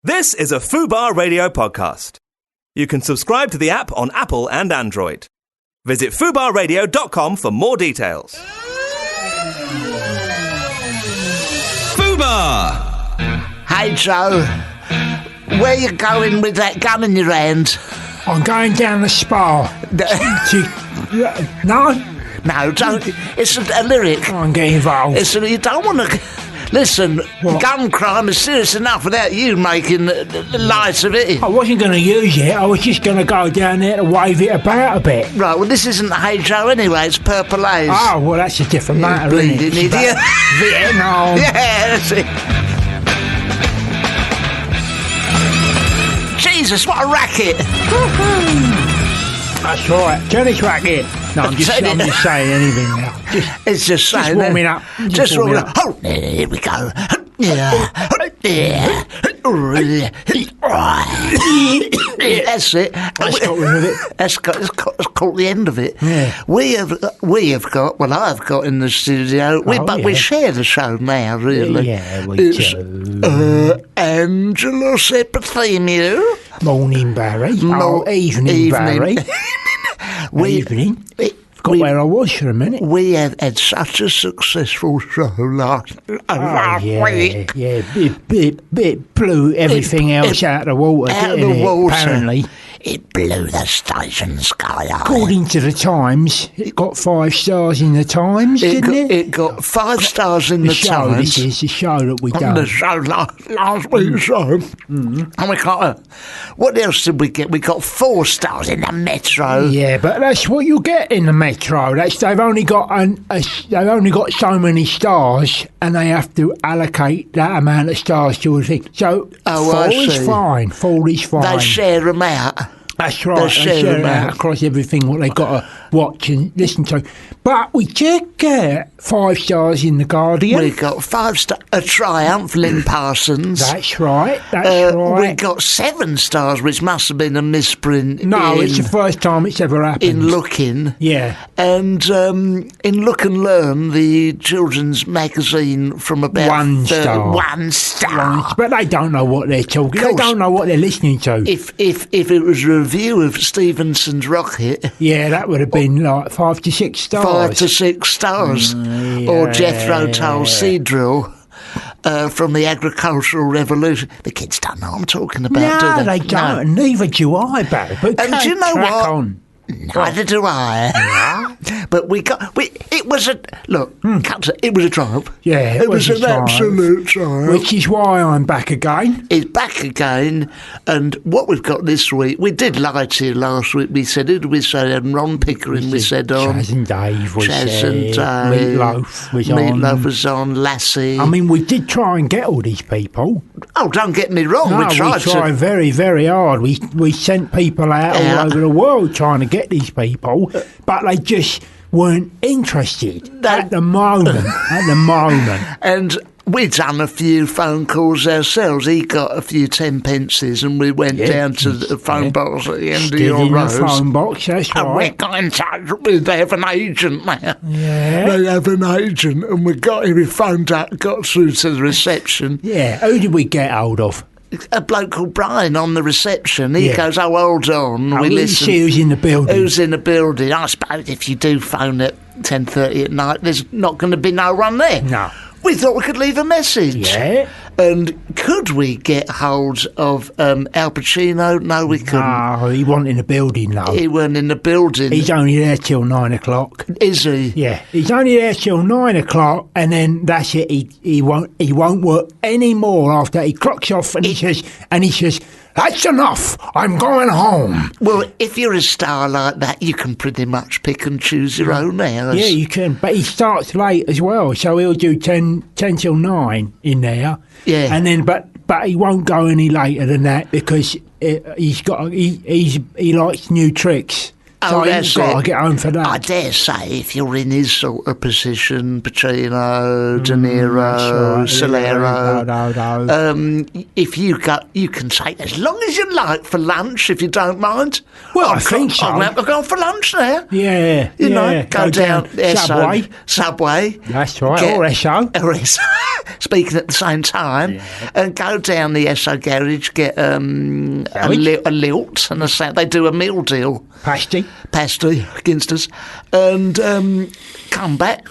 This is a Fubar Radio podcast. You can subscribe to the app on Apple and Android. Visit fubarradio.com for more details. Fubar! Hey Joe, where you going with that gun in your hand? I'm going down the spa. No? No, don't. It's a lyric. I'm getting involved. You don't want to... Listen, What? gun crime is serious enough without you making light of it. I wasn't going to use it. I was just going to go down there to wave it about a bit. Right, well, this isn't Hey Joe anyway, it's Purple Haze. Oh, well, that's a different matter, bleeding isn't it? idiot. Vietnam. Yeah, that's it. Jesus, what a racket. That's right. Tennis racket. No, I'm just saying anything now. It's just saying. warming up. Just warming up. Oh, here we go. Yeah. That's it. That's got rid of it. That's caught the end of it. Yeah. We have got. Well, I've got in the studio. We share the show now, really. Yeah, we do. Angelos Epithemio. Morning, Barry. Evening, Barry. Evening. Forgot where I was for a minute. We have had such a successful show last week. Yeah, bit blew everything else out of the water, didn't it? Apparently. It blew the station sky high. According to the Times, it got 5 stars in the Times, didn't it? It got 5 stars in the show, Times. This is the show that we done. The show last week's show. And we got what else did we get? We got 4 stars in the Metro. Yeah, but that's what you get in the Metro. They've only got so many stars, and they have to allocate that amount of stars to a thing. So 4 is fine. 4 is fine. They share them out. That's right. They share it out across everything what they got to watch and listen to. But we did get 5 stars in The Guardian. We got 5 stars. A Triumph, Lynn Parsons. That's right. That's right. We got 7 stars, which must have been a misprint. No, it's the first time it's ever happened. In Looking. Yeah. And in Look and Learn, the children's magazine from about 1 star. 1 star. But they don't know what they're talking. They don't know what they're listening to. If it was a review of Stevenson's Rocket, yeah, that would have been like 5 to 6 stars. 5 to 6 stars. Yeah. Or Jethro Tull Seadrill from the Agricultural Revolution. The kids don't know what I'm talking about, do they? They don't. No. Neither do I, Barry. But and do you know what? On. Neither do I. But it was a triumph. Yeah, it was an absolute triumph. Which is why I'm back again. It's back again, and what we've got this week, we did lie to you last week. We said, who did we say? And Ron Pickering, we said on. Chaz and Dave was Meatloaf was on. Meatloaf was on, Lassie. I mean, we did try and get all these people. Oh, don't get me wrong. No, we tried very, very hard. We sent people out all over the world trying to get these people, but they just weren't interested at the moment. And we'd done a few phone calls ourselves. He got a few 10 pences, and we went down to the phone box at the end of your road. The phone box, that's right. And we got in touch with. They have an agent now. Yeah. They have an agent, and we phoned up, got through to the reception. Yeah. Who did we get hold of? A bloke called Brian on the reception. He goes, "Oh, hold on." We listen. See who's in the building. Who's in the building? I suppose if you do phone at 10:30 at night, there's not going to be no one there. No. We thought we could leave a message. Yeah. And could we get hold of Al Pacino? No, we couldn't. No, he wasn't in the building, though. He weren't in the building. He's only there till 9 o'clock. Is he? Yeah, he's only there till 9 o'clock, and then that's it. He won't work any more after he clocks off, and he says, "That's enough. I'm going home." Well, if you're a star like that, you can pretty much pick and choose your own hours. Yeah, you can. But he starts late as well, so he'll do 10 till 9 in there. Yeah. And then, but he won't go any later than that because he likes new tricks. So you've got to get home for that. I dare say, if you're in his sort of position, Pacino, De Niro, Solero, if you can take as long as you like for lunch, if you don't mind. Well, I think so. I'm going for lunch now. Yeah, you know, go down Subway. That's right, or Esso. Speaking at the same time, and go down the Esso garage, get a lilt and they do a meal deal. Pasty against us, and come back,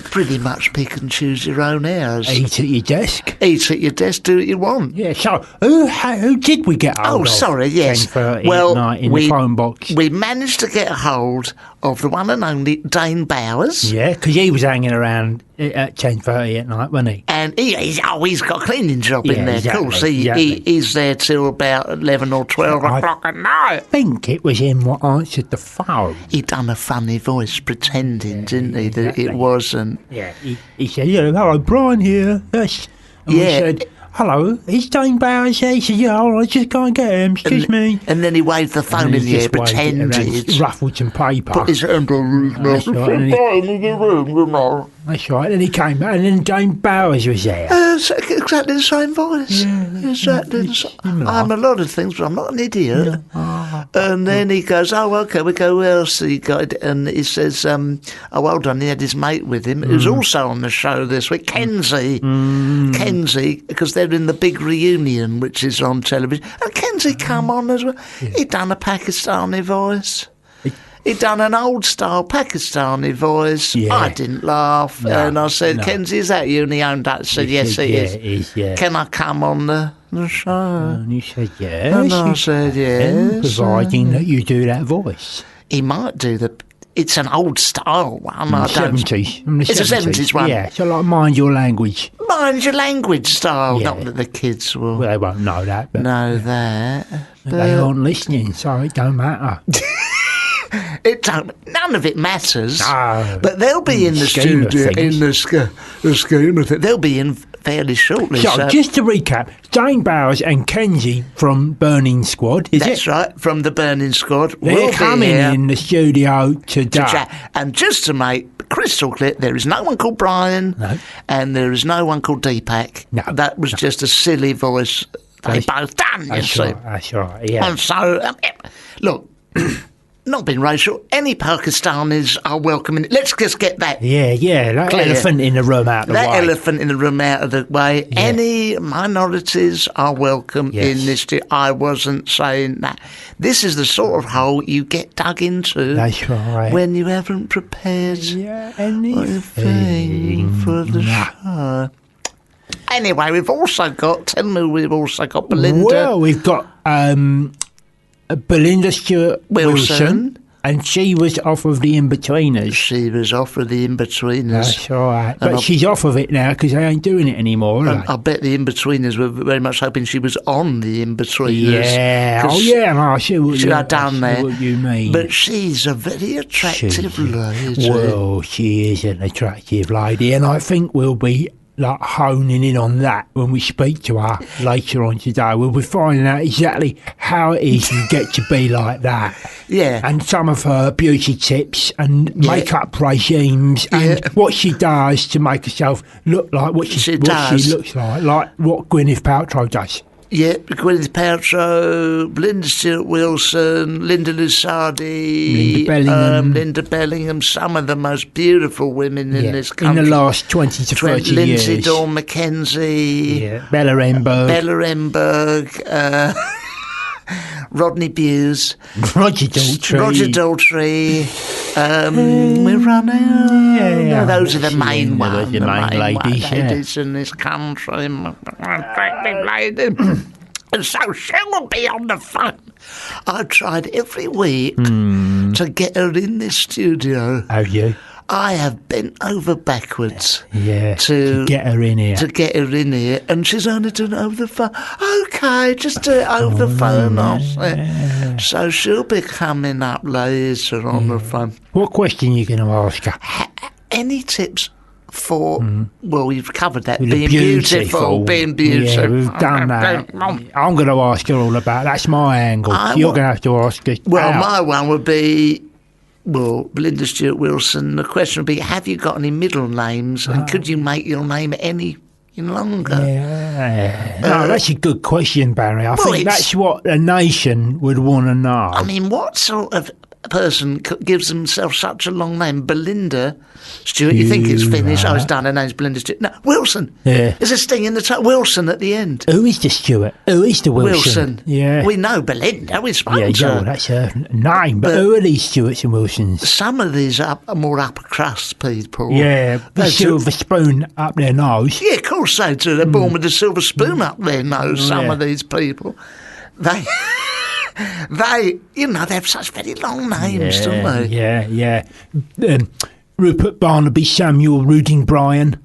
pretty much pick and choose your own hours. Eat at your desk, do what you want. Yeah, so who did we get hold of? Oh, sorry, yes. 10:30 at night in the phone box. We managed to get a hold of the one and only Dane Bowers. Yeah, because he was hanging around at 10:30 at night, wasn't he? And he's got a cleaning job in there. Exactly, of course, he's there till about 11 or 12 o'clock at night. I think it was him what answered the phone. He done a funny voice pretending, didn't he, that it wasn't. Yeah, he said, hello, Brian here. Yes. And we said, hello, is Dane Bowers here? He said, I'll just go and get him, excuse me. And then he waved the phone in the air, pretended. Ruffled some paper. Put his hand on his mouth. That's right, then he came back, and then Dane Bowers was there. Exactly the same voice. Exactly the same. I'm a lot of things, but I'm not an idiot. And then he goes, okay, we go, who else he got? And he says, well done, he had his mate with him, who's also on the show this week, Kenzie, because they're in the big reunion, which is on television. And Kenzie come on as well. He'd done a Pakistani voice. He'd done an old-style Pakistani voice. Yeah. I didn't laugh. And I said, Kenzie, is that you? And he owned up. I said, yes, it is. It is, yeah. Can I come on the show? And he said, yes. And I said, yes. Providing that you do that voice. He might do it's an old-style one. It's a 70s one. Yeah, so like Mind Your Language. Mind Your Language style. Yeah. Not that the kids will. Well, they won't know that. But they aren't listening, so it don't matter. None of it matters. No, but they'll be in the studio in the scheme of it. They'll be in fairly shortly. So just to recap, Dane Bowers and Kenzie from Burning Squad. That's right, from the Burning Squad. They're coming in the studio today. And just to make crystal clear, there is no one called Brian, and there is no one called Deepak. No, that was just a silly voice they both done. That's right. Yeah. And so, look. Not being racial, any Pakistanis are welcome in. Let's just get that. That elephant in the room out of the way. That elephant in the room out of the way. Yeah. Any minorities are welcome in this. I wasn't saying that. This is the sort of hole you get dug into. That's right. When you haven't prepared anything for the show. Anyway, we've also got Belinda. Well, we've got Belinda Stewart Wilson, and she was off of the In-Betweeners. That's right. But she's off of it now because they ain't doing it anymore, are they? I bet the In-Betweeners were very much hoping she was on the In-Betweeners. Yeah. I see what you mean. But she's a very attractive lady. Well, she is an attractive lady, and I think we'll be honing in on that when we speak to her later on today. We'll be finding out exactly how it is you get to be like that. Yeah. And some of her beauty tips and makeup regimes and what she does to make herself look like what she looks like what Gwyneth Paltrow does. Yeah, Gwyneth Paltrow, Belinda Stewart Wilson, Linda Lusardi, Linda Bellingham, some of the most beautiful women in this country. In the last 20 to 30 years. Lindsay Dawn McKenzie. Bella Remberg. Rodney Bewes. Roger Daltrey. We run out. Those are the main ones. The main ladies in this country. Attractive ladies. And so she'll be on the phone. I tried every week to get her in this studio. Have you? I have bent over backwards to get her in here. And she's only doing it over the phone. Okay, just do it over the phone. So she'll be coming up later on the phone. What question are you going to ask her? Any tips for, well, we've covered that, being beautiful. Yeah, we've done that. I'm going to ask her all about, that's my angle. You're going to have to ask her. Well, my one would be, Well, Belinda Stewart Wilson, the question would be, have you got any middle names, and could you make your name any longer? Yeah. No, that's a good question, Barry. I think that's what a nation would want to know. I mean, what sort of person gives themselves such a long name? Belinda Stewart, you think it's finished? Oh, it's done, her name's Belinda Stewart. No, Wilson. Yeah. There's a sting in the title. Wilson at the end. Who is the Stewart? Who is the Wilson? Yeah. We know Belinda, we've spoken to her. That's her name, but who are these Stewarts and Wilsons? Some of these are more upper crust people. Yeah, the silver spoon up their nose. Yeah, of course they do. They're born with a silver spoon up their nose, some of these people. They... they have such very long names, don't they? Yeah. Rupert Barnaby, Samuel Ruding Bryan.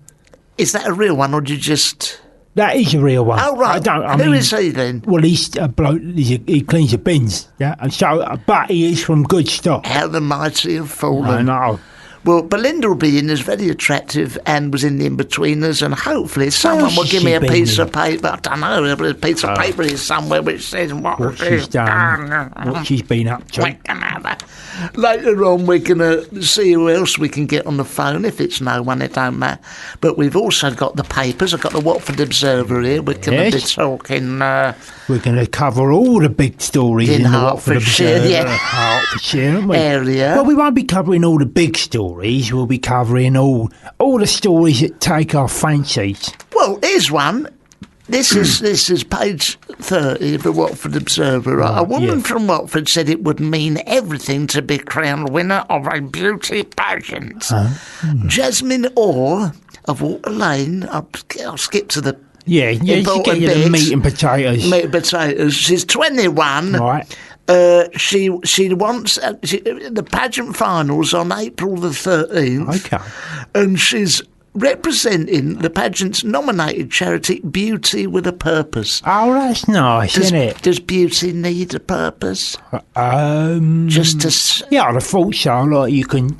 Is that a real one, or do you just... That is a real one. Oh, right. Who is he, then? Well, he's a bloke, he cleans the bins, yeah? And so, but he is from good stock. How the mighty have fallen. I know. Well, Belinda will be in as very attractive and was in the In-Betweeners, and hopefully someone will give me a piece of paper. I don't know, a piece of paper is somewhere which says what she's done, what she's been up to. Later on, we're going to see who else we can get on the phone. If it's no one, it don't matter. But we've also got the papers. I've got the Watford Observer here. We're going to be talking... we're going to cover all the big stories in the Watford Observer Hertfordshire, aren't we? Area. Well, we won't be covering all the big stories. We'll be covering all the stories that take our fancies. Well, here's one. This is page 30 of the Watford Observer. A woman from Watford said it would mean everything to be crowned winner of a beauty pageant. Jasmine Orr of Water Lane. I'll skip to the you get the meat and potatoes. Meat and potatoes. She's 21. Right. She wants the pageant finals on April the 13th. Okay. And she's representing the pageant's nominated charity, Beauty with a Purpose. Oh, that's nice, isn't it? Does beauty need a purpose? Just to... Yeah, I'd have thought so. Like, you can,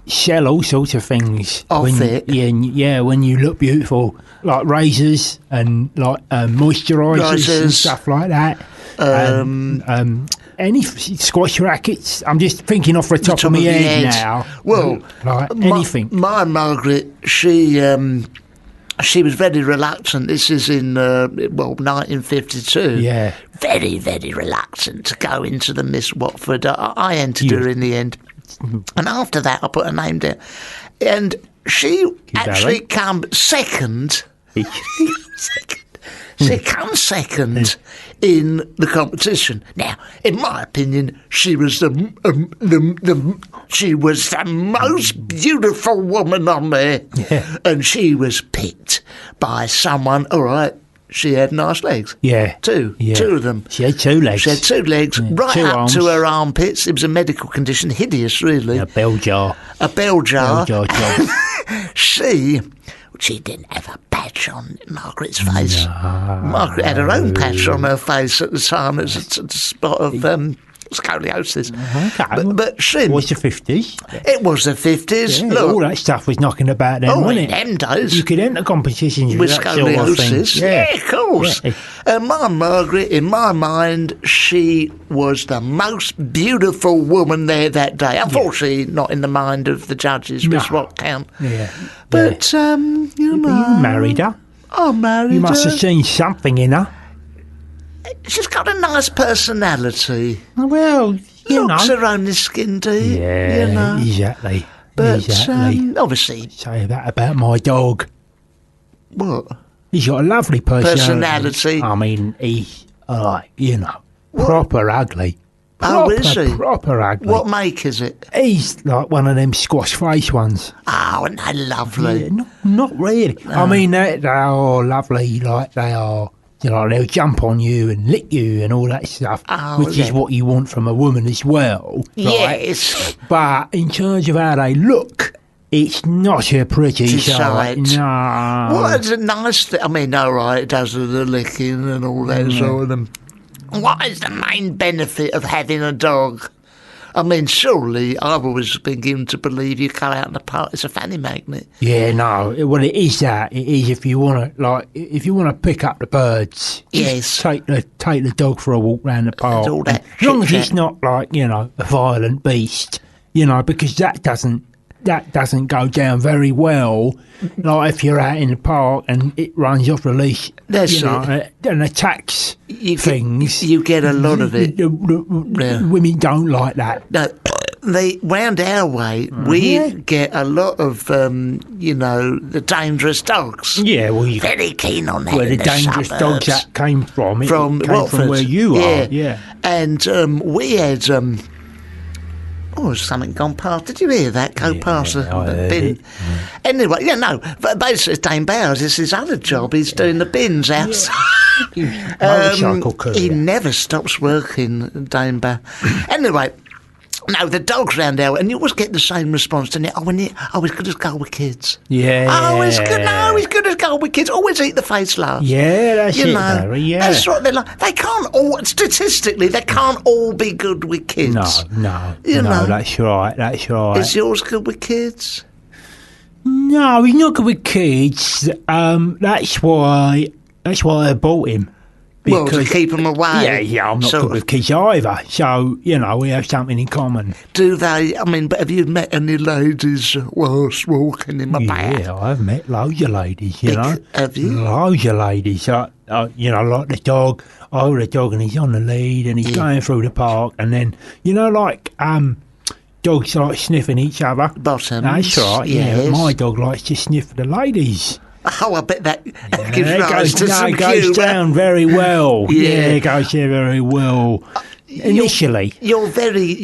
sell all sorts of things. It? Yeah, when you look beautiful. Like razors and, moisturisers and stuff like that. Any squash rackets? I'm just thinking off the top of my head now. Well, anything. My Margaret, she was very reluctant. This is in 1952. Yeah, very, very reluctant to go into the Miss Watford. I entered her in the end, and after that, I put her name down, and she actually came second. She comes second in the competition. Now, in my opinion, she was the most beautiful woman on there, and she was picked by someone. All right, she had nice legs. Yeah, two of them. She had two legs. Right up arms. To her armpits. It was a medical condition, hideous, really. A bell jar. Job. She didn't have a patch on Margaret's face. No. Margaret had her own patch on her face at the time. It was a spot of scoliosis. Okay. But she... Was the 50s? It was the 50s. Yeah, look, all that stuff was knocking about then, wasn't it? In them days. You could enter competitions with that scoliosis. Sort of thing. Yeah, of course. Yeah. And my Margaret, in my mind, she was the most beautiful woman there that day. Unfortunately, not in the mind of the judges, which what count. Yeah. But, you You married her. I married her. You must have seen something in her. She's got a nice personality. Well, Looks her only skin deep. Yeah, exactly. But, obviously... Say that about my dog. What? He's got a lovely personality. I mean, he's, proper ugly. Is he? Proper ugly. What make is it? He's like one of them squash face ones. Oh, and they're lovely. Yeah, not really. No. I mean, they are lovely, like they are. They'll jump on you and lick you and all that stuff, which is what you want from a woman as well. Right? Yes. But in terms of how they look, it's not a pretty sight. No. What is a nice thing? I mean, all right, it does the licking and all that sort of them. What is the main benefit of having a dog? I mean, surely I've always been given to believe you go out in the park, it's a fanny magnet. Yeah, no. Well, it is that. It is if you want to pick up the birds. Yes. Take the dog for a walk round the park. And all that as long as it's not like a violent beast. because that doesn't go down very well. Like if you're out in the park and it runs off the leash, and attacks things. You get a lot of it. Women don't like that. No, round our way, we get a lot of, the dangerous dogs. Yeah, well, very keen on that. Where the dangerous suburbs. dogs that came from? It From came Watford. from where you are. Yeah. And we had something gone past. Did you hear that go past the bin? Anyway, but basically Dane Bowers, it's his other job. He's doing the bins outside. Motorcycle courier. He never stops working, Dane Bowers. Anyway. No, the dogs round there, and you always get the same response, don't you? He's good as gold with kids. Yeah. He's good as gold with kids. Always eat the face last. Yeah, that's it, Barry, yeah. That's what they're like. They can't all, statistically, they can't all be good with kids. No, know. that's right. Is yours good with kids? No, he's not good with kids. That's why I bought him. Well, to keep them away. Yeah, I'm not good with kids either. So, we have something in common. Do they? But have you met any ladies whilst walking in my back? Yeah, I've met loads of ladies, Have you? Loads of ladies. Like the dog. I hold the dog and he's on the lead and he's going through the park. And then, dogs like sniffing each other. Bottoms. That's right, yes. yeah. My dog likes to sniff the ladies. Oh, I bet that gives rise to some it goes down very well. Yeah, it goes there very well. Initially, you're very,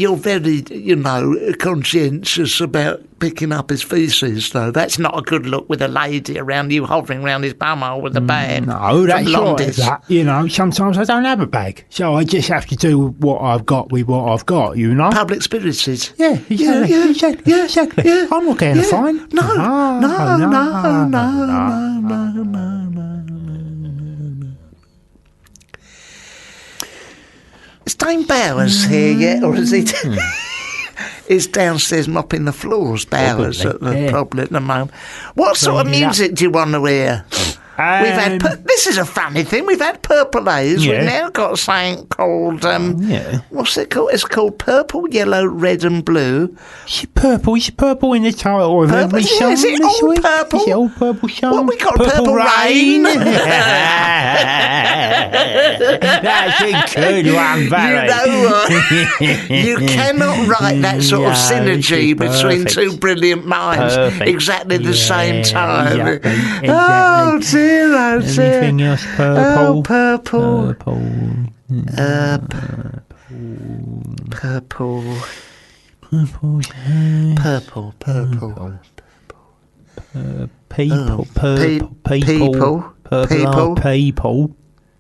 conscientious about picking up his faeces, though. That's not a good look with a lady around you hovering around his bumhole with a bag. No, that's right. That, sometimes I don't have a bag, so I just have to do what I've got with what I've got. Public spirited. Yeah, exactly. Yeah. I'm not getting a fine. No. Is Dane Bowers here yet, or is he? Is downstairs mopping the floors, Bowers, probably at the moment. What sort of music do you want to hear? We've had. This is a funny thing. We've had Purple Haze. Yeah. We've now got something called. What's it called? It's called Purple, Yellow, Red, and Blue. Is it purple? Is it purple in the title of every song? Is it all purple? Is it all purple song? What we got? Purple Rain. That's a good one, Barry. You know what? You cannot write that sort of synergy between two brilliant minds exactly the same time. Exactly. Oh dear, oh dear. Anything else purple? Oh, purple.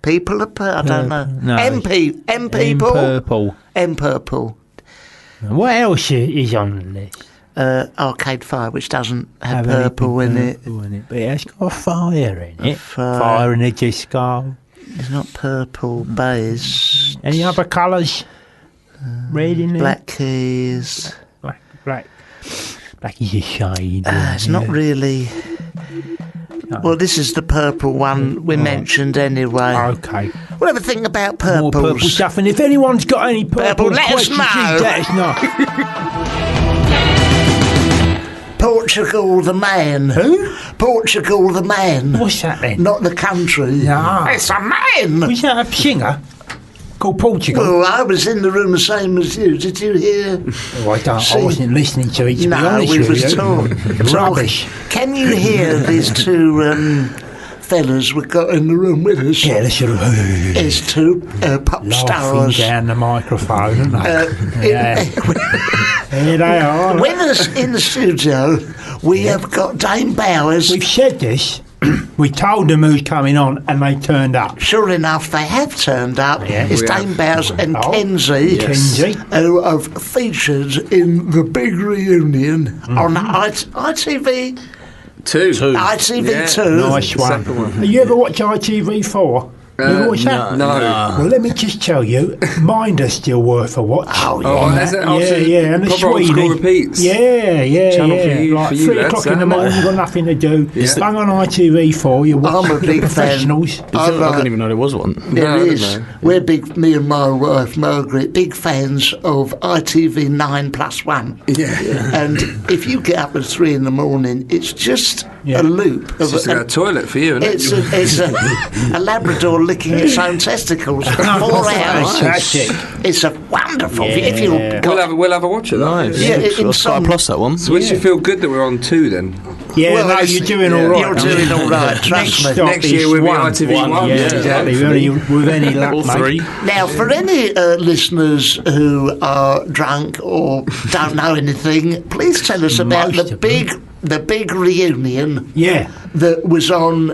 People are purple. I don't know. No. M people. M purple. What else is on the list? Arcade Fire, which doesn't have purple in it. But it has got fire in it. Fire in the disco. It's not purple based. Any other colours? Red in it? Black Keys. Black is a shade. It's not really. Well, this is the purple one we mentioned anyway. Okay. We'll have a think about More purples. purple stuff, and if anyone's got any purple let us questions, know. let us know. Portugal the man. Who? Portugal the man. What's that then? Not the country. No. It's a man. Was that a singer called Portugal? Well, I was in the room the same as you. Did you hear? Oh, I wasn't listening to it, to be honest we with was you. talking. Rubbish. Can you hear these two fellas we got in the room with us? Yeah, they should have. It's two pop Laughing stars. down the microphone, aren't they? Here they are. With us in the studio, we have got Dane Bowers. We've said this. We told them who's coming on, and they turned up. Sure enough, they have turned up. Yeah. It's Dane Bowers and Kenzie, Kenzie, who have featured in the big reunion on ITV. Two. ITV2. Nice one. Have you ever watched ITV4? You watch that? No. Well, let me just tell you, mine are still worth a watch. Oh, That's it. Yeah, and the proper old school Swede. repeats. Yeah. Channel for you- Like for you 3 lads, o'clock in the morning, you've got nothing to do. Bang on ITV4, you watch I'm a big fan. professionals. I didn't even know there was one. There No, I didn't is. know. We're big, me and my wife Margaret, big fans of ITV 9+1. Yeah. And if you get up at 3 in the morning, it's just a loop. It's just a toilet for you, isn't it? It's a Labrador licking its own testicles for 4 hours. That's it. It's a wonderful. If you We'll have a watch of that. Nice. Yeah, Sky in some- Plus, that one. So it should feel good that we're on 2 then. Yeah, Well, no, it's- you're doing all right. You're doing all right. Trust me. Stop Next is year we'll be one. ITV one. Yeah, Yeah, exactly. hopefully. With any luck, Or mate. 3. Now, for any listeners who are drunk or don't know anything, please tell us about Most of them. the big reunion Yeah. that was on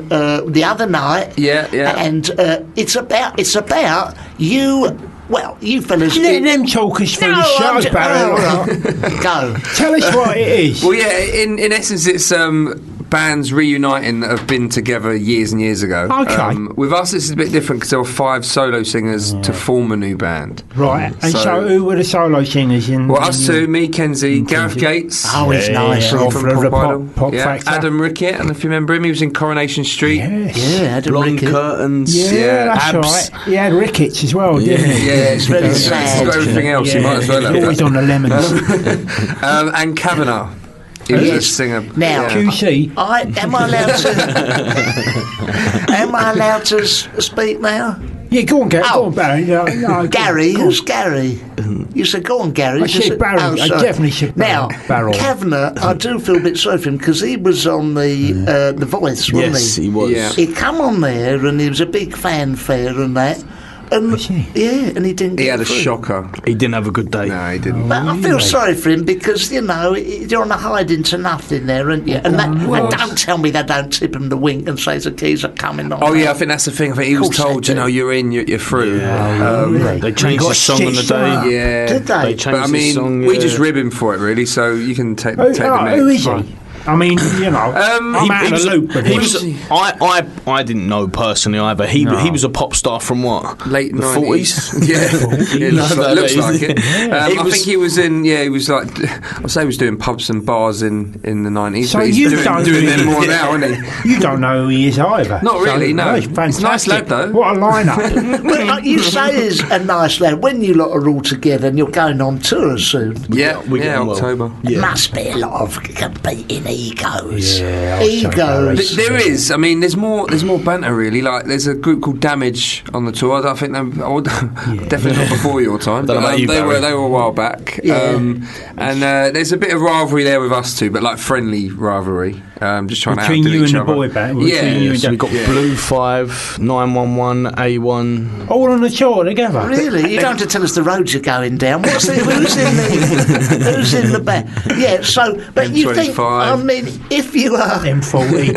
the other night. Yeah. And it's about you. Well, you fellas. Let them talk us through the show, Barry. all right. Go. Tell us what it is. Well, yeah. In essence, it's bands reuniting that have been together years and years ago. Okay. With us, this is a bit different because there were 5 solo singers to form a new band. Right, and so, So- who were the solo singers in? Well, us two, me, Kenzie, Gareth Gates. Oh, he's nice. yeah. from Of the Pop Idol. Pop Factor. Adam Rickett, and if you remember him, he was in Coronation Street. Yes. Yeah, Adam Blonde Rickett. curtains. Yeah, that's abs. right. He had rickets as well, didn't he? Yeah, it's very He's sad. got everything else. He might as well have Always that. on the lemons. And Kavanagh. He was a Yes. singer. Now, yeah. QC. Am I allowed to? Am I allowed to speak now? Yeah, go on, Gary. Oh. Go on, Barry. No, Gary, go on. who's Gary? You said, go on, Gary. I said Barry. I sorry. definitely said Now, Barry. Kavanagh, I do feel a bit sorry for him because he was on the Voice, wasn't Yes, he? he was. Yeah. He come on there and he was a big fanfare and that. And Was he? yeah, and he didn't. He get had a through. shocker. He didn't have a good day. No, he didn't. But I feel sorry for him because, you know, you're on a hiding to nothing there, aren't you? And, and don't tell me they don't tip him the wink and say the keys are coming on. Oh yeah, I think that's the thing. I think he was Course they told, you do. know, you're in, you're through. They changed got the song on the stitched up. day. Yeah. Did they? They But changed I the mean, song. we just rib him for it, really. So you can take the Who mic. is he? I mean, you know, I'm out of the loop with He him. was. I didn't know personally either. He was a pop star from what? Late the 90s. Yeah, it No, looks like it. It I was- think he was in. Yeah, he was like. I'd say he was doing pubs and bars in the 90s. So but he's you doing don't them really- more now, isn't he? You don't know who he is either. Not really, no. He's He's a nice fantastic. lad, though. What a lineup. Well, like you say he's a nice lad. When you lot are all together and you're going on tour soon, Yeah, we get on well. October. there must be a lot of competing egos. Yeah, I'll say egos. There is. I mean, there's more banter really. Like, there's a group called Damage on the tour. I think definitely not before your time. Don't know But, about you, they Barry. were a while back. Yeah. And there's a bit of rivalry there with us two, but like friendly rivalry. Just trying Between to outdo you each and the other. boy band, Yeah. between you and So we got Yeah. Blue 5, 911, A1. all on the tour together. Really? You don't have to tell us the roads you're going down. Who's in the band? Yeah, so, but you think, I M25. mean, if you are, M40.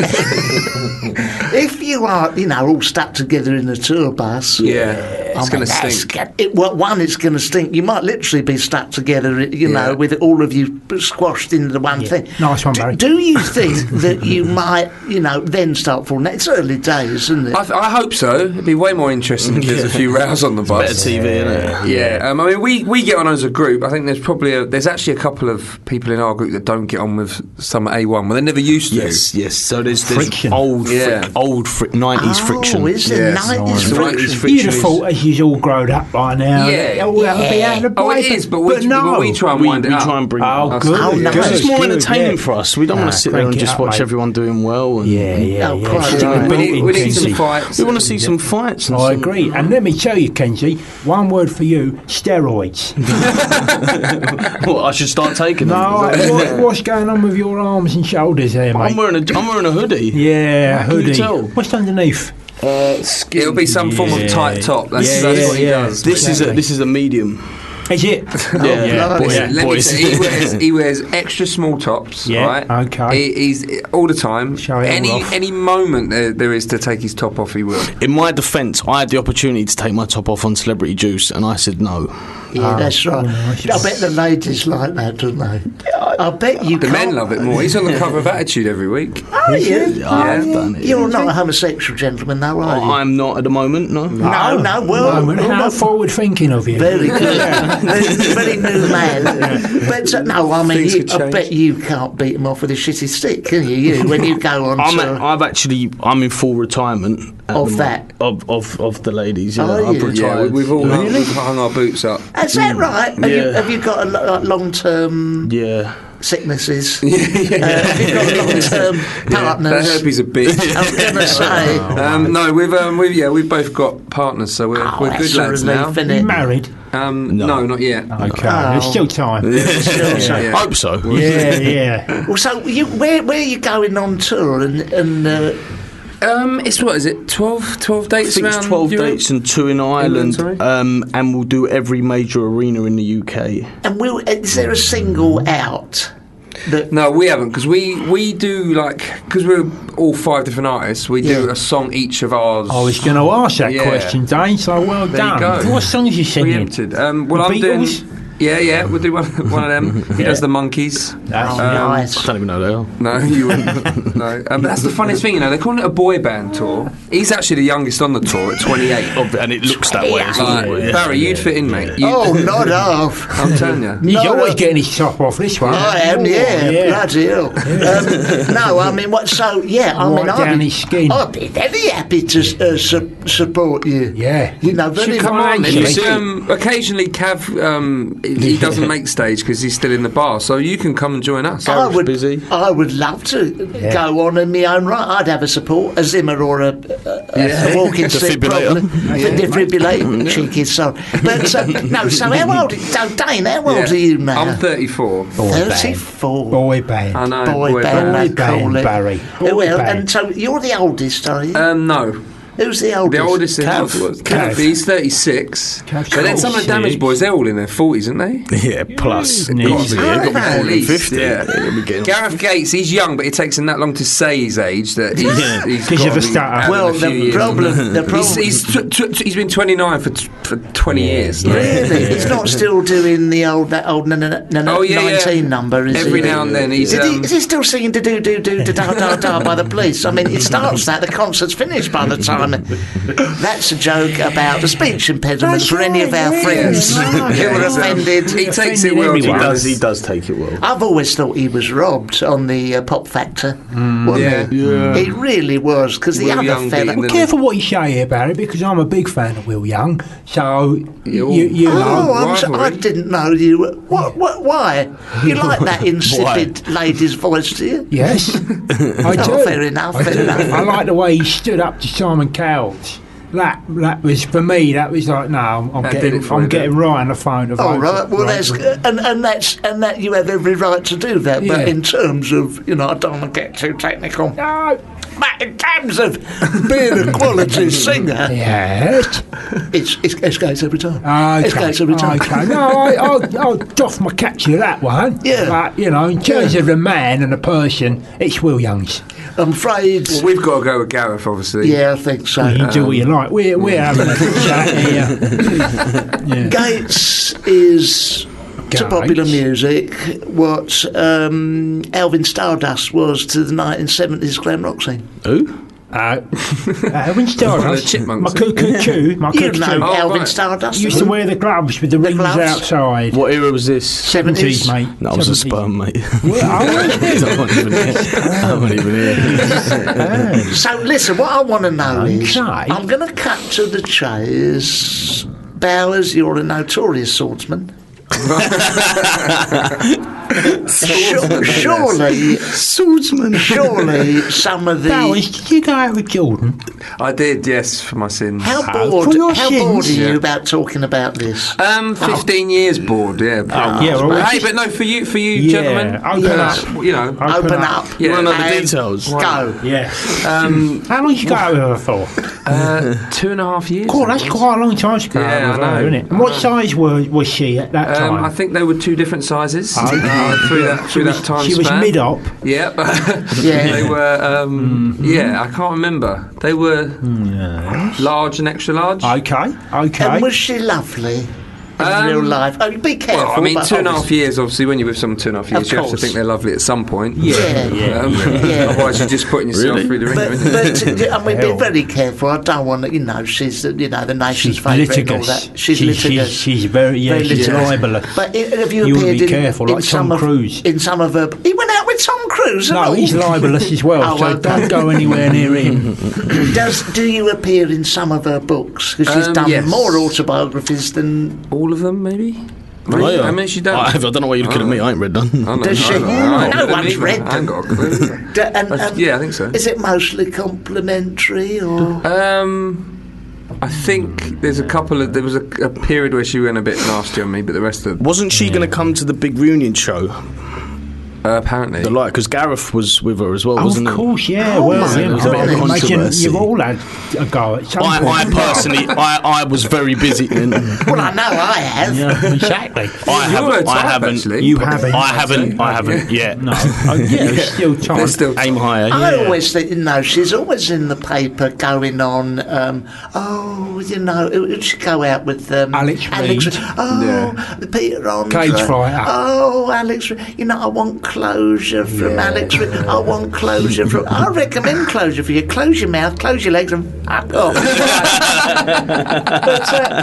if you are, you know, all stuck together in a tour bus, Yeah. I It's mean, going to that's stink. One, it's going to stink. You might literally be stuck together, you know, Yeah. with all of you squashed into the one thing. Nice one, Barry. Do you think that you might, you know, then start falling out? It's early days, isn't it? I hope so. It'd be way more interesting if there's a few rows on the bus. Better TV, innit? Yeah, I mean, we get on as a group. I think there's actually a couple of people in our group that don't get on with some A1. Well, they never used to. Yes. So there's Friction. old, Yeah. 90s friction. Oh, is it Yes. 90s The 90s friction? friction You'd have is- thought as you's all grown up by now. Yeah. All that would be out of the Oh, it way, is, but we no. try and We wind it up. try and bring. Oh, Us- good. Oh, good, nice. Because it's more good, entertaining yeah. for us. We don't want Nah, to sit there crank and it just up, watch mate. everyone doing well. And Yeah. Oh, quite Stick right. the boot We in, need some Kenzie. fights. we want to see some fights. And I some- agree. And let me tell you, Kenzie, one word for you, steroids. Well, I should start taking No, them. what's going on with your arms and shoulders there, mate? I'm wearing a hoodie. Yeah, How can you hoodie. tell? What's underneath? It'll be some form of tight top. That's Yeah, what he yeah. does. This is a medium. Is it? Boys. He wears extra small tops. Yeah, right? okay. He's all the time. Show it all off. Any moment there is to take his top off, he will. In my defence, I had the opportunity to take my top off on Celebrity Juice, and I said no. Yeah, that's right. nice. I bet the ladies like that, don't they? I bet you The can't. men love it more. He's on the cover of Attitude every week. Are you? I've done it. You're not a homosexual gentleman, though, are you? I'm not at the moment, no. No, well, How forward thinking of you. very good. very new man. But no, I mean, Things could I change. bet you can't beat him off with a shitty stick, can you? You when you go on tour. I'm in full retirement at Of the that? of the ladies. Yeah, Are I've you? Yeah, retired. we've all we've hung our boots up. Is that right? Have you got a long-term Yeah. sicknesses? Have you got long-term That partners? herpes a bitch. I was going to say. No, we've both got partners, so we're good that's a lads relief, now. innit? You married? No, not yet. Okay, there's still time. Yeah. Hope so. Yeah. Well, so where are you going on tour? And It's what is it? 12 dates I think around it's 12 Europe? dates and 2 in Ireland, sorry? and we'll do every major arena in the UK. is there a single out? That, No, we haven't, because we do because we're all 5 different artists. We do a song each of ours. I was going to ask that Yeah. question, Dane, so well There you done. go. What songs you singing? preempted. The Well, I'm doing. Beatles? Yeah, we'll do one of them. He does the Monkeys. That's nice. I don't even know they are. No, you wouldn't. No. But that's the funniest thing, they're calling it a boy band tour. He's actually the youngest on the tour at 28. And it looks that way as well. Like, yeah. Barry, you'd fit in, mate. not half. I'm telling you. He's No, always no. getting his top off this one. I am, bloody hell. No, I mean, what? So, yeah, I Right mean, down his skin. I'd be very happy to support you. Yeah. You know, very Should Come on, Actually. it's, occasionally Cav, he doesn't make stage because he's still in the bar, so you can come and join us. I would love to go on in my own right. I'd have a support, a Zimmer or a walking stick, Defibrillator. probably. A defibrillator, cheeky son. But no, so how old? So Dane, how old are you now? I'm 34. 34. Boy band. I know. Boy band, Boy they call band, it. Barry. Oh, well, Boy band. and so you're the oldest, are you? No. Who's the oldest? The oldest is Cav. Cav. He's 36. Cav's But then some of the Damage 46. Boys, they're all in their 40s, aren't they? Yeah, plus. Yeah. Easily, Yeah. got At more than least, 50. yeah. You'll be getting- Gareth Gates, he's young, but it takes him that long to say his age that he's Because got of a to be stutter. having Well, a few the years. problem. He's been 29 for 20 years. like. Really? He's not still doing the old 19 number, is Every he? now and then he's. Is he still singing do do do do da da da by the Police? I mean, it starts that the concert's finished by the time. That's a joke about the speech impediment for any of our friends who were offended. He takes it well. He Everyone. does take it well. I've always thought he was robbed on the Pop Factor. Wasn't he? He really was, because the Will other Young fella. beating the- Careful what you say here, Barry, because I'm a big fan of Will Young. So you Oh, know. rivalry. I didn't know you. What? Why? You like that insipid lady's voice, do you? Yes, I do. Oh, fair enough. I Fair do. enough. I like the way he stood up to Simon Cowell's. That was for me. That was like, no, I'm That did it for you, getting didn't right on the phone. Oh right, well that's and that you have every right to do that. But Yeah. in terms of I don't want to get too technical. No. But in terms of being a quality singer, Yes. it's goes every time. Okay. It's goes every time. Okay. No, I'll doff my cap to that one. Yeah. But in terms of the man and the person, it's Will Young's. I'm afraid. Well, we've got to go with Gareth, obviously. Yeah, I think so. You do what you like. We're having a good chat here. Yeah. Gates is to Gates. popular music what Alvin Stardust was to the 1970s glam rock scene. Who? When Stardust, the Chipmunks. my cuckoo, You know Oh, Alvin right. Stardust? used to wear the gloves with the rings gloves? outside. What era was this? 70s, mate. No, I was a 70s. sperm, mate. Well, I wasn't even here. So listen, what I want to know is, Okay. I'm going to cut to the chase. Bowers, you're a notorious swordsman. Surely, Swordsman. surely some of the. Bowers, did you go out with Jordan? I did, yes, for my sins. How for bored? your How bored are sins? you Yeah. about talking about this? 15 years bored, yeah. yeah, well, But, hey, just- but no, for you Yeah, gentlemen. open Yes. up. You know. Open up. Yeah. You want to know the and details? Go. Yeah. How long did you go out with her for? 2.5 years. Cool, that's quite a long time to go Yeah, out with I know. her, isn't it? And what size was she at that time? I think they were 2 different sizes through that time She was span. mid-op. Yeah, Yeah. they were. Yeah, I can't remember. They were large and extra large. Okay. And was she lovely in real life? Oh, be careful. Well, I mean, but 2.5 years. Obviously, when you're with someone 2.5 years, Of you have to course. think they're lovely at some point. Yeah. Otherwise, you're just putting yourself through the ringer. But I mean, be Hell. very careful. I don't want to, she's the nation's She's favourite and all litigious. that. She's litigious. She's very Very she's litigious. libelous. But have you You would appeared be careful, like some Tom of, Cruise. in some of her? He went out with Tom Cruise. No, and all. he's libelous as well, Oh, so okay. don't go anywhere near him. Do you appear in some of her books? Because she's done yes. more autobiographies than. All of them, maybe. Oh, yeah. I mean, she does. I don't know why you're looking at me. I ain't read none. I know, Does she? I know. No one's Either. read I ain't them. got a clue. And, Yeah, I think so. Is it mostly complimentary or? I think there was a period where she went a bit nasty on me, but the rest of Wasn't she going to come to the big reunion show? apparently. Because Gareth was with her as well, Oh, wasn't of it? course, yeah. Oh, well, my yeah, God. I imagine Controversy. you've all had a go at some I point. personally, I was very busy. Then. Well, I know I have. Yeah, exactly. You're a type, actually. You haven't. I haven't yet. No. Oh, yeah, there's still time. There's still Aim higher. I Yeah. always think, she's always in the paper going on, she'd go out with Alex Reid. Peter Andre. Cage fighter. Oh, Alex Reid. I want closure from Alex Reid. I want closure from. I recommend closure for you. Close your mouth, close your legs, and fuck off.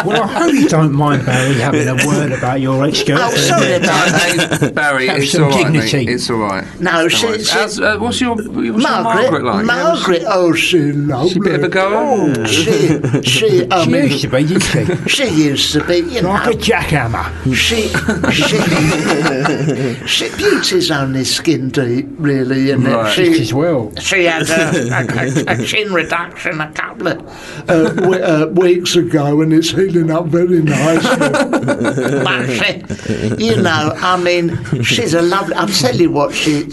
Well, I hope you don't mind, Barry, having a word about your Oh, ex-girlfriend. sorry about that. Hey, Barry, Have it's some all right, dignity. mate. It's all right. No, she. What's your Margaret, like? Margaret, she lovely. She a bit of a goer? Oh, she, She used to be, didn't she? she used to be, Like a jackhammer. she beauty's only skin deep, really, isn't Right. it? Just as well. She had a chin reduction a couple of weeks ago, and it's healing up very nicely. But she's a lovely. I'll tell you what, she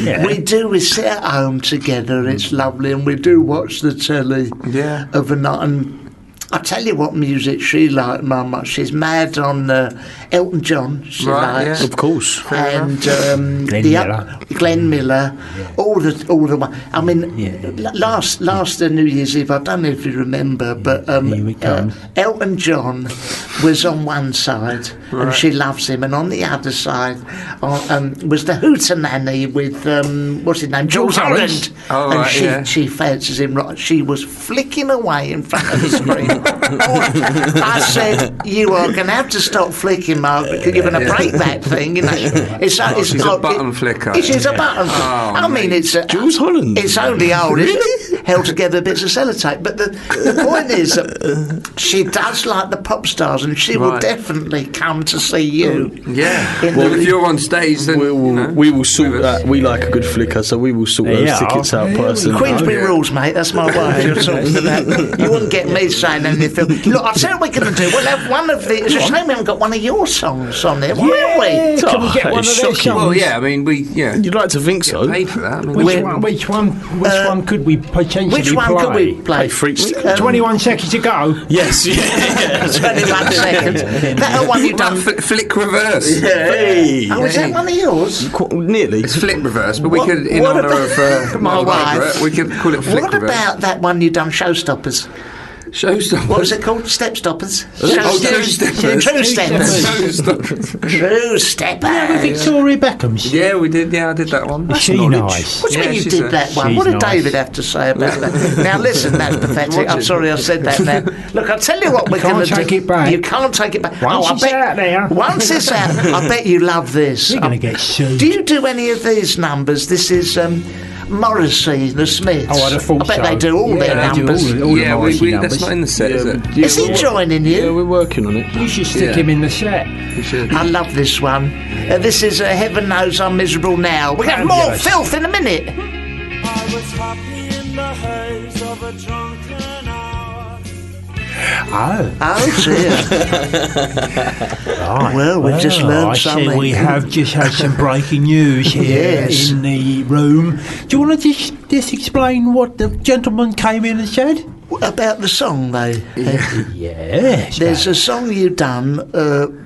Yeah. we sit at home together. It's lovely, and we do watch the telly. Yeah. Of a night, and I tell you what music she liked, Mama. She's mad on Elton John. She Right, likes, yeah. Of course. and Glenn Miller. Glenn Miller, all the one. I mean, last New Year's Eve, I don't know if you remember, but Here it comes. Elton John was on one side, and she loves him, and on the other side was the Hootenanny with what's his name, Jules Holland. Holland, Oh, and right, she fancies him. Right, she was flicking away in front of the screen. I said, "You are going to have to stop flicking, Margaret, because you're going to break that thing." It's she's a button flicker. She's a button flicker. I mean, mate. it's Jules Holland. It's only old, held together bits of sellotape. But the point is that she does like the pop stars, and she will Right. definitely come to see you. Yeah. In Well, the- if you're on stage, then We will sort that. We like a good flicker, so we will sort those Yeah. tickets out Yeah. personally. Queensbury Yeah. rules, mate. That's my wife you're talking about. You wouldn't get me saying anything. Look, I'll tell you what we're going to do. We'll have one of the. It's a shame we haven't got one of your songs on there, will we? Can we get that one of is those shocking. Well, songs? yeah. I mean, You'd like to think so. paid for that. I mean, Which one could we potentially Which one play? could we play? Hey, freaks. 21 seconds to go. Yes, yeah. 21 seconds. That one you done. flick reverse. Hey. Oh, is that one of yours? Nearly. It's flick reverse, but we What- could, in what honour about- of my wife? Margaret, we could call it flick What reverse. about that one you done, Showstoppers? Showstoppers. What was it called? Step Stoppers? Oh, True Steppers. True Steppers. Showstoppers. True Steppers. Victoria Beckham's. Yeah, we did. Yeah, I did that one. Is she nice? What do you Yeah, mean you she's did a- that one? she's What did nice. David have to say about that? Now listen, that's pathetic. I'm sorry I said that now. Look, I'll tell you what we're going to do. can't take it back. You can't take it back. Once it's out there. Once it's out, I bet you love this. We're going to get sued. Do you do any of these numbers? This is Morrissey, the Smiths. Oh, I'd have thought I bet so. they do all their they do numbers. all the Yeah, Morrissey that's numbers. not in the set, is it? Is he joining you? Yeah, we're working on it. You should stick Yeah. him in the set. We should. I love this one. This is Heaven Knows I'm Miserable Now. We have more Fabulous. filth in a minute. I was happy in the haze of a drunken hour. Oh. Oh dear. Right. Well, we've just learned I something. see we have just had some breaking news here Yes. in the room. Do you want to just explain what the gentleman came in and said? About the song, though. Yes. There's a song you done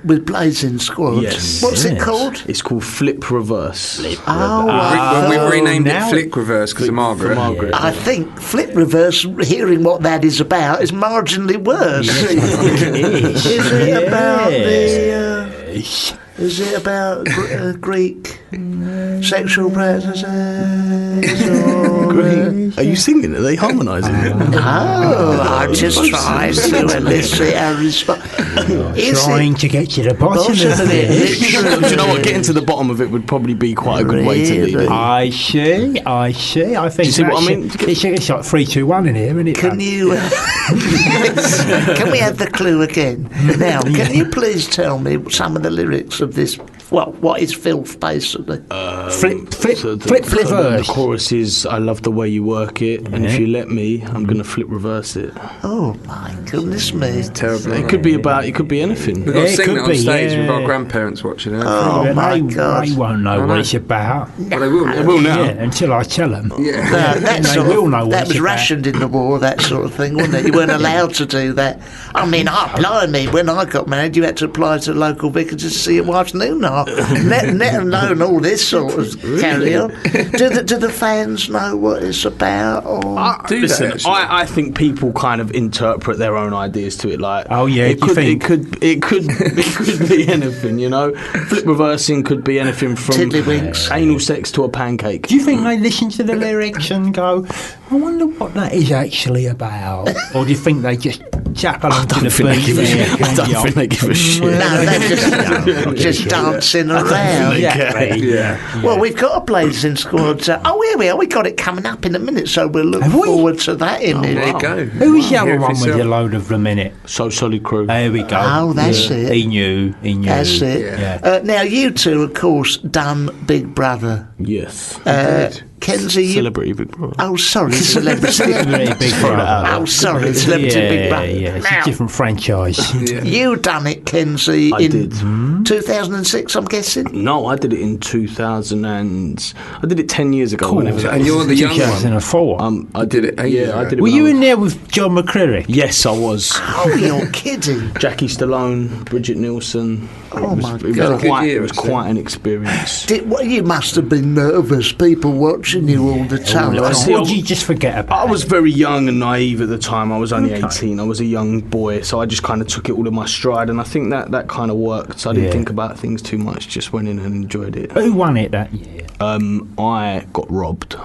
with Blazing Squad. Yes. What's it called? It's called Flip Reverse. We renamed it Flick Reverse because of Margaret. I think Flip Reverse, hearing what that is about, is marginally worse. Is it about the... Is it about Greek sexual practices? Are you singing? Are they harmonising? No, I'm just trying to elicit a response. Trying to get to the bottom of it. Do you know what? Getting to the bottom of it would probably be quite a good way to leave it. I see. I think. Do you see what I mean? It's like 3, 2, 1 in here, isn't it? Can you? Can we have the clue again? Now, can you please tell me some of the lyrics of this? Well, what is filth, basically? Flip The reverse. chorus is, I love the way you work it, and if you let me, I'm going to flip reverse it. Oh my goodness me! Terrible. It could be anything. We've got to it sing could that on be, stage with yeah. our grandparents watching it. Oh my God! They won't know what it's about. Well, they will. They will now. Yeah, until I tell them. That They sort will of, know what that it's was about. rationed in the war, that sort of thing, wasn't it? You weren't allowed to do that. I mean, blimey, when I got married, you had to apply to the local vicar to see your wife's noonar. Let alone all this sort of carry on. Do the fans know what it's about? Or? Listen, I think people kind of interpret their own ideas to it. Like, Oh, yeah, it you think? could be anything. You know, flip reversing could be anything from Tiddlywinks. anal sex to a pancake. Do you think they listen to the lyrics and go, I wonder what that is actually about? Or do you think they just chuck along to the beat? I don't think they give a shit. No, they're just dancing around. Yeah. Well, we've got a Blazing Squad. Here we are. We got it coming up in a minute, so we'll look Have we? forward to that in There it. you go. Who was the Hear other it one with yourself. your load of the minute? So solid crew. There we go. Oh, that's it. He knew. That's it. Yeah. Now, you two, of course, done Big Brother. Yes. Kenzie, you... Celebrity Big Brother. Oh, sorry, Celebrity Celebrity Big Brother. Oh, sorry, Celebrity Big Yeah, Brother. yeah, it's Now, a different franchise. you done it, Kenzie, I in did. 2006, I'm guessing? No, I did it in 2000 and I did it 10 years ago. Whenever that And is. you're the young one. 2004. I did it. Yeah, I did it. Were when you I was- in there with John McCreary? Yes, I was. Oh, you're kidding. Jackie Stallone, Bridget Nielsen. Oh, my It was God. Good year, it was actually. quite an experience. You must have been nervous, people watching you all the time. I see. Or did you just forget about I it? was very young and naive at the time. I was only 18. I was a young boy, so I just kind of took it all in my stride, and I think that kind of worked. So I didn't Yeah. think about things too much. Just went in and enjoyed it. Who won it that year? I got robbed.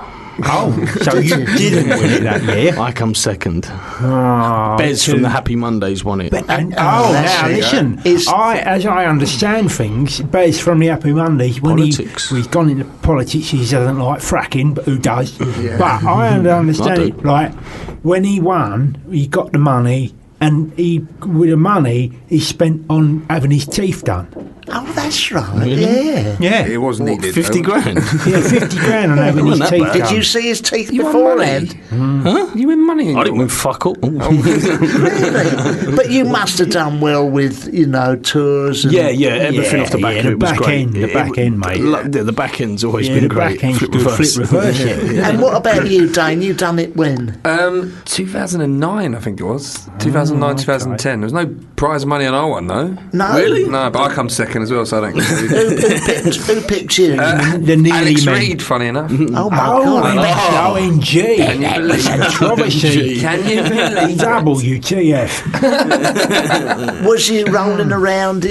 Oh, so you didn't win it that year? I come second. Oh, Bez from the Happy Mondays won it. And, that's now it. listen. Is- As I understand things, Bez from the Happy Mondays, when Politics. he's gone into politics, he doesn't like fracking, but who does? But I I understand do. it. Like when he won, he got the money, and with the money he spent on having his teeth done. Oh, that's right, yeah. Yeah, It was needed. 50 though. grand. yeah, 50 grand on having his Wasn't that teeth bad? done. Did you see his teeth You won beforehand? You win money in I didn't your win fuck all. Really? But you must have done well with, tours. And Yeah, everything off the back of the it was back great. end, the back end, mate. The back end's always Yeah, been the great. back end's good. Flip reverse it. And what about you, Dane? You done it when? 2009, I think it was. 2009, 2010. There was no prize money on our one, though. No? Really? No, but I come second as well, so I don't get it. Who picked you? The nearly Alex men. Reid, funny enough. Oh, my Oh, God. OMG. Can you believe Controversy. Can you believe WTF. Was you rolling around,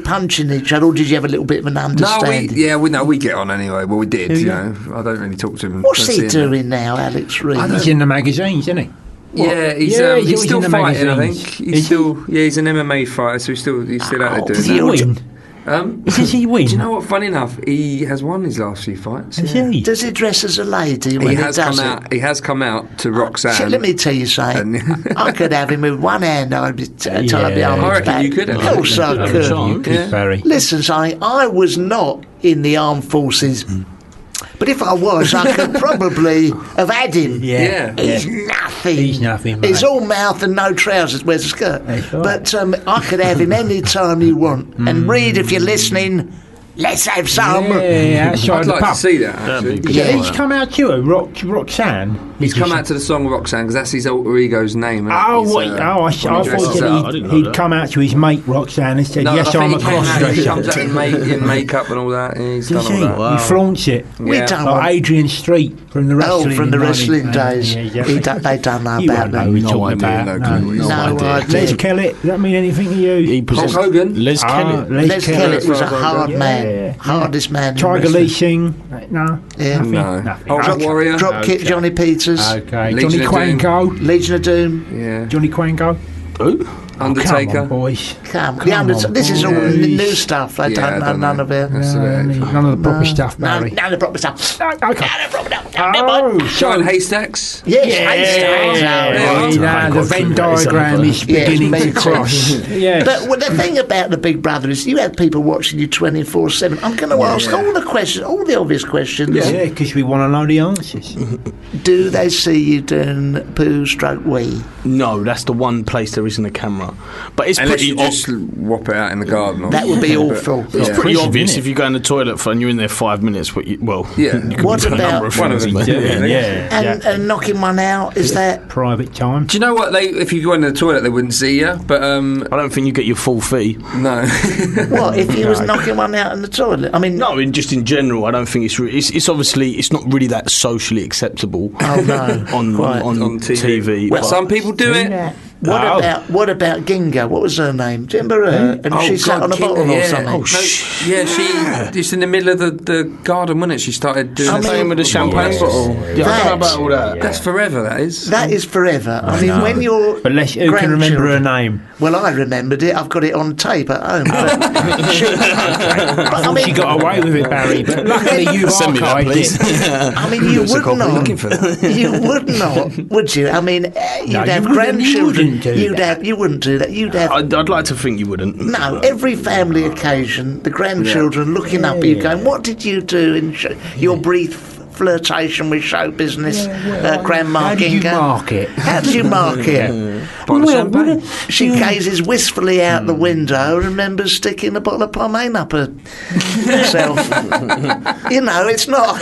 punching each other, or did you have a little bit of an No, understanding? we get on anyway. Well, we did, I don't really talk to him. What's Don't he see him. doing now, Alex Reid? He's in the magazines, isn't he? Yeah, he's always still in the fighting, I magazines. think. Is he? He's an MMA fighter, so he's still out there Does doing he that. win? Does he win? Do you know what? Funny enough, he has won his last few fights. Does yeah. he? Does he dress as a lady when He he, has does come it? out. He has come out to Roxanne. Let me tell you something. I could have him with one hand. I'd be tied behind I his reckon back. you could have. Of course I Have a could. chance. Good Barry. Listen, something. I was not in the armed forces, but if I was, I could probably have had him. Yeah. He's nothing. He's nothing, mate. He's all mouth and no trousers. Wears a skirt. That's right. But I could have him any time you want. And Reed, if you're listening, let's have some. Yeah, outside I'd the like pub. to see that. Actually. Yeah, he's come out to it, Roxanne. He's come out to the song Roxanne because that's his alter ego's name. Oh, He's, what? I thought dresses up. he'd come out to his mate Roxanne and said, No, "Yes, I I'm a think he came out, he comes out cross-dresser." in makeup and all that. He's Does done he? all that. He flaunts it. We Yeah. don't Like want... Adrian Street from the wrestling. Oh, from the in wrestling 90s. days. Yeah, exactly. They don't know You about won't know that. who we're No talking idea, about. no clue. No idea. idea. Les Kelly, does that mean anything to you? He Hulk presents Hogan. Les Kelly. Les Kelly was a Yeah. hard man. Hardest man in Tiger wrestling. Lee Singh? No. Yeah. Nothing? No. Nothing. Ultra Okay. Warrior. Dropkick Johnny Peters. Okay. Legion Johnny of Doom. Quango. Legion of Doom. Yeah. Johnny Quango. Who? Undertaker. Come on, boys. Come Come on. on, This is all boys. new stuff. I Yeah, don't I know don't none know. of it. That's None of the proper stuff, None Barry. of the proper stuff. Okay. None of the proper stuff. Never mind. Oh, Giant Haystacks. Yes, Yeah, the Venn diagram is Yeah, beginning it's to me too. cross. Yeah. But well, the thing about the Big Brother is you have people watching you 24/7. I'm going to ask all the questions, all the obvious questions. Yeah, because we want to know the answers. Do they see you doing poo stroke wee? No, that's the one place there isn't a camera. But it's Unless pretty you just whop it out in the garden. That would be awful. It's Yeah. pretty Prison, obvious innit? if you go in the toilet and you're in there 5 minutes. But you Yeah. can What do a about- number of One of things. them. but- Yeah. And knocking one out, is that... Private time. Do you know what? If you went in the toilet, they wouldn't see you. But I don't think you get your full fee. no. What, if you was knocking one out in the toilet? I mean... No, just in general, I don't think it's obviously it's not really that socially acceptable. Oh, no. on Quite. on TV. Well, but- some people do it. What about Ginga? What was her name? Do you remember her? And she sat on a Kinga, bottle or yeah. something. Oh, No, yeah, she just in the middle of the garden, wasn't it? She started doing. I mean- Same with the champagne bottle. Yeah, I don't know about all that. That's forever. That is. That is forever. I mean, when you're... But who can remember her name? Well, I remembered it. I've got it on tape at home. But but I mean, She got away with it, Barry, but luckily you've Send me that, archived please. it. I mean, you would copy. not. Looking for that. You would not, would you? I mean, you'd No, have you wouldn't- grandchildren. you wouldn't do that. You wouldn't do that. You'd have. I'd like to think you wouldn't. No, every family occasion, the grandchildren looking up at you going, what did you do in your brief flirtation with show business, Grandma How did you Ginga? mark it? How did you mark it? Bottle of champagne. She gazes wistfully out the window and remembers sticking a bottle of pomade up herself. You know, it's not...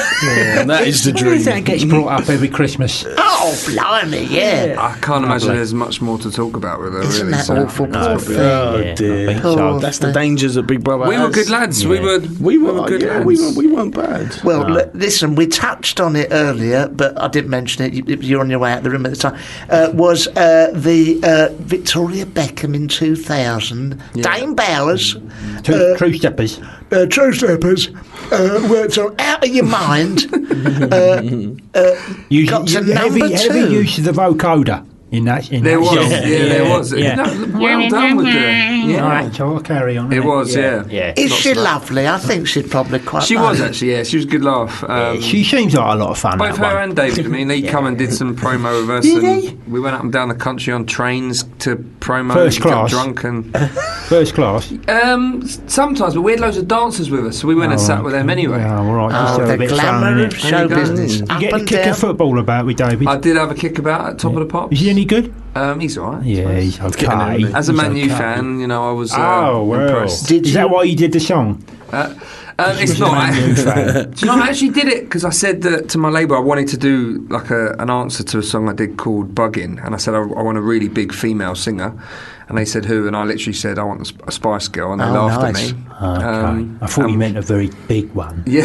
That is the dream. That gets brought up every Christmas. Oh, blimey, yeah. I can't imagine there's much more to talk about with her. Isn't really. that so- awful? Poor thing. Oh dear. Poor That's the thing. dangers of Big Brother. We were has. good lads. We were good yeah, lads. we weren't bad. Well, listen, we touched on it earlier, but I didn't mention it. You're on your way out the room at the time. Was the Victoria Beckham in 2000, Dame Bowers, True steppers. True Steppers, were so out of your mind. Got to number heavy two. use of the vocoder in that. There was, song. there was. Yeah. No, well done with the. Yeah, Right, so I'll carry on. it was. Yeah, Is she lovely? I think she'd probably quite. She like was it. actually. Yeah, she was a good laugh. She seems like a lot of fun. Both that her one. and David. I mean, they come and did some promo with us. Did and he? We went up and down the country on trains to promo. First got class? drunk and. First class. Sometimes, but we had loads of dancers with us, so we went and sat with them anyway. Yeah, all right. Just Oh, have a the bit of fun, glamour innit? of show go. business. You Up get a and kick down. of football about with David. I did have a kick about at top of the pops. Is he any good? He's alright. Yeah, he's okay. As a He's Man U okay. fan, you know, I was Oh, well. impressed. Did Is you- that why you did the song? It's not. Man U fan. Do you know, I actually did it because I said that to my label I wanted to do like an answer to a song I did called Buggin', and I said I want a really big female singer, and they said who, and I literally said I want a Spice Girl, and they laughed nice. at me. Okay. I thought you meant a very big one. Yeah,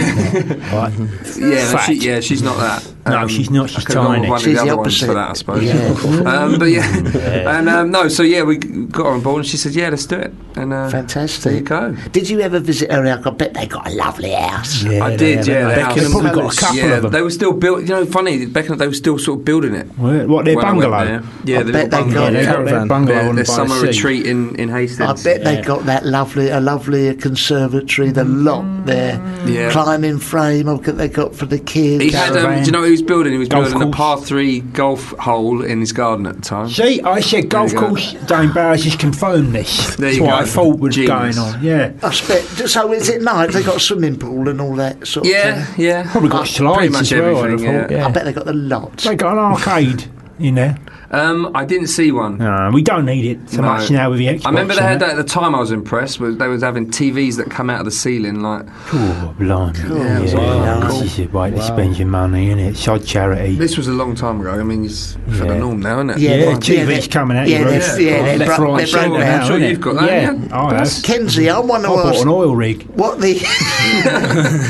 Right. yeah, no, Fat. she's not that. No, she's not, she's I could've gone with tiny. one of She's the the other ones opposite. for that, I suppose. Yeah. But yeah, and no, so yeah, we got her on board, and she said, "Yeah, let's do it." And Fantastic. there you go. Did you ever visit her house? I bet they got a lovely house. Yeah, I they did, have, yeah. haven't the they? house. They've probably got a couple yeah, of them. they were still built. You know, funny, Beckenham, they were still sort of building it. What, their when I went bungalow? there. Yeah, the bet little they got bungalow. Yeah, they got their Caravan. bungalow Their on by summer the sea. retreat in I Hastings. bet they got that a lovely conservatory, the lot there, Yeah. climbing frame they got for the kids. He had, Caravan. do you know what he was building? He was Golf building a course. par 3 golf hole in his garden at the time. See, I said golf There you go. course. Dame Bowers has confirmed this. There That's you what go. I thought was Genius. going on. Yeah, I bet. So is it nice? They got a swimming pool and all that sort of Yeah, thing. yeah. probably got Pretty slides much as well. I'd have everything, thought. yeah. I bet they got the lot. They got an arcade. in there? I didn't see one. No, we don't need it so much now with the Xbox. I remember they and had that at the time. I was impressed. They was having TVs that come out of the ceiling, like. Oh, blimey. Yeah, it was This is the way to spend your money, isn't it? Sod charity. This was a long time ago. I mean, it's for the norm now, isn't it? Yeah, TV's coming out. Left, right, centre now, I'm sure isn't you've it? got that. Yeah, I have. Kenzie, I want to I bought ask an oil rig. what the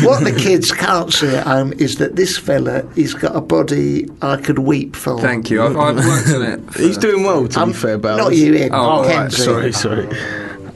what the kids can't see at home is that this fella, he's got a body I could weep for. Thank you. I've worked on it. He's doing well, to be fair, Bowers. Not you, Ed. Oh, right, Kenzie. Sorry.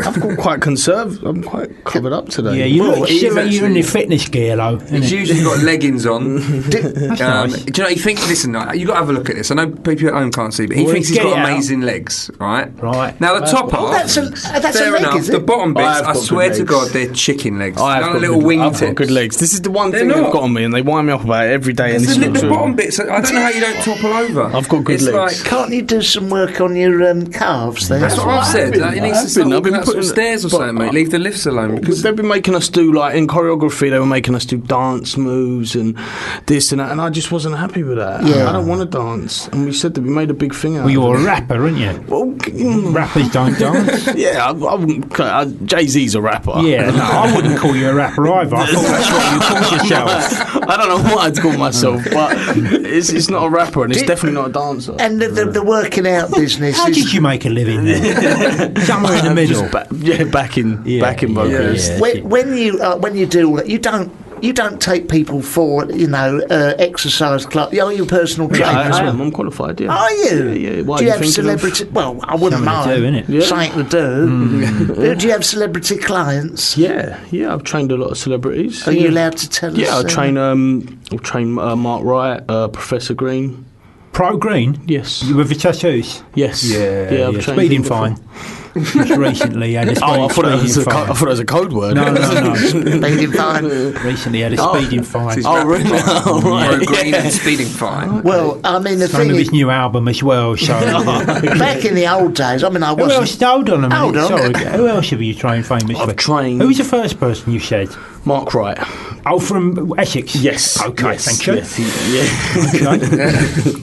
I've got quite conservative. I'm quite covered up today. Yeah, you look he's silly. You're in actually- your fitness gear, though. He's usually got leggings on. That's nice. Do you know? He thinks. Listen, you got to have a look at this. I know people at home can't see, but he Well, thinks he's get got it out. amazing legs. Right. Right. Now the top Oh, half. that's a Fair leg, enough. is The it? bottom bits, I've I got swear good to legs. God, they're chicken legs. I've Like got little good, wing I've got tips. good legs. This is the one They're thing not. they've got on me, and they wind me up about it every day. And It's it's the, not the true. bottom bits. I don't know how you don't topple over. I've got good it's legs. Like, Can't you do some work on your calves there? that's what I've said. He needs to start I've walking been up some putting- stairs or but- something, mate. Leave the lifts alone. Because They've been making us do, like, in choreography, they were making us do dance moves and this and that, and I just wasn't happy with that. Yeah. I don't want to dance. And we said that we made a big thing out Well, you're of a it. rapper, aren't you? Well, Rappers don't dance. yeah, I wouldn't. Jay-Z's a rapper. Yeah, no, I wouldn't call you a rapper either. I thought that's what you called yourself. I don't know what I'd call myself, but it's not a rapper, and it's definitely not a dancer. And the working out business How is... did you make a living then? Somewhere in the middle. Just back in vocals. Yeah. When you do all that, you don't take people for exercise club. Are you a personal trainer? I am. I'm qualified. Yeah. Are you? Yeah. Why do you are have thinking celebrity? Well, I wouldn't Something to mind. do, innit? Yeah. Something to do. Do you have celebrity clients? Yeah. I've trained a lot of celebrities. Are you allowed to tell us? Yeah, I train Mark Wright, Professor Green. Pro Green? Yes. You with the tattoos? Yes. Yeah, I've trained speeding him before. fine. Just recently had a speeding Oh, I thought it fine. was a code word. No. Speeding fine. Recently had a speeding fine. Oh, really? Oh, Pro right. Green and speeding fine. Well, I mean, the Name thing of is, his new album as well, so... back in the old days, I mean, I Who wasn't... else? Hold on a minute. Hold on. Sorry. Who else have you trained famously? I've trained Who was the first person you said? Mark Wright. Oh, from Essex? Yes. Okay, Yes, thank you. yes,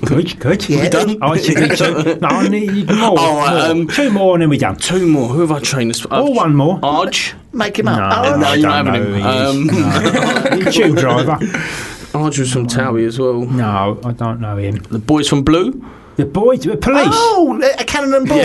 Okay. Good. Yeah. We done? I think so. No, I need more. All right, more. Two more and then we're done. Two more. Who have I trained? Or one more. Arj. Make him up. No, Oh, no, I you're don't having know him. who he is. No. Tube driver. Arj was from Towie as well. No, I don't know him. The boys from Blue. The boys, the police. Oh, a cannon and ball.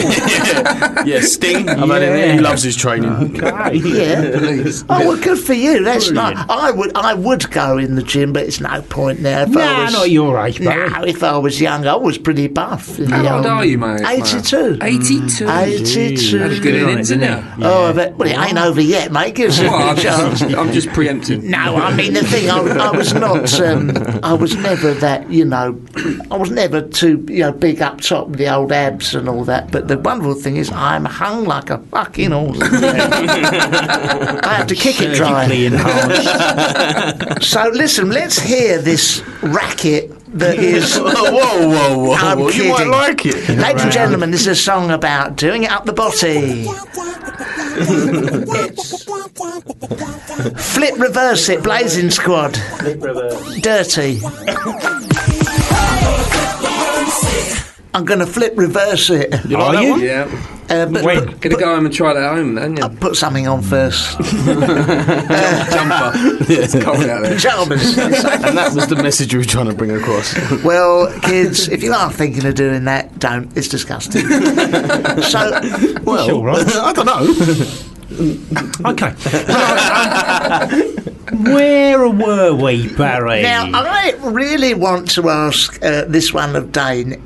Yeah, Sting. I've had him there. He loves his training. Okay. Yeah. Oh, well, good for you. That's nice. I would go in the gym, but it's no point now. If I Nah, was, not your age, No, buddy. if I was young, I was pretty buff. in the How old old- are you, mate? 82. 82. 82. Had a good innings, didn't you? Oh, I bet, well, it ain't over yet, mate. Give us a Well, chance. I'm just preempting. No, I mean the thing. I was not. I was never that. I was never too. Big up top with the old abs and all that. But the wonderful thing is, I'm hung like a fucking horse. I have to kick it dry. Surgically enhanced. So listen, let's hear this racket that is. Whoa. I'm You kidding. might like it. Ladies and gentlemen, this is a song about doing it up the botty. Flip reverse it, Blazing Squad. Dirty. I'm going to flip reverse it. You like that one? Yeah. But When? Gonna go home and try that at home, then, yeah. put something on first. Jumper. It's cold out there. Pajamas. And that was the message we were trying to bring across. Well, kids, if you are thinking of doing that, don't. It's disgusting. So, It's all right. I don't know. Okay. Where were we, Barry? now I really want to ask this one of Dane.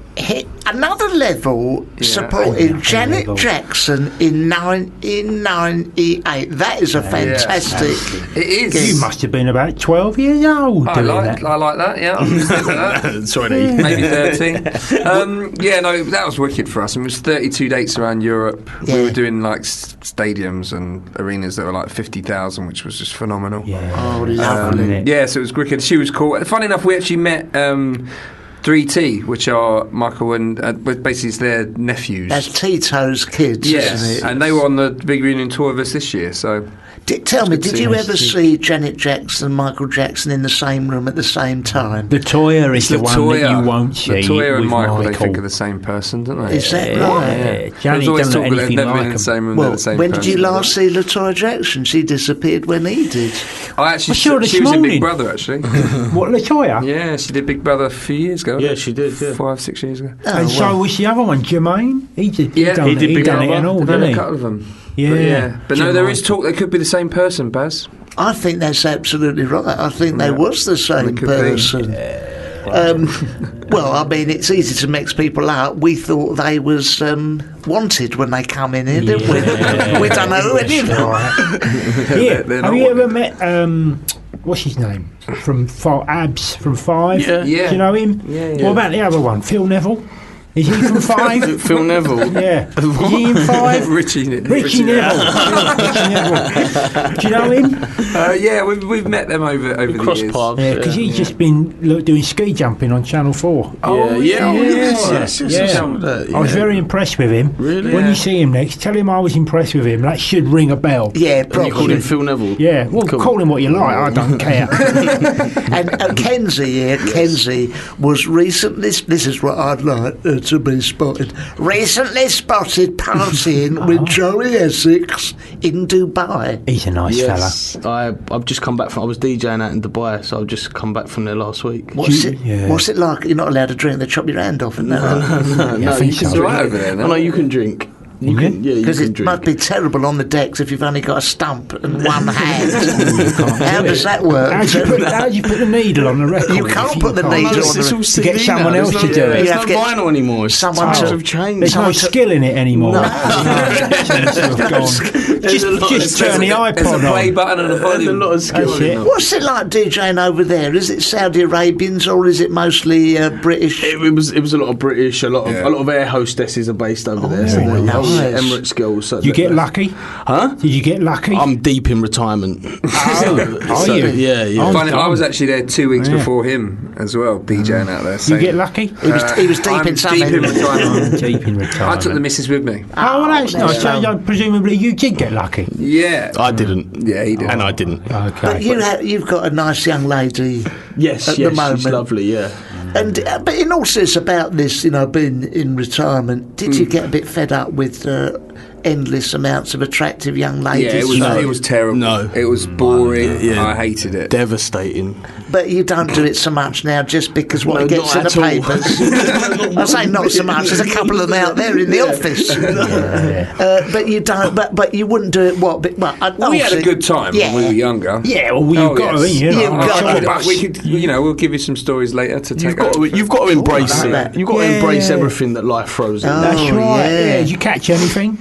Another level supported Another Janet level. Jackson in 1998. That is a fantastic. It is. You must have been about 12 years old I doing like that, yeah. I'm just thinking that. Sorry, Nate. Maybe 13. That was wicked for us. I mean, it was 32 dates around Europe. Yeah. We were doing like stadiums and arenas that were like 50,000, which was just phenomenal. Yeah. Oh, lovely. Yeah, so it was wicked. She was cool. Funny enough, we actually met 3T, which are Michael and basically it's their nephews. That's Tito's kids, Yes, isn't it? and they were on the big reunion tour with us this year. So Tell me, did you ever see Janet Jackson and Michael Jackson in the same room at the same time? Latoya is the one that you won't see. Latoya and with Michael, they think of the same person, don't they? Is that right? Yeah. Janet always doesn't talk look about anything never like been in the same room. Well, the same when person, did you last see Latoya Jackson? She disappeared when he did. I actually, I saw her she this was in Big morning. Brother, actually. What, Latoya? Yeah, she did Big Brother a few years ago. Yeah, she did. Yeah. 5-6 years ago. And so was the other one, Jermaine. He did Yeah, done he it, did Big done it Brother. and all, They've had didn't a he? couple of them. Yeah. But no, there is talk they could be the same person, Baz. I think that's absolutely right. I think they was the same could be. person. Well, I mean, it's easy to mix people out. We thought they was wanted when they come in here, didn't we? We don't know any of them. Yeah. They're Have not you ever wanted. met what's his name from Abs from Five? Yeah. Yeah. Do you know him? Yeah, yeah. What about the other one, Phil Neville? Is he from Five? Phil Neville. Yeah. Is he in Five? Richie Neville. Richie Neville. Do you know him? Yeah, we've met them over the Cross years. paths. Yeah, because he's just been doing ski jumping on Channel 4. Yes, Yeah. I saw that, I was yeah. very impressed with him. Really? When Yeah. you see him next, tell him I was impressed with him. That should ring a bell. Yeah, And you called probably. him Phil Neville. Yeah, well, Cool. call him what you like. I don't care. And Kenzie here, Kenzie was recently, this is what I'd like to be spotted, recently spotted partying with Joey Essex in Dubai. He's a nice Yes, I've just come back from. I was DJing out in Dubai, so I've just come back from there last week. What's Yeah. What's it like? You're not allowed to drink, they chop your hand off, isn't that right? Yeah, I think you can so. drink. Right over there, no? Oh, no, you can drink. You Yeah. can, yeah, you Because can it drink. must be terrible on the decks if you've only got a stump and one hand. How does that work? How do you put the needle on the record? You can't if put the Oh, needle no, on it's all the... CD get someone now. else There's to no- do it. There's You no have to get vinyl anymore. someone Times to- have changed. There's no skill in it anymore. No. Just turn the There's a iPod play on. button and a There's a volume. lot of skill That's in it. it. What's it like DJing over there? Is it Saudi Arabians or is it mostly British? It was a lot of British, a lot of air hostesses are based over there. So they're nice. Emirates girls. So You get lucky? huh? Did you get lucky? I'm deep in retirement. Are you? Yeah, yeah. Oh, Funny, I done. was actually there 2 weeks Yeah. before him as well, DJing out there. You So, get lucky? He was deep I'm in something. Deep in retirement. Deep in I retirement. took the missus with me. Oh, well, that's nice. that's So, presumably you did get lucky. Yeah. I didn't. Yeah, he did. And I didn't. But Okay. you've got a nice young lady, Yes, At the yes, moment. she's lovely. Yeah. and but in all sense about this, being in retirement, did you get a bit fed up with endless amounts of attractive young ladies? Yeah, it was terrible. No. It was boring. Yeah. I hated it. Devastating. But you don't do it so much now, just because what No, gets in not the at all. papers. I say not so much. There's a couple of them out there in the office. But you don't. But you wouldn't do it. What? But We had a good time when we were younger. Yeah, well, you've got to, yes. you know. You've I'm got sure to. that's- We could, we'll give you some stories later to take. You've got to embrace like it. that. You've got to embrace Yeah. everything that life throws at you. That's Oh, right. yeah. Yeah. Did you catch anything?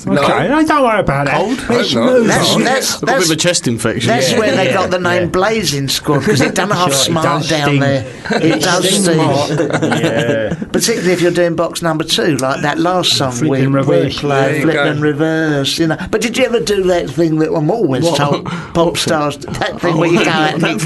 Okay, no, don't worry about that. Cold? Let's Hope not. move That's, on. that's, I've got a bit of a that's, chest infection. that's Yeah. where they got the name Yeah. Blazing Squad, because it doesn't half Sure, it smart does down sting. there. It does Sting sting. Mark. Yeah. Particularly if you're doing box number 2, like that last song Flip we and reverse. played, There you flip go. and reverse, But did you ever do that thing that I'm always told pop stars, that thing where you go out and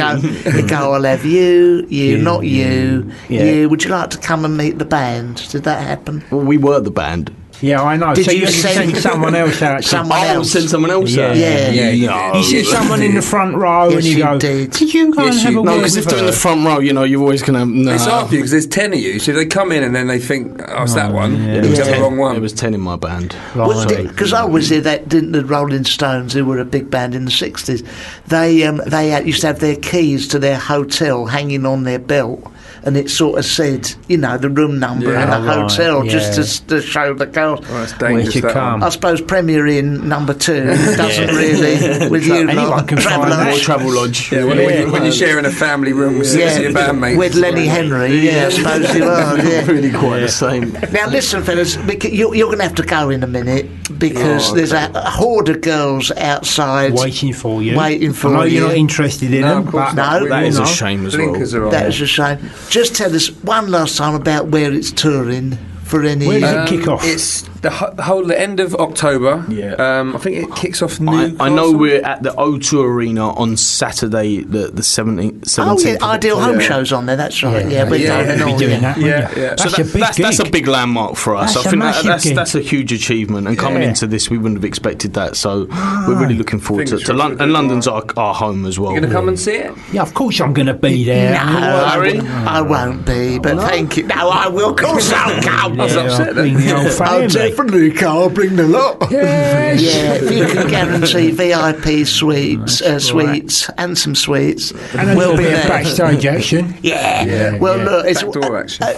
you go, I'll have you, not you, Yeah. you. Would you like to come and meet the band? Did that happen? Well, we were the band. Yeah, I know. Did so you you send someone else out. to- Someone else? Send someone else Yeah. out. Yeah. Yeah, You see someone in the front row Yes, and you you go, did. could you go Yes, and have you- a No, word because if with they're in her? the front row, you're always going to. It's hard for you because there's 10 of you, so if they come in and then they think, oh, it's that one, yeah. you Yeah. have the wrong one. There was 10 in my band. Because I was here, didn't the Rolling Stones, who were a big band in the 60s, they used to have their keys to their hotel hanging on their belt, and it sort of said, the room number Yeah. in the Oh, right, hotel, yeah. just to show the girls. Oh, it's Where's dangerous. your That car? one. I suppose Premier in number 2 doesn't really, with you Anyone lot, can travel find on- that. Or Travel Lodge. Yeah, when you're sharing a family room with six of your bandmates. with Lenny Henry, I suppose you are, yeah. Really quite the same. Now listen, fellas, you're going to have to go in a minute because there's a horde of girls outside waiting for you. Waiting for I know you. you're not interested in No, them, of course but not. No, That is you a know. shame as well. Blinkers are on. That is a shame. Just tell us one last time about where it's touring for any. Where does it kick off? It's The end of October. Yeah. I think it kicks off Newcastle. I know we're at the O2 Arena on Saturday, the 17th. Oh, yeah, of Ideal October. Home Show's on there, that's right. Yeah, we're going and We'll all, be doing yeah. that. Yeah. So that's a big landmark for us. That's I a think massive gig. that's a huge achievement. And coming into this, we wouldn't have expected that. So we're really looking forward Fingers to crossed. and London's our home as well. You're going to come and see it? Yeah, of course I'm going to be there. I won't be, but thank you. No, I will. Of course I'll come. I was upset Bring then. the whole family. Definitely come. I'll bring the lot. Yeah, if you can guarantee VIP suites and some sweets, And we'll be a there. backstage action. Yeah. Well, look, it's Back door, actually.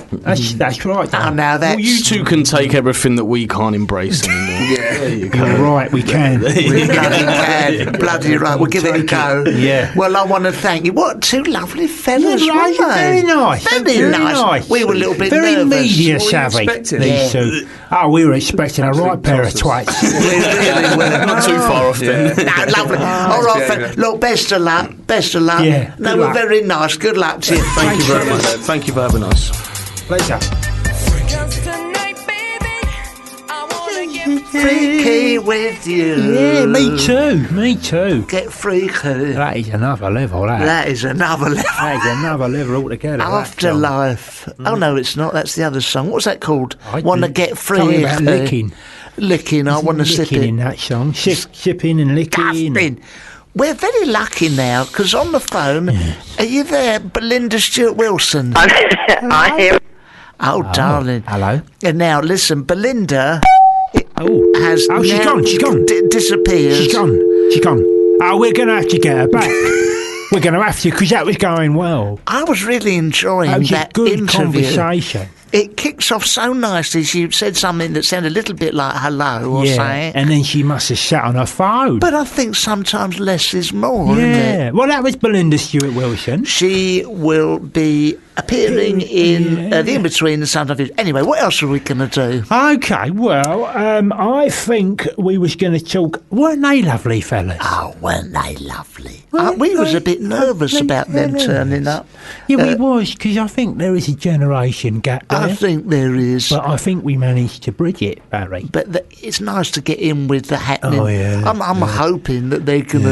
That's right. oh, now that's Well, you two can take everything that we can't embrace anymore. There you go. You're right, we can. we bloody can. Bloody right. We'll give it a go. Yeah. Well, I want to thank you. What two lovely fellas, Yeah, right, weren't they? very nice. Very nice. We were a little bit Very nervous. media What were you savvy. expecting? These two. Oh, we were expecting a right pair of twats. We really were. Not too far off then. No, lovely. All right, yeah. look, best of luck. Best of luck. Yeah, No, good we're luck. very nice. Good luck to you. Thank you very much. Thank you for having us. Pleasure. Just tonight, baby, I wanna get Freaky with you. Yeah, me too. Me too. Get freaky. That is another level, that. That is another level. That is another level altogether. that song. Afterlife. Oh no, it's not. That's the other song. What's that called? I Want to did- get free? something about licking. Licking. I want to sip Licking in it. that song. Sipping and licking. Gasping. We're very lucky now because on the phone, are you there, Belinda Stewart Wilson? I hear. Oh, darling. Hello. And now listen, Belinda Oh, has she's now gone. She's gone. disappeared. She's gone. She's gone. Oh, we're going to have to get her back. We're going to have to because that was going well. I was really enjoying That was a that good interview. conversation. It kicks off so nicely. She said something that sounded a little bit like hello or Yeah, something. and then she must have sat on her phone. But I think sometimes less is more, isn't it? Yeah, well, that was Belinda Stewart Wilson. She will be appearing in the In-Between and sometimes. Anyway, what else are we going to do? Okay, well, I think we was going to talk. Weren't they lovely fellas? Oh, weren't they lovely? Weren't We was they a bit nervous lovely about them fellas? turning up. Yeah, we was because I think there is a generation gap there. I think there is. But I think we managed to bridge it, Barry. But it's nice to get in with the happening. Oh, yeah, I'm hoping that they can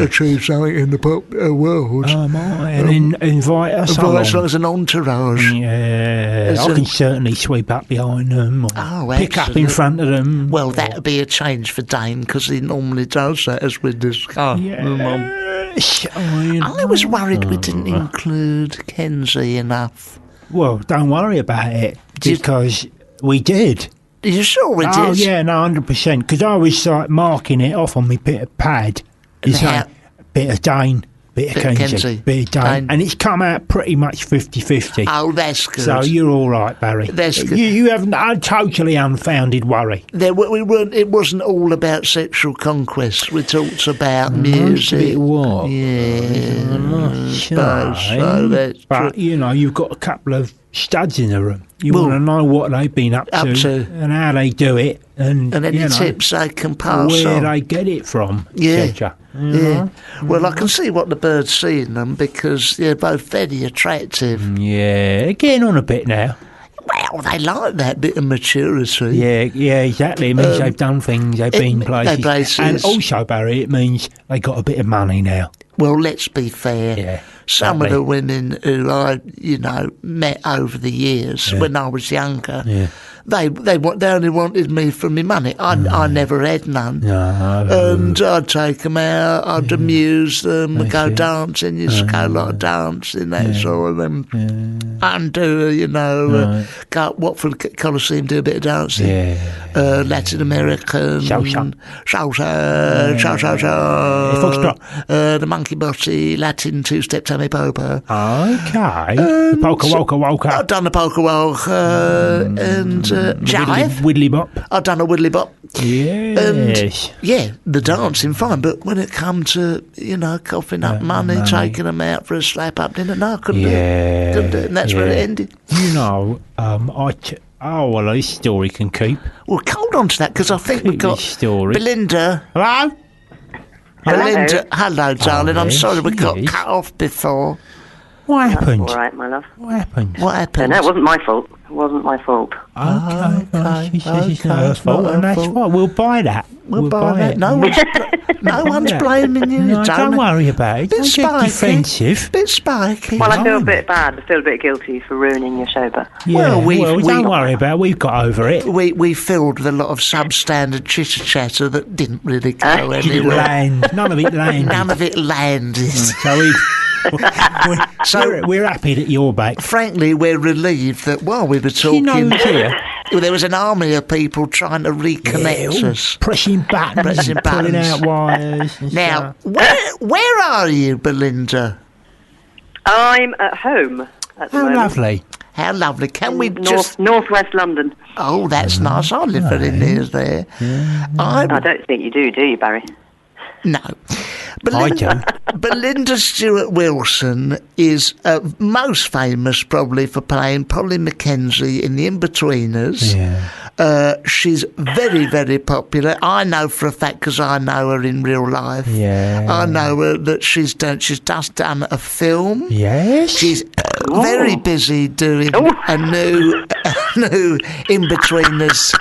achieve something in the pop world. Oh my! And invite us Well, as long along. as an entourage. Yeah, As I a- can certainly sweep up behind them or Oh, pick up in excellent. front of them. Well, that would be a change for Dane because he normally does that, as we discussed. Yes, I was worried we didn't include Kenzie enough. Well, don't worry about it Did- because we did. Are you sure we did? Oh yeah, no, 100%. Because I was like marking it off on my bit of pad. And It's like how- bit of Dane, bit of Kenzie, bit of Dane, Dane. and it's come out pretty much 50-50. Oh, that's good. So you're all right, Barry. That's good. You haven't a totally unfounded worry. we weren't. It wasn't all about sexual conquest. We talked about music. what? Yeah, so that's But true. you know, you've got a couple of studs in the room. You Well, want to know what they've been up up to. and how they do it, and And any you know, tips they can pass where on. they get it from, Yeah. etc. Yeah. Well, I can see what the birds see in them because they're both very attractive. Yeah, getting on a bit now. Well, they like that bit of maturity. Yeah, exactly. It means they've done things, they've been places. places. And also, Barry, it means they got a bit of money now. Well, let's be fair. Yeah, Some of exactly. the women who I, met over the years when I was younger, Yeah. they only wanted me for my money. I never had none. No, And I'd take them out, I'd amuse them, we'd go it. dancing, you go like dancing, that sort of thing. And do, go up Watford Coliseum, do a bit of dancing. Yeah. Latin American. Salsa. Salsa. Foxtrot. The Monkey Body, Latin two-step Tommy Popa. Okay. Polka, walka, walka. I've done a polka walk and jive. Widdly bop. I've done a widdly bop. Yes. Yeah, the dancing fine, but when it come to coughing up money, taking them out for a slap up dinner, no, I couldn't do it. Couldn't do it, and that's where it ended. You know, well, this story can keep. Well, hold on to that because I think we've Keep got this story. Belinda. Hello? Belinda, hello, darling. I'm yes, sorry we got yes. cut off before. What happened? All right, my love. What happened? What happened? No, it wasn't my fault. wasn't my fault. Okay. She says it's not her Not fault, her and that's fault. fine. We'll buy that. We'll buy that. No one's blaming you. No, don't worry about it. Bit Don't spiky. get defensive. Bit spiky. Well, I feel a Blimey. bit bad. I feel a bit guilty for ruining your show, but Yeah, Well, we- don't worry about it. We've got over it. We filled with a lot of substandard chitter chatter that didn't really go Did it anywhere. land? None of it landed. None of it landed. So we're happy that you're back. Frankly, we're relieved that while we were She talking, knows here. there was an army of people trying to reconnect all us. pressing buttons, Pressing pulling buttons. out wires. And Now, stuff. where are you, Belinda? I'm at home at the How moment. lovely. How lovely. Can we just... Northwest London. Oh, that's nice. I live very near there. I don't think you do you, Barry? No. I do. Belinda Stewart Wilson is most famous probably for playing Polly Mackenzie in The In-Betweeners. Yeah. She's very, very popular. I know for a fact because I know her in real life. Yeah. I know her that she's just done a film. Yes. She's very busy doing a new In-Betweeners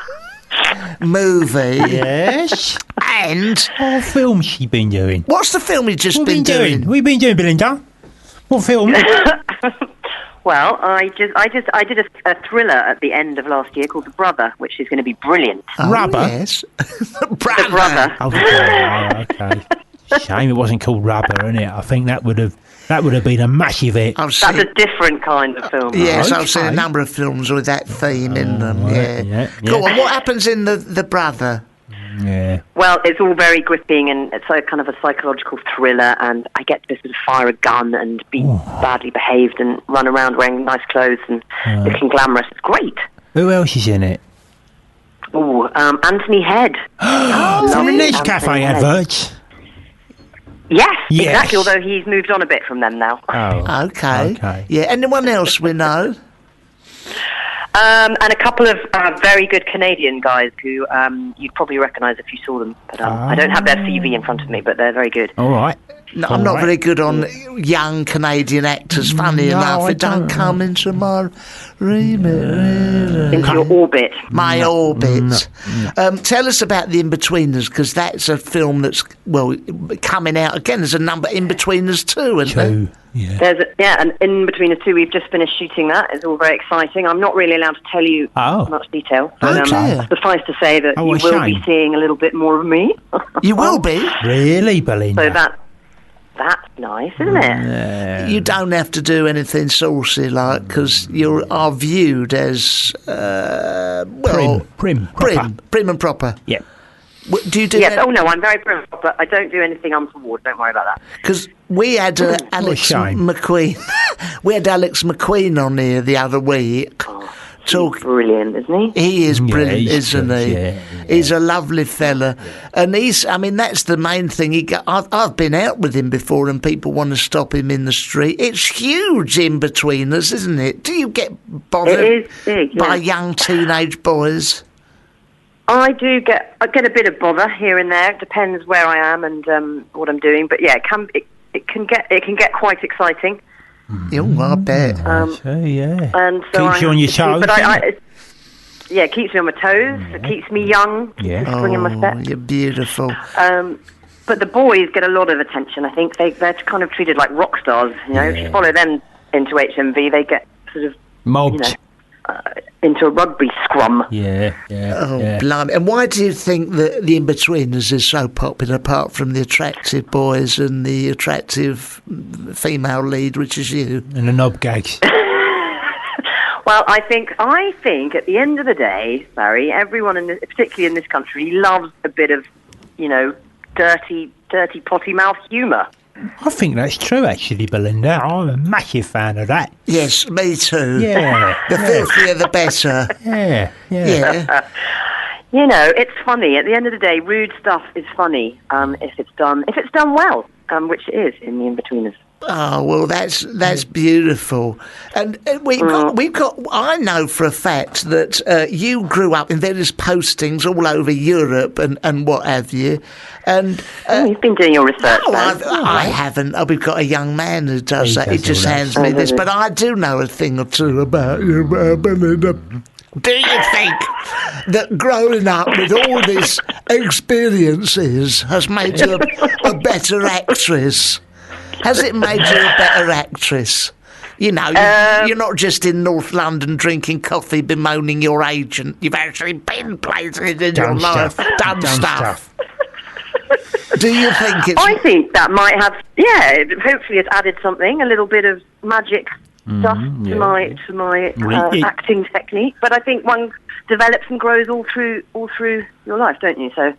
movie. Yes. And What film she been doing? what's the film you've just What been doing? We've been doing, Belinda. What film? Well, I did a thriller at the end of last year called The Brother, which is going to be brilliant. Oh, Rubber? Yes. The Brother. Oh, okay. Shame it wasn't called Rubber, innit? I think that would have been a massive hit. I've That's seen, a different kind of film. yes, I've seen a Okay. number of films with that theme in them. right, Yeah. yeah, Go yeah. on. What happens in the Brother? Yeah. Well, it's all very gripping, and it's a kind of a psychological thriller, and I get to sort of fire a gun and be badly behaved and run around wearing nice clothes and looking glamorous. It's great. Who else is in it? Oh, Anthony Head. From the Anthony Nescafe Head. adverts. Yes, Yes. exactly, although he's moved on a bit from them now. Oh. Okay. Okay. Yeah. Anyone else we know? And a couple of very good Canadian guys who you'd probably recognise if you saw them. But I don't have their CV in front of me, but they're very good. All right. No, I'm not very good on young Canadian actors. Funny enough, I it don't don't come into my remit. Into your orbit. My orbit. Tell us about The In-Betweeners, because that's a film that's, well, coming out again. There's a number In-Betweeners too, isn't there? Two. Yeah. And in between the two, we've just finished shooting that. It's all very exciting. I'm not really allowed to tell you much detail. But, dear. suffice to say that Oh, you a will shame. be seeing a little bit more of me. You will be. Really, Belinda? So that's nice, isn't it? You don't have to do anything saucy, like, because you are viewed as, well... Prim. Proper. Prim and proper. Yeah. Do you do Yes. that? Oh no, I'm very proud, but I don't do anything untoward. Don't worry about that. Because we had Alex shame. McQueen. We had Alex McQueen on here the other week. He's brilliant, isn't he? He is Yeah, brilliant, he's isn't good, he? yeah. He's a lovely fella, and that's the main thing. I've been out with him before, and people want to stop him in the street. It's huge in between us, isn't it? Do you get bothered It is big, by yeah. young teenage boys? I get a bit of bother here and there. It depends where I am and what I'm doing. But yeah, it can get quite exciting. Oh, I bet. Yeah. And so Keeps you on your toes, But doesn't it keeps me on my toes. It keeps me young. Yeah. Spring in my step. You're beautiful. But the boys get a lot of attention. I think they're kind of treated like rock stars. You know, if you follow them into HMV, they get sort of Mobbed. into a rugby scrum. Yeah. Oh, yeah. blimey. And why do you think that The In-Betweeners is so popular, apart from the attractive boys and the attractive female lead, which is you? And the knob gags. Well, I think at the end of the day, Barry, everyone, particularly in this country, loves a bit of, dirty potty mouth humour. I think that's true, actually, Belinda. I'm a massive fan of that. Yes, me too. Yeah. The filthier the better. Yeah. Yeah. It's funny. At the end of the day, rude stuff is funny if it's done well, which it is in The In-Betweeners. Oh well, that's beautiful, and we've got. I know for a fact that you grew up in various postings all over Europe and what have you, and you've been doing your research. No, I haven't. We've got a young man who does that. He just hands me this, but I do know a thing or two about you, Belinda. Do you think that growing up with all these experiences has made you a better actress? Has it made you a better actress? You know, you're not just in North London drinking coffee bemoaning your agent. You've actually been places in your life, done stuff. Do you think it's... I think that might have, hopefully it's added something, a little bit of magic stuff to my acting technique. But I think one develops and grows all through your life, don't you? So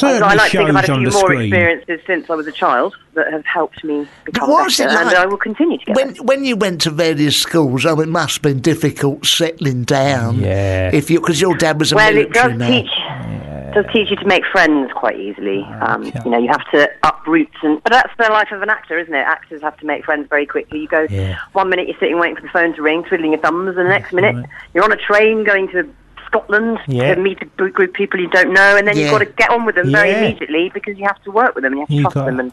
I like to think I've had a few more experiences since I was a child that have helped me become better, and I will continue to get better. When you went to various schools, it must have been difficult settling down. Yeah. Because your dad was a military man. It does teach you to make friends quite easily. You know, you have to uproot, but that's the life of an actor, isn't it? Actors have to make friends very quickly. You go, 1 minute you're sitting waiting for the phone to ring, twiddling your thumbs, and the next minute you're on a train going to Scotland to meet a group of people you don't know, and then you've got to get on with them very immediately because you have to work with them and you have to trust them. And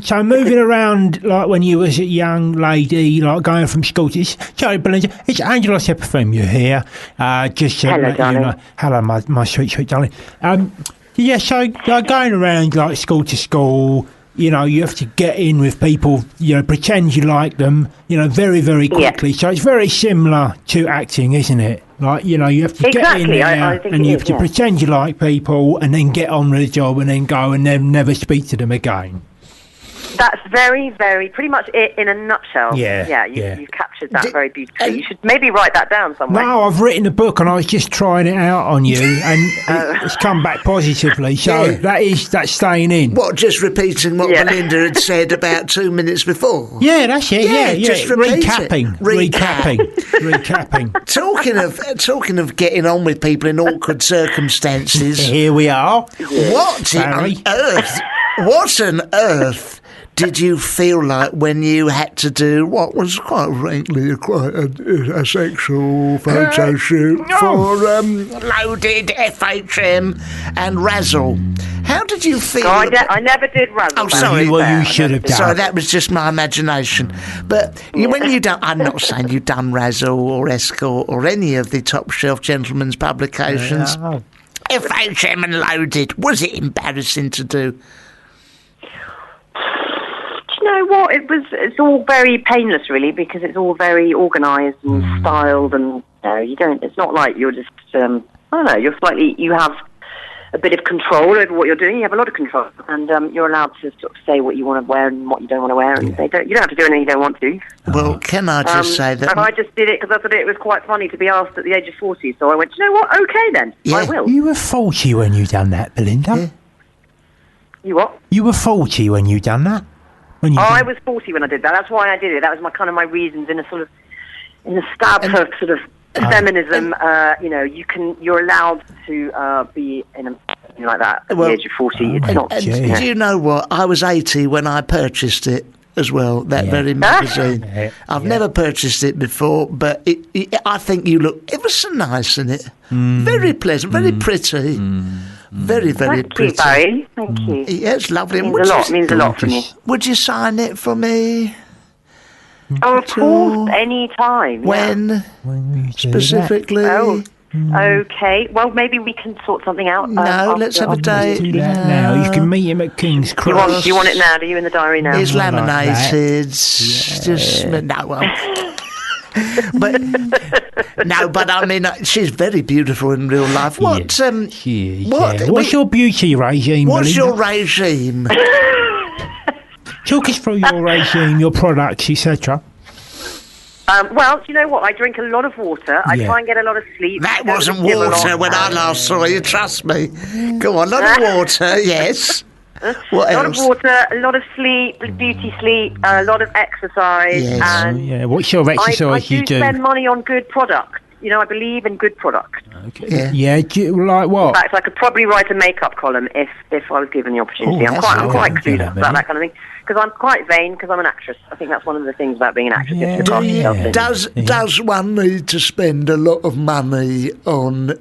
so moving around like when you was a young lady, like going from school to sorry, Belinda, it's Angelos Epiphem. You're here. Hello, darling. Hello, my sweet darling. So going around like school to school. You know, you have to get in with people, you know, pretend you like them, you know, very, very quickly. So it's very similar to acting, isn't it? Like, you know, you have to get in there and you have to pretend you like people and then get on with the job and then go and then never speak to them again. That's very, very, pretty much it in a nutshell. You've captured that very beautifully. You should maybe write that down somewhere. No, I've written a book and I was just trying it out on you and it's come back positively. So that's staying in. What, just repeating what Belinda had said about 2 minutes before? Yeah, that's it. Yeah. Just recapping. Talking of getting on with people in awkward circumstances. Here we are. What on earth did you feel like when you had to do what was quite frankly quite a sexual photo shoot for Loaded, FHM and Razzle? How did you feel? I never did Razzle. Oh, sorry. Well, you should have done. Sorry, that was just my imagination. But when you done, I'm not saying you've done Razzle or Escort or any of the top shelf gentlemen's publications. FHM and Loaded, was it embarrassing to do? You know what? It's all very painless, really, because it's all very organised and styled, and you don't. It's not like you're just. I don't know. You have a bit of control over what you're doing. You have a lot of control, and you're allowed to sort of say what you want to wear and what you don't want to wear, and you don't have to do anything you don't want to. Well, can I just say that? And I just did it because I thought it was quite funny to be asked at the age of 40. So I went, you know what? Okay, then I will. You were 40 when you done that, Belinda. Yeah. You what? You were 40 when you done that. I was 40 when I did that. That's why I did it. That was my reasons in a stab for sort of feminism. You're allowed to be in a like that at the age of 40. It's not. Do you know what? I was 80 when I purchased it as well. That very magazine. I've never purchased it before, but I think you look ever so nice in it. Very pleasant, very pretty. Very, very pretty. Thank you, Barry. Thank you. Yeah, it's lovely. Means a lot for me. Would you sign it for me? Oh, of course, any time. When specifically? Oh, okay. Well, maybe we can sort something out. No, let's have a date. Do that now. You can meet him at King's Cross. Do you want it now? Do you in the diary now? It's laminated. Just but I mean, she's very beautiful in real life. What's your beauty regime? What's your regime? Talk us through your regime, your products, etc. Well, do you know what? I drink a lot of water. I try and get a lot of sleep. That wasn't water when I last saw you, trust me. Go on, a lot of water, yes. What else? A lot of water, a lot of sleep, beauty sleep, a lot of exercise. Yes. And what's your exercise I do spend money on good products. I believe in good product. Okay. Yeah. Like what? In fact, I could probably write a makeup column if I was given the opportunity. I'm quite clued up about that kind of thing. Because I'm quite vain, because I'm an actress. I think that's one of the things about being an actress. Does one need to spend a lot of money on,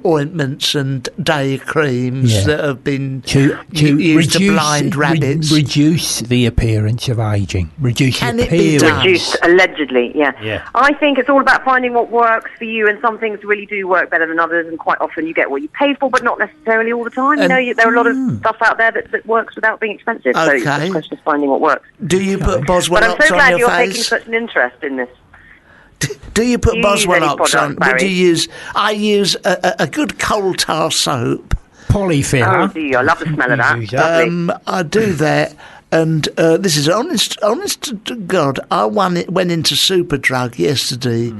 ointments and day creams that have been used to blind rabbits? Reduce the appearance of ageing. Can it be done? Reduced, allegedly, yeah. I think it's all about finding what works for you, and some things really do work better than others, and quite often you get what you pay for, but not necessarily all the time. There are a lot of stuff out there that works without being expensive. Okay. So it's just finding what works. Do you put Boswell But I'm so on glad your you're face? taking such an interest in this. Do you put Boswell Ox on? Barry? Would you use? I use a good coal tar soap. Polyfiller. Oh, do you? I love the smell of that. Lovely. I do that, and this is honest to God. I went into Superdrug yesterday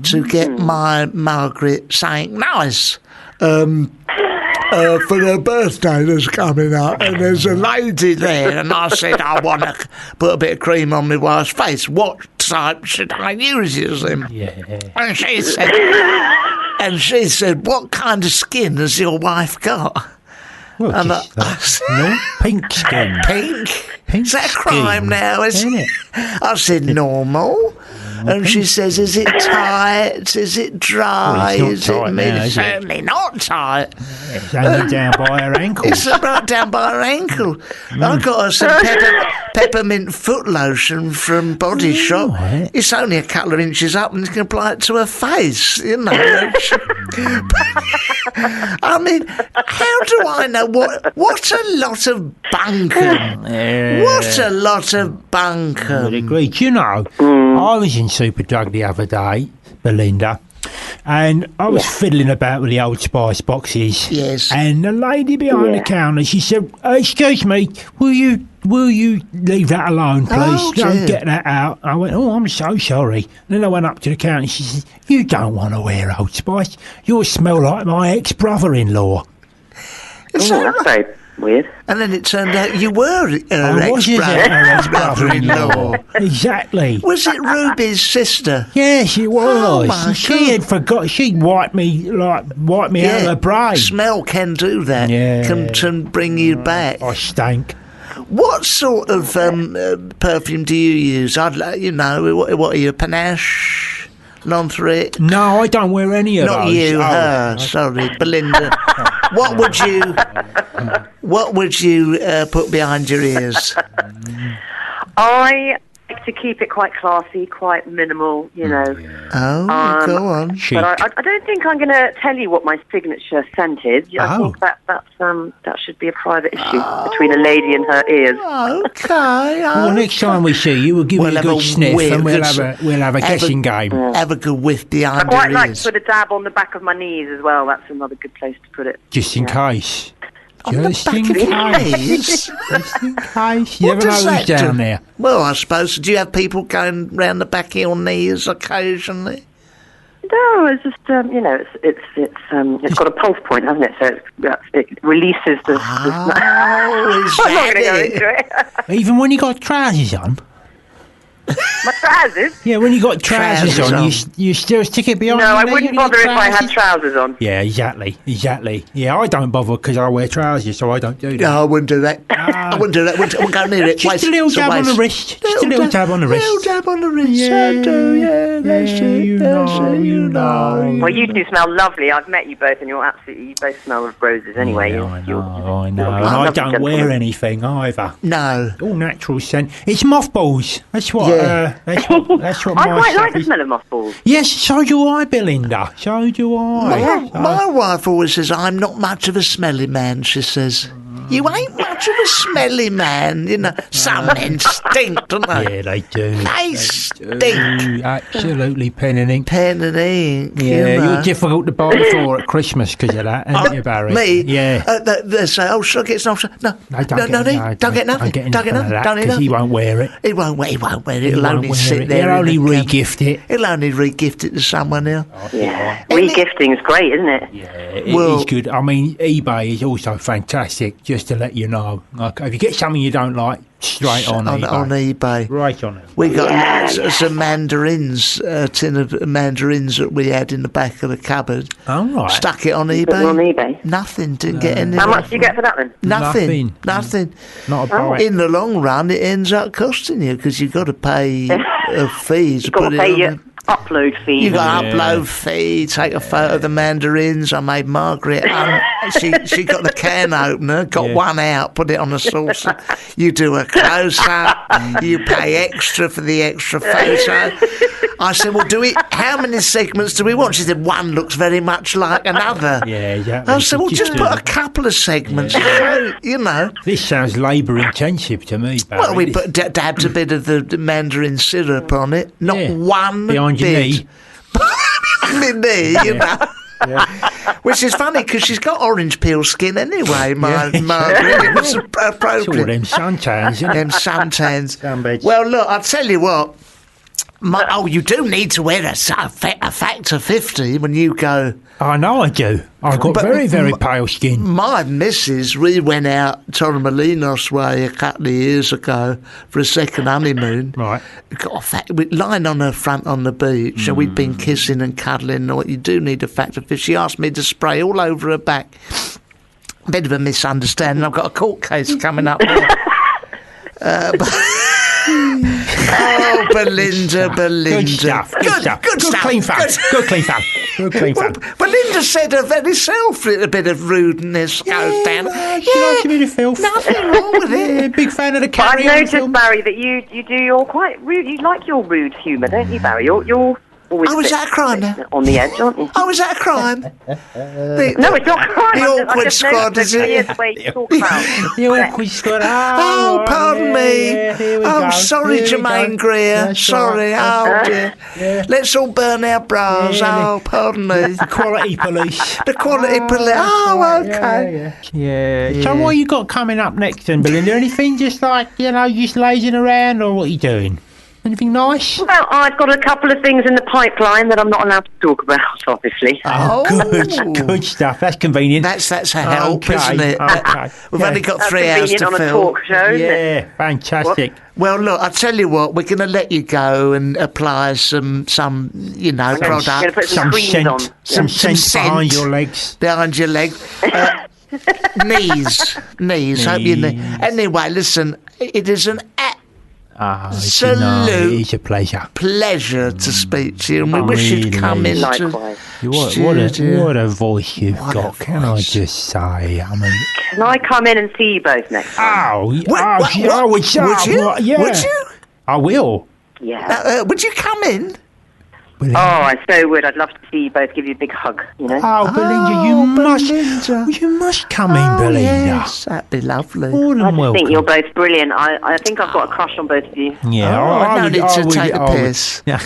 to get my Margaret something nice. For her birthday that's coming up, and there's a lady there, and I said I want to put a bit of cream on my wife's face. What type should I use? And she said, what kind of skin has your wife got? Well, and pink skin. Pink? Is that a crime skin, now, isn't it? I said normal. And she says, is it tight? Is it dry? Well, it's not tight now, is it? Certainly not tight. It's only down by her ankle. It's right down by her ankle. I got her some peppermint foot lotion from Body Shop. Right. It's only a couple of inches up, and you can apply it to her face, I mean, how do I know? What a lot of bunkum. What a lot of bunkum. I would agree. Do you know, I was in Superdrug the other day, Belinda, and I was fiddling about with the Old Spice boxes. Yes. And the lady behind the counter, she said, excuse me, will you leave that alone, please? Oh, Don't dear. get that out. I went, oh, I'm so sorry. And then I went up to the counter and she said, you don't want to wear Old Spice. You'll smell like my ex-brother-in-law. That's very weird. And then it turned out you were her I was her ex-brother-in-law. Exactly. Was it Ruby's sister? Yeah, she was. Oh, my She had forgot. She'd wiped me out of her brain. Smell can do that. Yeah. Can bring you back. I stank. What sort of perfume do you use? I'd like, what are you, panache, non-threat? No, I don't wear any of those. Not you, her. Sorry, Belinda. What would you put behind your ears? I like to keep it quite classy, quite minimal, Oh, go on. Chic. But I don't think I'm going to tell you what my signature scent is. I think that should be a private issue between a lady and her ears. Okay. Well, next time we see you, we'll give you a good sniff and we'll have a guessing game. Have a good whiff I behind quite your like ears. to put a dab on the back of my knees as well. That's another good place to put it. Just in case. On the Just back in of your case. knees? Just in case. You What never does know that who's down do? there. Well, I suppose. Do you have people going round the back of your knees occasionally? No, it's just it's got a pulse point, hasn't it? So it releases the. Oh, is I'm not that going to go it? into it. Even when you got trousers on. My trousers? Yeah, when you got trousers Trousers on, on. you still stick it behind No, your I knee, wouldn't your bother if I had trousers? trousers on. Yeah, exactly. Yeah, I don't bother because I wear trousers, so I don't do that. No, I wouldn't do that. I wouldn't do that. I wouldn't go near it. Just a little dab on the wrist. Just a little dab on the wrist. Little dab on the wrist. I do, that's it. you That's know, it, you know. Well, you two smell lovely. I've met you both, and you both smell of roses anyway. Yeah, I know. And you're I lovely don't wear gentlemen. anything either. No. All natural scent. It's mothballs. That's what. Yeah. That's what. I my quite stuff like the is. smell of mothballs. Yes, so do I, Belinda. So do I. My wife always says, I'm not much of a smelly man, she says. You ain't much of a smelly man, Some men stink, don't they? Yeah, they do. They stink. Absolutely pen and ink. Pen and ink. Yeah, you're difficult to buy for at Christmas because of that, aren't you, Barry? Me? Yeah. They say, oh, should I get some? No, Don't get nothing. Don't get nothing. Don't get nothing. Don't because he won't wear it. He won't wear it. He It'll won't only wear sit it. there. He'll only in the cupboard. re-gift it. He'll only re-gift it to someone else. Yeah, regifting is great, isn't it? Yeah, Well- it's good. I mean, eBay is also fantastic, just to let you know. No. Okay. If you get something you don't like, straight on eBay. On eBay. Right on it. We got some mandarins, a tin of mandarins that we had in the back of the cupboard. Oh, right. Stuck it on eBay. Put it on eBay. Nothing. Didn't get any. How much do you get for that then? Nothing. Not a bite. In the long run, it ends up costing you because you've got to pay a fee to You've got put to it pay on. your upload fee. You got to upload fee, take a photo of the mandarins. I made Margaret. She got the can opener, got one out, put it on a saucer. You do a close up. You pay extra for the extra photo. I said, well, how many segments do we want? She said, one looks very much like another. Yeah, exactly. I said, well, just put a couple of segments. You know. This sounds labour intensive to me, Barry. Well, we dabbed a bit of the mandarin syrup on it. Not one behind your bit. knee. My knee, you know. Which is funny because she's got orange peel skin anyway, Margaret. It was It's all appropriate. them suntans, isn't it? Them suntans. Sunbeds. Well, look, I'll tell you what. You do need to wear a factor 50 when you go. I know I do. I've got But very, very pale skin. My missus, we went out Torremolinos way a couple of years ago for a second honeymoon. Right. We're lying on her front on the beach, and we'd been kissing and cuddling. And what you do need a factor 50. She asked me to spray all over her back. Bit of a misunderstanding. I've got a court case coming up. Oh, Belinda. Good stuff. Good clean fun. Good clean fun. Belinda said her very self a bit of rudeness goes down. She likes a bit of filth. Nothing wrong with Yeah, it. big fan of the But I've Carry On noticed, film. Barry, that you're quite rude. You like your rude humour, don't you, Barry? You're always Oh, is bit that a crime now? on the edge, aren't you? Oh, is that a crime? No, it's not crime. The I awkward just squad, noticed is over the it? years the way you talk about. The awkward squad. Oh, pardon me. Here we Oh, go. sorry, Here we Jermaine go. Greer. That's Sorry. right. Oh, dear. Let's all burn our bras. Yeah, Oh, pardon me. Quality police. The quality police. Oh, okay. Yeah. So what you got coming up next then, Belinda? Anything just like, just lazing around, or what are you doing? Anything nice? Well, I've got a couple of things in the pipeline that I'm not allowed to talk about, obviously. Oh. Good stuff. That's convenient. That's a help, Okay, isn't it? okay. We've only got That's 3 hours convenient to on a fill. talk show, isn't it? Yeah, fantastic. Well, look, I'll tell you what, we're going to let you go and apply some I'm going to product put some creams scent, on. some Some scent behind scent. your legs. behind your leg. Knees. Hope you knee. Anyway, listen, it is an It is a pleasure. pleasure to speak to you, and we wish you'd come Really. into Likewise. What a voice you've got. Can I just say? I mean, Can I come in and see you both next time? Would you? Yeah. Would you? I will. Yeah. Would you come in? Oh, I so would. I'd love to see you both. Give you a big hug. Oh, Belinda, you must come in, Belinda. Yes, that'd be lovely. More than I just welcome. think you're both brilliant. I think I've got a crush on both of you. Yeah, Oh, no need to take the piss. Yeah,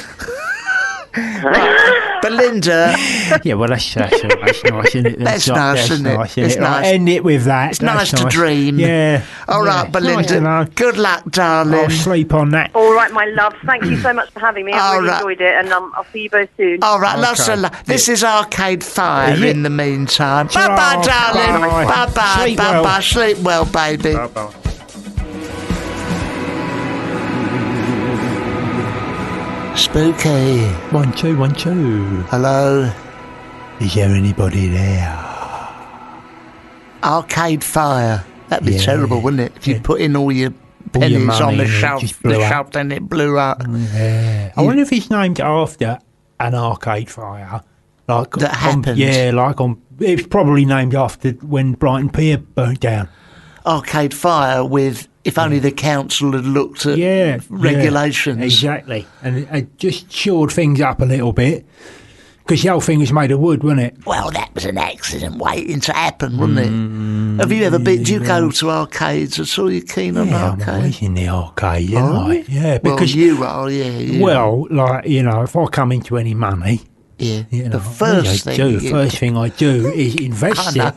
Belinda, yeah. Well, that's nice, isn't it? That's nice, isn't it? Nice, isn't It's it? nice. Right, end it with that. It's nice to dream. Yeah. all right, Yeah, Belinda, nice to know. good luck, darling. I'll sleep on that. All right, my love. Thank you so much for having me. I've All really right. enjoyed it, and I'll see you both soon. All right, lots Okay. of love. This is Arcade Fire Yeah. in the meantime. Ta-ra. Bye-bye, darling. Bye. Bye-bye, Sleep bye-bye. well. Sleep well, baby. Spooky. 1 2 1 2. Hello. Is there anybody there? Arcade Fire. That'd be Yeah. terrible, wouldn't it? If you put in all your All your pennies on money the and it shelf, just blew up. and it blew up. Yeah. I wonder if it's named after an arcade fire. Like That happened? It's probably named after when Brighton Pier burnt down. Arcade Fire with if only the council had looked at regulations. Yeah, exactly. And it just shored things up a little bit. Because the whole thing was made of wood, wasn't it? Well, that was an accident waiting to happen, wasn't it? Have you ever been? Do you go to arcades at all? You keen on Yeah, I'm arcades? always in the arcade, aren't Are I? you? Yeah, Well, because you are, yeah. well, like if I come into any money, yeah. you know, The first what thing, first thing I do is invest I know. it.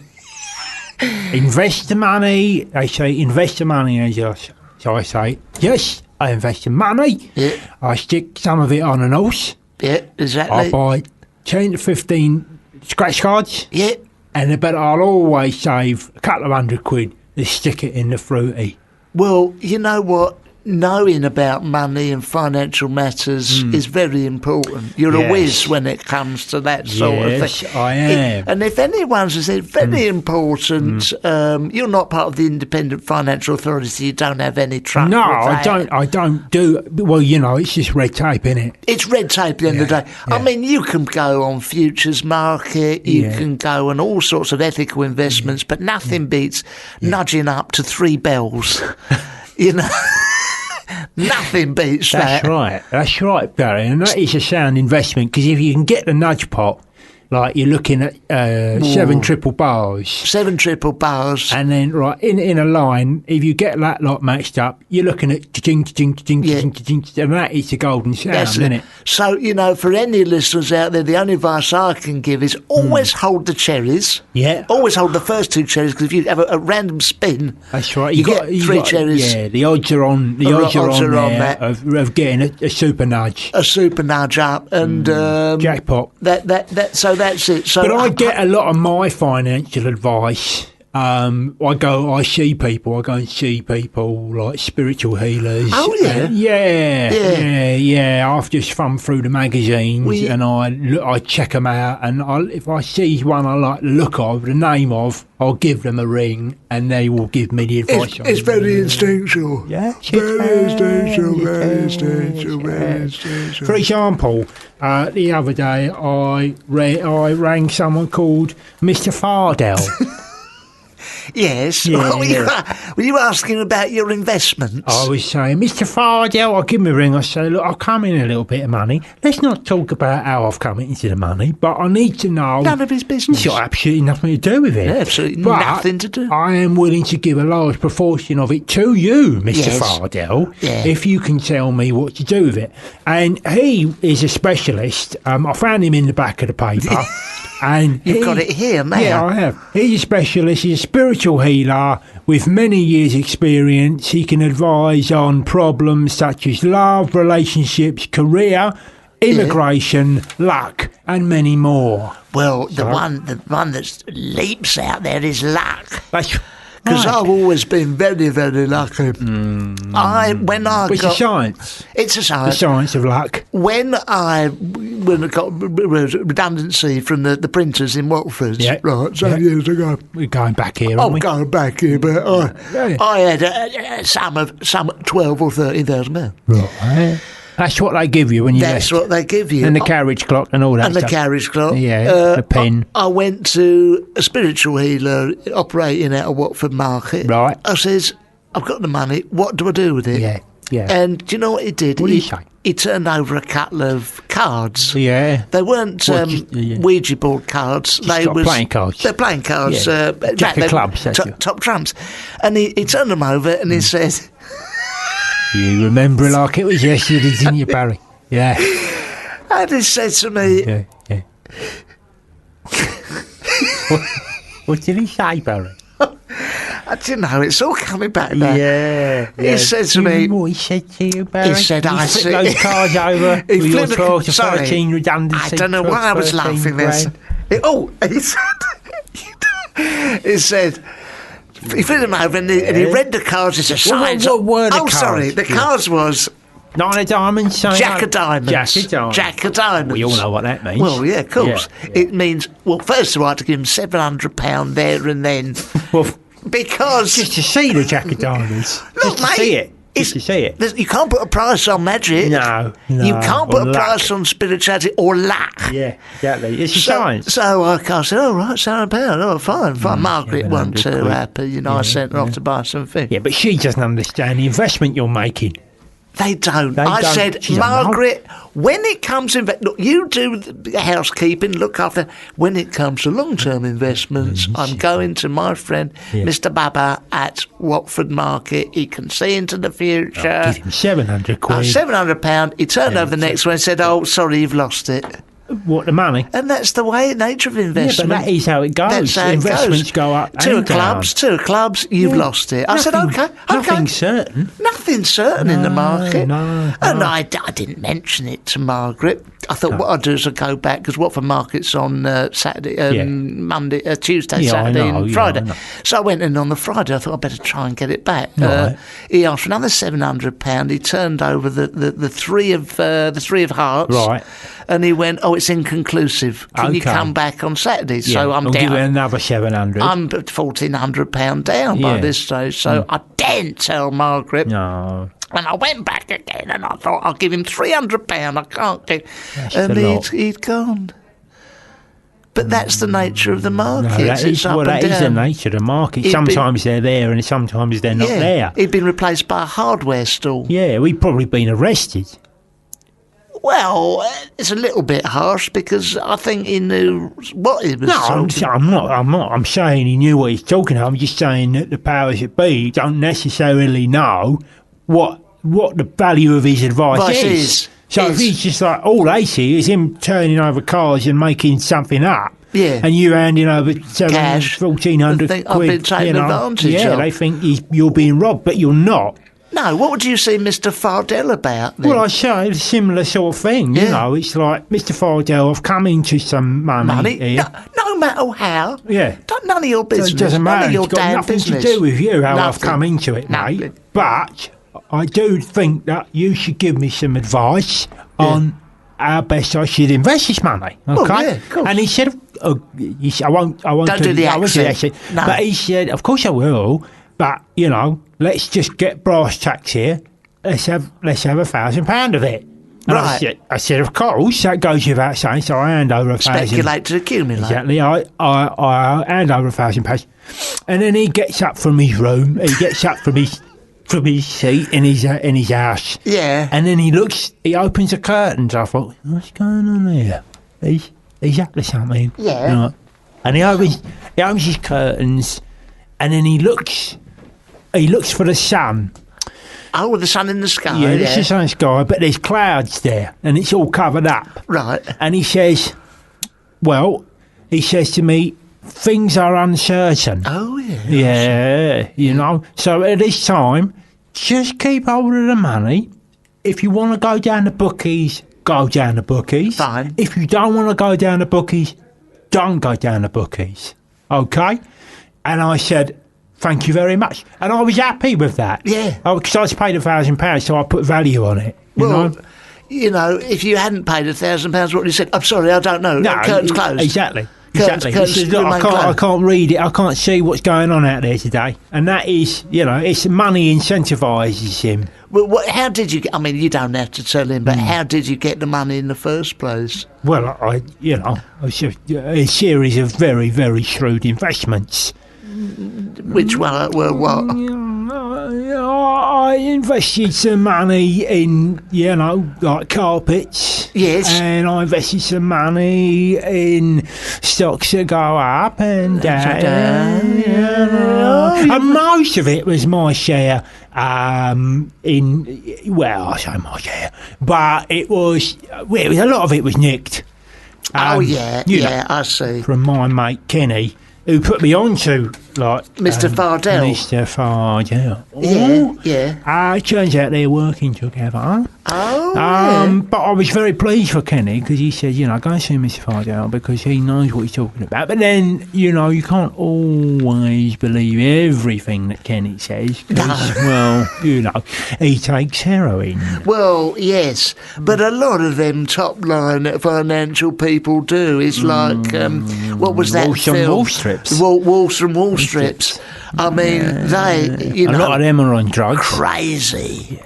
Invest the money. They say invest the money, Angelos. So I say yes. I invest the money. Yeah, I stick some of it on an horse. yeah, I exactly. buy 10 to 15 scratch cards, Yeah, but I'll always save a couple of £100 They stick it in the fruity. Well, you know what? Knowing about money and financial matters is very important. You're a whiz when it comes to that sort of thing. Yes, I am. And if anyone's said very important, you're not part of the Independent Financial Authority, so you don't have any truck No, with that. I don't do. Well, it's just red tape, innit? It's red tape at the end of the day. I mean, you can go on futures market, you can go on all sorts of ethical investments, but nothing beats nudging up to 3 bells. You know, nothing beats that. That's right, Barry. And that is a sound investment, because if you can get the nudge pot, like you're looking at 7 triple bars. 7 triple bars. And then, right, in a line, if you get that lot matched up, you're looking at ching, ching, ching, ching, ching, and that is the golden sound, isn't it? So, for any listeners out there, the only advice I can give is always hold the cherries. Yeah. Always hold the first 2 cherries, because if you have a random spin, that's right. You get 3 cherries. Yeah, the odds are on. The odds are on there of getting a super nudge. A super nudge up, and jackpot. So that's it. So but I get a lot of my financial advice. I go and see people like spiritual healers. Oh yeah. Yeah. I've just thumbed through the magazines and I check them out, and if I see one I like the look of, the name of, I'll give them a ring, and they will give me the advice. It's very instinctual. Yeah, very instinctual. For example, the other day I rang someone called Mr. Fardell. Yes. Yeah, Were you asking about your investments? I was saying, Mr. Fardell, I'll give him a ring. I say, look, I've come in a little bit of money. Let's not talk about how I've come into the money, but I need to know. None of his business. It's got absolutely nothing to do with it. Yeah, absolutely but nothing to do. I am willing to give a large proportion of it to you, Mr. Fardell, if you can tell me what to do with it. And he is a specialist. I found him in the back of the paper. And You've got it here now. Yeah, I have. He's a specialist. He's a spiritual healer with many years' experience. He can advise on problems such as love, relationships, career, immigration, luck, and many more. Well, the one that leaps out there is luck. Because I've always been very, very lucky. It's a science. It's a science. The science of luck. When I got redundancy from the printers in Watford, years ago. We're going back here, aren't we? Going back here, but I had a sum of £12,000 or £13,000. Right. That's what they give you when you left. That's what they give you. And the carriage clock and all that stuff. And the carriage clock. Yeah, the pen. I went to a spiritual healer operating out of Watford Market. Right. I says, I've got the money. What do I do with it? Yeah. And do you know what he did? What did he say? He turned over a couple of cards. Yeah. They weren't Ouija board cards. They were playing cards. They're playing cards. Yeah. Jack of clubs. Top trumps. And he turned them over and he said... You remember it like it was yesterday, didn't you, Barry? Yeah. And he said to me... Yeah. What did he say, Barry? I didn't know, it's all coming back now. Yeah. He said to me... What he said to you, Barry? He said, I see... those cards over with your 12 to 13 redundancy. I don't know why I was laughing there. He said... He flipped them over and he read the cards as a sign. What were the cards? Oh, sorry, the cards was... Nine of diamonds. Jack of diamonds. Jack of diamonds. We all know what that means. Well, yeah, of course. Yeah. It means, well, first of all, I had to give him £700 there and then. Well, because... Just to see the Jack of diamonds. Look, just to see it. Just to see it. You can't put a price on magic. No. You can't put a price on spirituality or luck. Yeah, exactly. It's a science. So I said, all right, £700. Oh, fine. Margaret wasn't too happy. I sent her off to buy something. Yeah, but she doesn't understand the investment you're making. They don't. I said, Margaret, when it comes to... Look, you do the housekeeping, look after... When it comes to long-term investments, I'm going to my friend, Mr. Baba, at Watford Market. He can see into the future. Give him £700. £700. He turned over the next one and said, oh, sorry, you've lost it. What, the money? And that's the nature of investment. Yeah, but that is how it goes. That's how Investments it goes. go up Two and down. clubs, you've lost it. I said, okay. Nothing certain. Nothing certain in the market. No. And I didn't mention it to Margaret. I thought what I'd do is I'd go back, because Watford Market's on Saturday, Monday, Tuesday, Saturday and Friday. So I went in on the Friday. I thought I'd better try and get it back. Right. He asked for another £700. He turned over the three of hearts. Right. And he went, it's inconclusive. Can you come back on Saturday? So I'm I'll down. give you another 700. I'm £1,400 down by this stage. So I didn't tell Margaret. No. And I went back again, and I thought, I'll give him £300. I can't give. That's and a lot. he'd gone. But that's the nature of the market. No, that is the nature of the market. Sometimes they're there, and sometimes they're not there. He'd been replaced by a hardware store. Yeah, we've probably been arrested. Well, it's a little bit harsh, because I think he knew what he was talking about. I'm not. I'm saying he knew what he's talking about. I'm just saying that the powers that be don't necessarily know what the value of his advice is. So if he's just like, all they see is him turning over cars and making something up. Yeah. And you handing over cash, 1,400 quid. I've been taken advantage of. Yeah, they think you're being robbed, but you're not. No, what would you see Mr. Fardell about then? Well, I say a similar sort of thing. You know, it's like, Mr. Fardell, I've come into some money here. No matter how. Yeah. None of your business. So it doesn't matter. None of your It's got damn nothing business. to do with you, how I've Nothing. come into it, mate. Nothing. But I do think that you should give me some advice on how best I should invest this money. Okay? Well, yeah, of course. And he said, I won't do the accent. No. But he said, of course I will, but, let's just get brass tacks here. Let's have £1,000 of it. And Right. I said, of course, that goes without saying, so I hand over £1,000. Speculate to accumulate. Exactly. I hand over £1,000, and then he gets up from his room. He gets up from his seat in his house. Yeah. And then he opens the curtains. I thought, what's going on here? He's up to something. Yeah. And he opens his curtains, and then he looks for the sun. Oh, with the sun in the sky. Yeah, there's the sun in the sky, but there's clouds there, and it's all covered up. Right. And he says to me, things are uncertain. Oh, yeah. Yeah, So at this time, just keep hold of the money. If you want to go down the bookies, go down the bookies. Fine. If you don't want to go down the bookies, don't go down the bookies. Okay? And I said, thank you very much. And I was happy with that. Yeah. Because I was paid £1,000, so I put value on it. You know, if you hadn't paid £1,000, what would you say? I'm sorry, I don't know. No, Curtains closed. Exactly. Curtains He says, look, remain I closed. can't read it. I can't see what's going on out there today. And that is, it's money incentivises him. Well, how did you get... I mean, you don't have to tell him, but how did you get the money in the first place? Well, a series of very, very shrewd investments. Which were what? I invested some money in, like carpets. Yes. And I invested some money in stocks that go up and down. And most of it was my share I say my share, but it was a lot of it was nicked. I see. From my mate Kenny, who put me on to, Mr. Fardell. Mr. Fardell. Yeah. It turns out they're working together. But I was very pleased for Kenny, because he said, go and see Mr. Fardell, because he knows what he's talking about. But then, you can't always believe everything that Kenny says. Well, he takes heroin. Well, yes, but a lot of them top-line financial people do. It's like, what was that film? Wall strips. Walls from Wall Strips. I mean, they, a lot of them are on drugs. Crazy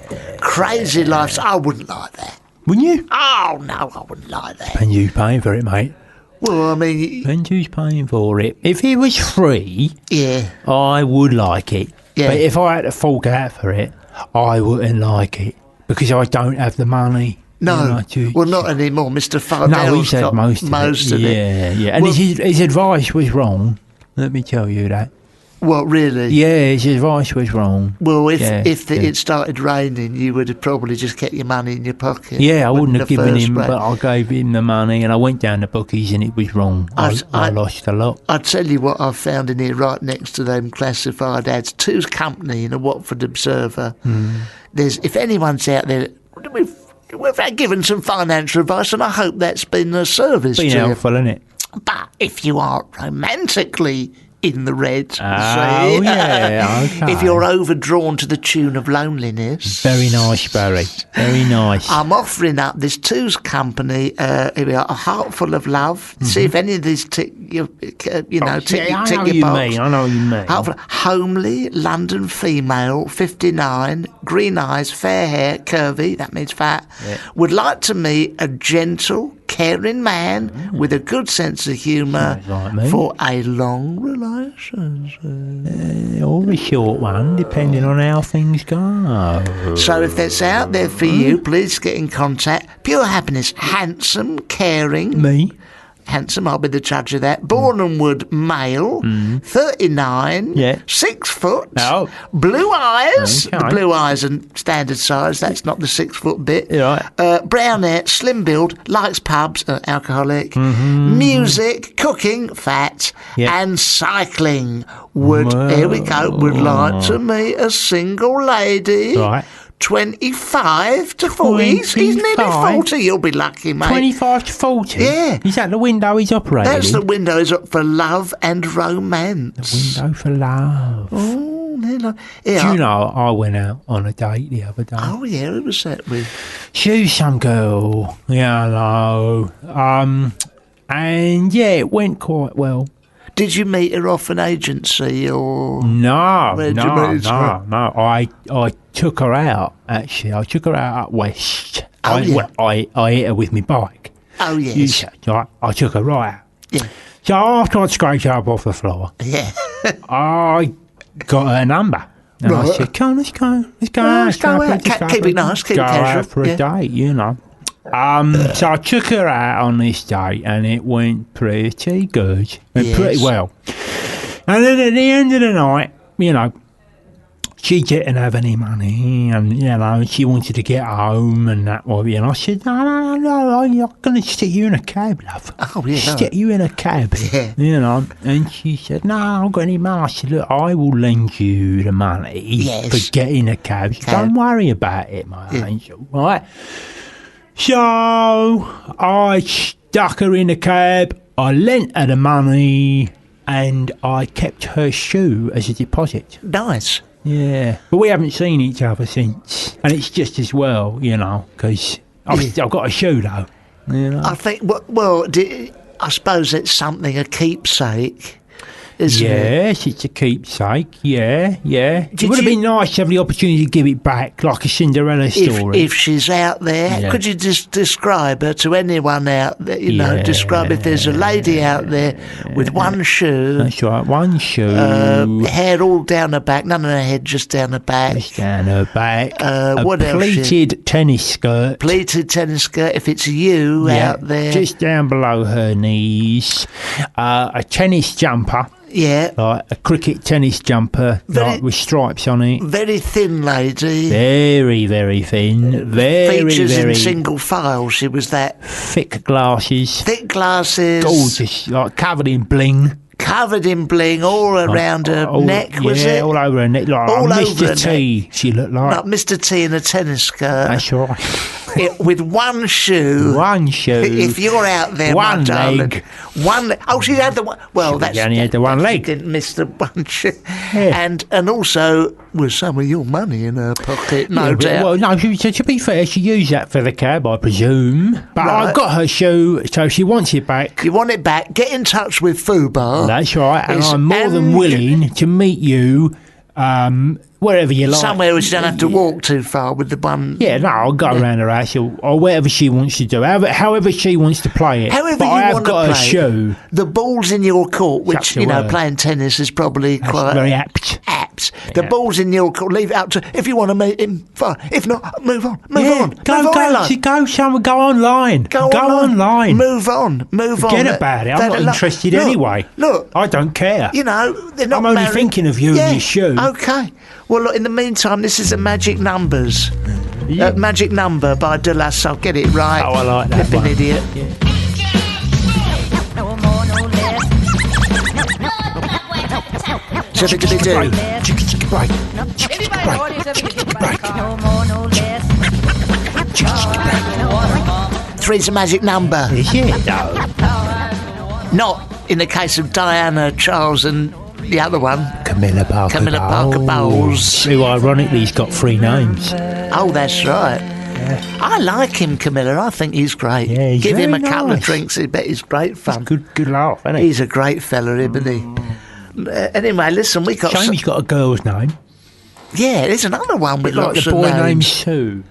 lives. I wouldn't like that. Wouldn't you? Oh, no, I wouldn't like that. And you paying for it, mate? Well, I mean... And who's paying for it? If it was free, I would like it. Yeah. But if I had to fork out for it, I wouldn't like it, because I don't have the money. No, well, not anymore. Mr. Fardell's got most of it. Yeah. And his advice was wrong. Let me tell you that. What, really? Yeah, his advice was wrong. Well, if it started raining, you would have probably just kept your money in your pocket. Yeah, I wouldn't have given him, but I gave him the money and I went down the bookies and it was wrong. I lost a lot. I'll tell you what I've found in here right next to them classified ads. Two's Company in a Watford Observer. There's, if anyone's out there, we've given some financial advice and I hope that's been a service to you. Been helpful, isn't it? But if you are romantically in the red, yeah, okay. If you're overdrawn to the tune of loneliness. Very nice, Barry. Very nice. I'm offering up this Two's Company, here we are, A Heart Full of Love. See if any of these tick your box. I know what you mean. Homely, London female, 59, green eyes, fair hair, curvy, that means fat, would like to meet a gentle, caring man with a good sense of humour for a long relationship. Or a short one, depending on how things go. So if that's out there for you, please get in contact. Pure Happiness, handsome, caring. Me? Handsome, I'll be the judge of that. Born and Wood, male, 39, 6 foot, blue eyes. Okay. The blue eyes are standard size, that's not the 6 foot bit. Right. Brown hair, slim build, likes pubs, alcoholic, music, cooking, fat, and cycling. Here we go, would like to meet a single lady. Right. 25 to 40. He's nearly 40. You'll be lucky, mate. 25 to 40? Yeah. Is that the window he's operating? That's the window is up for love and romance. The window for love. Oh, Do you know, I went out on a date the other day. Oh, yeah, who was that with? She was some girl. Yeah, I know. And, yeah, it went quite well. Did you meet her off an agency or? No. I took her out, actually. I took her out up west. I hit her with my bike. Oh, yes. I took her right out. Yeah. So after I'd scraped her up off the floor, I got her number. And I said, come on, let's go. Let's go out. Keep it nice, keep it casual. Go out for a date, you know. So I took her out on this date and it went pretty good. Went pretty well. And then at the end of the night, you know, she didn't have any money and, you know, she wanted to get home and that was, and I said, no, I'm going to stick you in a cab, love. Oh, yeah. Stick you in a cab, you know. And she said, no, I haven't got any money. I said, look, I will lend you the money for getting a cab. Don't worry about it, my angel, right? So I stuck her in a cab, I lent her the money, and I kept her shoe as a deposit. Nice. Yeah. But we haven't seen each other since. And it's just as well, you know, because I've got a shoe, though. You know? I think, I suppose it's something, a keepsake. Yes, it's a keepsake. Yeah. It would have been nice to have the opportunity to give it back, like a Cinderella story. If she's out there, could you just describe her to anyone out there? You know, describe if there's a lady out there with one shoe. That's right, one shoe. Hair all down her back, none of her head, just down her back. Just down her back. What else? Pleated tennis skirt. Pleated tennis skirt. If it's you out there, just down below her knees. A tennis jumper. Yeah. Like a cricket tennis jumper, like with stripes on it. Very thin lady. Very, very thin. Features in single file, she was that. Thick glasses. Gorgeous, like covered in bling. Covered in bling all around her neck, was it? Yeah, all over her neck, like Mr. T, she looked like. Like Mr. T in a tennis skirt. That's right. With one shoe. One shoe. If you're out there, one my darling. leg. One leg. Oh, she had the one. Well, she only had the one leg. She didn't miss the one shoe. Yeah. And also, with some of your money in her pocket, no doubt. Well, no, to be fair, she used that for the cab, I presume. But I got her shoe, so she wants it back. You want it back? Get in touch with Fubar. That's right, and I'm more than willing to meet you wherever you like. Somewhere where she don't have to walk too far with the one. Yeah, no, I'll go around her house or whatever she wants to do, however she wants to play it. However but you I have want got to a play. shoe. The ball's in your court, which, you know, playing tennis is probably That's quite very apt. chaps. The ball's in your court. Leave it up to. If you want to meet him, fine. If not, move on. Go online. Go online. Move on. Forget about it. I'm not interested anyway. Look, I don't care. You know, they're not. I'm only married. thinking of you and your shoe. Okay. Well, look. In the meantime, this is a Magic Numbers. Magic Number by De La Soul. Get it right. Oh, I like that. Flipping idiot. Yeah. Three's a magic number. Is it? Not in the case of Diana, Charles, and the other one, Camilla Parker Bowles. Who ironically has got 3 names. Oh, that's right. I like him, Camilla. I think he's great. Yeah, he's Give him a very couple of nice. drinks. I bet he's great fun. Good laugh, isn't he? He's a great fella, isn't he? Anyway, listen, we got. Shame he's got a girl's name. Yeah, there's another one with Like lots the of boy names. named Sue.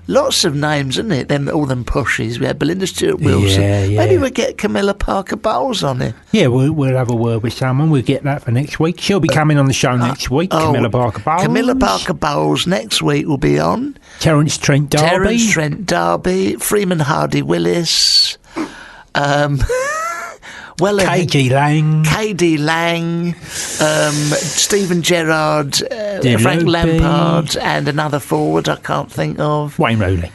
Lots of names, isn't it? Then all them pushies. We had Belinda Stewart Wilson. Yeah. Maybe we'll get Camilla Parker Bowles on it. Yeah, we'll have a word with someone. We'll get that for next week. She'll be coming on the show next week. Camilla Parker Bowles. Camilla Parker Bowles next week will be on. Terence Trent D'Arby. Freeman Hardy Willis. KD Lang, Stephen Gerrard, Frank Lampard, and another forward I can't think of. Wayne Rooney.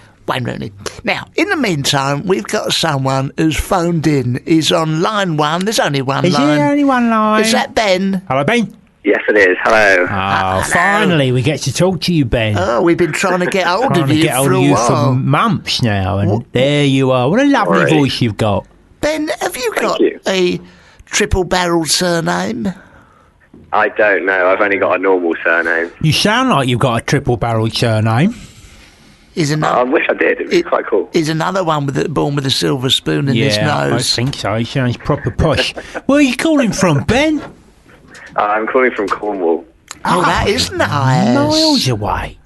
Now, in the meantime, we've got someone who's phoned in. He's on line 1. There's only one Is line. there only one line? Is that Ben? Hello, Ben. Yes, it is. Hello. Oh, finally, we get to talk to you, Ben. Oh, we've been trying to get hold of you for a while. for months now, and there you are. What a lovely voice you've got. Ben, have you got a triple-barreled surname? I don't know. I've only got a normal surname. You sound like you've got a triple-barreled surname. I wish I did. It was quite cool. Is another one born with a silver spoon in his nose? I think so. He sounds proper posh. Where are you calling from, Ben? I'm calling from Cornwall. Oh, that is nice. Miles away.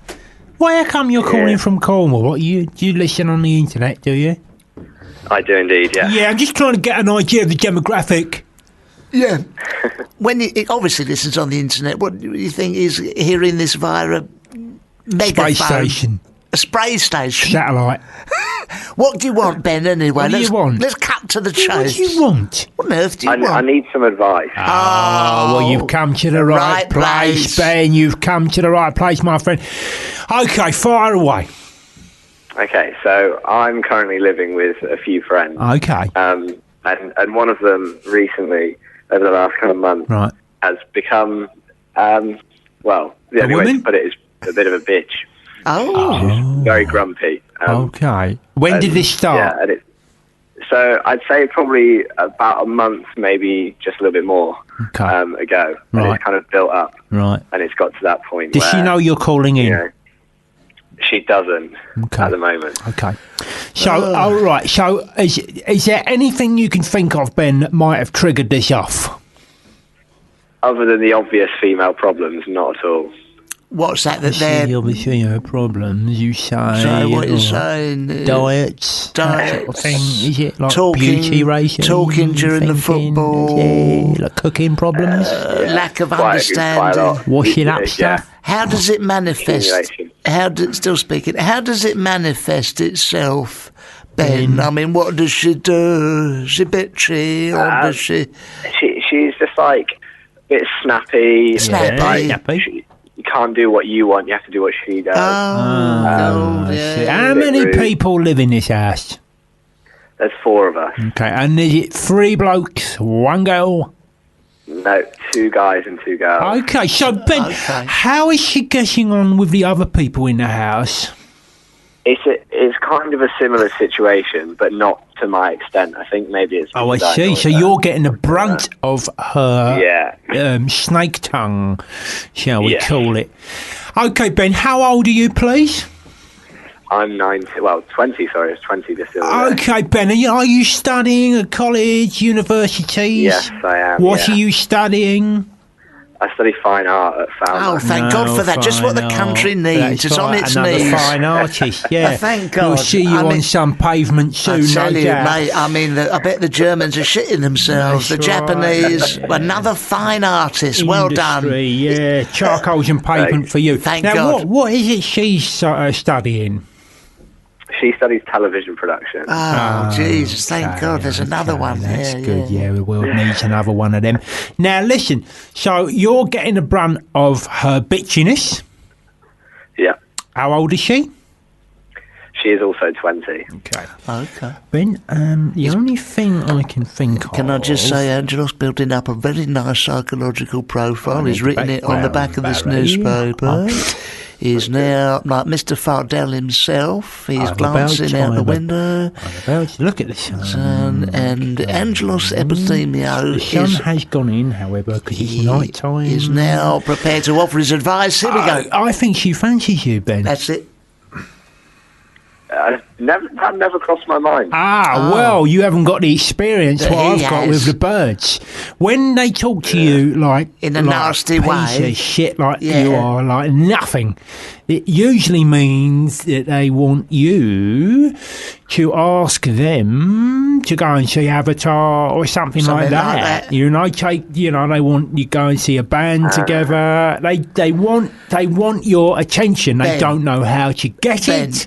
Why, how come you're calling from Cornwall? What, do you listen on the internet, do you? I do indeed, yeah. Yeah, I'm just trying to get an idea of the demographic. Yeah. Obviously this is on the internet, what do you think is hearing this via a megaphone? Space station. A spray station? Satellite. What do you want, Ben, anyway? What do you want? Let's cut to the chase. What do you want? What on earth do you want? I need some advice. Oh, well, you've come to the right place, Ben. You've come to the right place, my friend. Okay, fire away. Okay, so I'm currently living with a few friends. Okay. And one of them recently, over the last couple of months, has become, the only way to put it is a bit of a bitch. Oh. Very grumpy. Okay. When did this start? Yeah, so I'd say probably about a month, maybe just a little bit more ago. And it's kind of built up. Right. And it's got to that point Does she know you're calling in? You know, she doesn't at the moment. Okay. So, all right. So, is there anything you can think of, Ben, that might have triggered this off? Other than the obvious female problems, not at all. What's that they're... The obvious female problems, you say? So what you're saying... Diets, that sort of thing, is it? Like beauty racing? Talking during the football. Yeah, like cooking problems? Lack of understanding. Washing up stuff? How does it manifest? How does it manifest itself, Ben? I mean, what does she do? Is she bitchy, or does she... She's just like a bit snappy. Snappy. You can't do what you want, you have to do what she does. How many people live in this house? There's 4 of us. Okay, and is it 3 blokes, 1 girl? No, 2 guys and 2 girls. Okay, so Ben, how is she getting on with the other people in the house? It's kind of a similar situation, but not to my extent. I think maybe it's... Oh, I see. So you're getting the brunt of her snake tongue, shall we call it. Okay, Ben, how old are you, please? I'm 20, sorry, it's 20 this year. Okay, Ben, are you studying at college, universities? Yes, I am. What are you studying? I study fine art at Falmouth. Oh, thank God for that. Just what the country needs. It's on its another knees. fine artist, yeah. Thank God. We'll see you on some pavement soon, I tell no you, doubt. mate, I mean, I bet the Germans are shitting themselves. That's the Japanese, right. another fine artist. Well done. Industry, yeah. Charcoals and pavement for you. Thank now, God. What is it she's studying? She studies television production. Oh, Jesus, thank God, there's another one. That's good, the world needs another one of them. Now, listen, so you're getting the brunt of her bitchiness. Yeah. How old is she? She is also 20. Okay. Ben, the only thing I can think of... Can I just say, Angelos building up a very nice psychological profile. He's written it on the back of this newspaper. He's now like Mr. Fardell himself. He's glancing out the window. Look at the sun. And Angelos Epithemio The sun has gone in, however, because it's night time. is now prepared to offer his advice. Here we go. I think she fancies you, Ben. That's it. That never crossed my mind. Well, you haven't got the experience what I've got with the birds. When they talk to you like in a nasty piece way, of shit, like you are like nothing, it usually means that they want you to ask them to go and see Avatar or something like that. You know, they want you to go and see a band together. They want your attention. They don't know how to get it.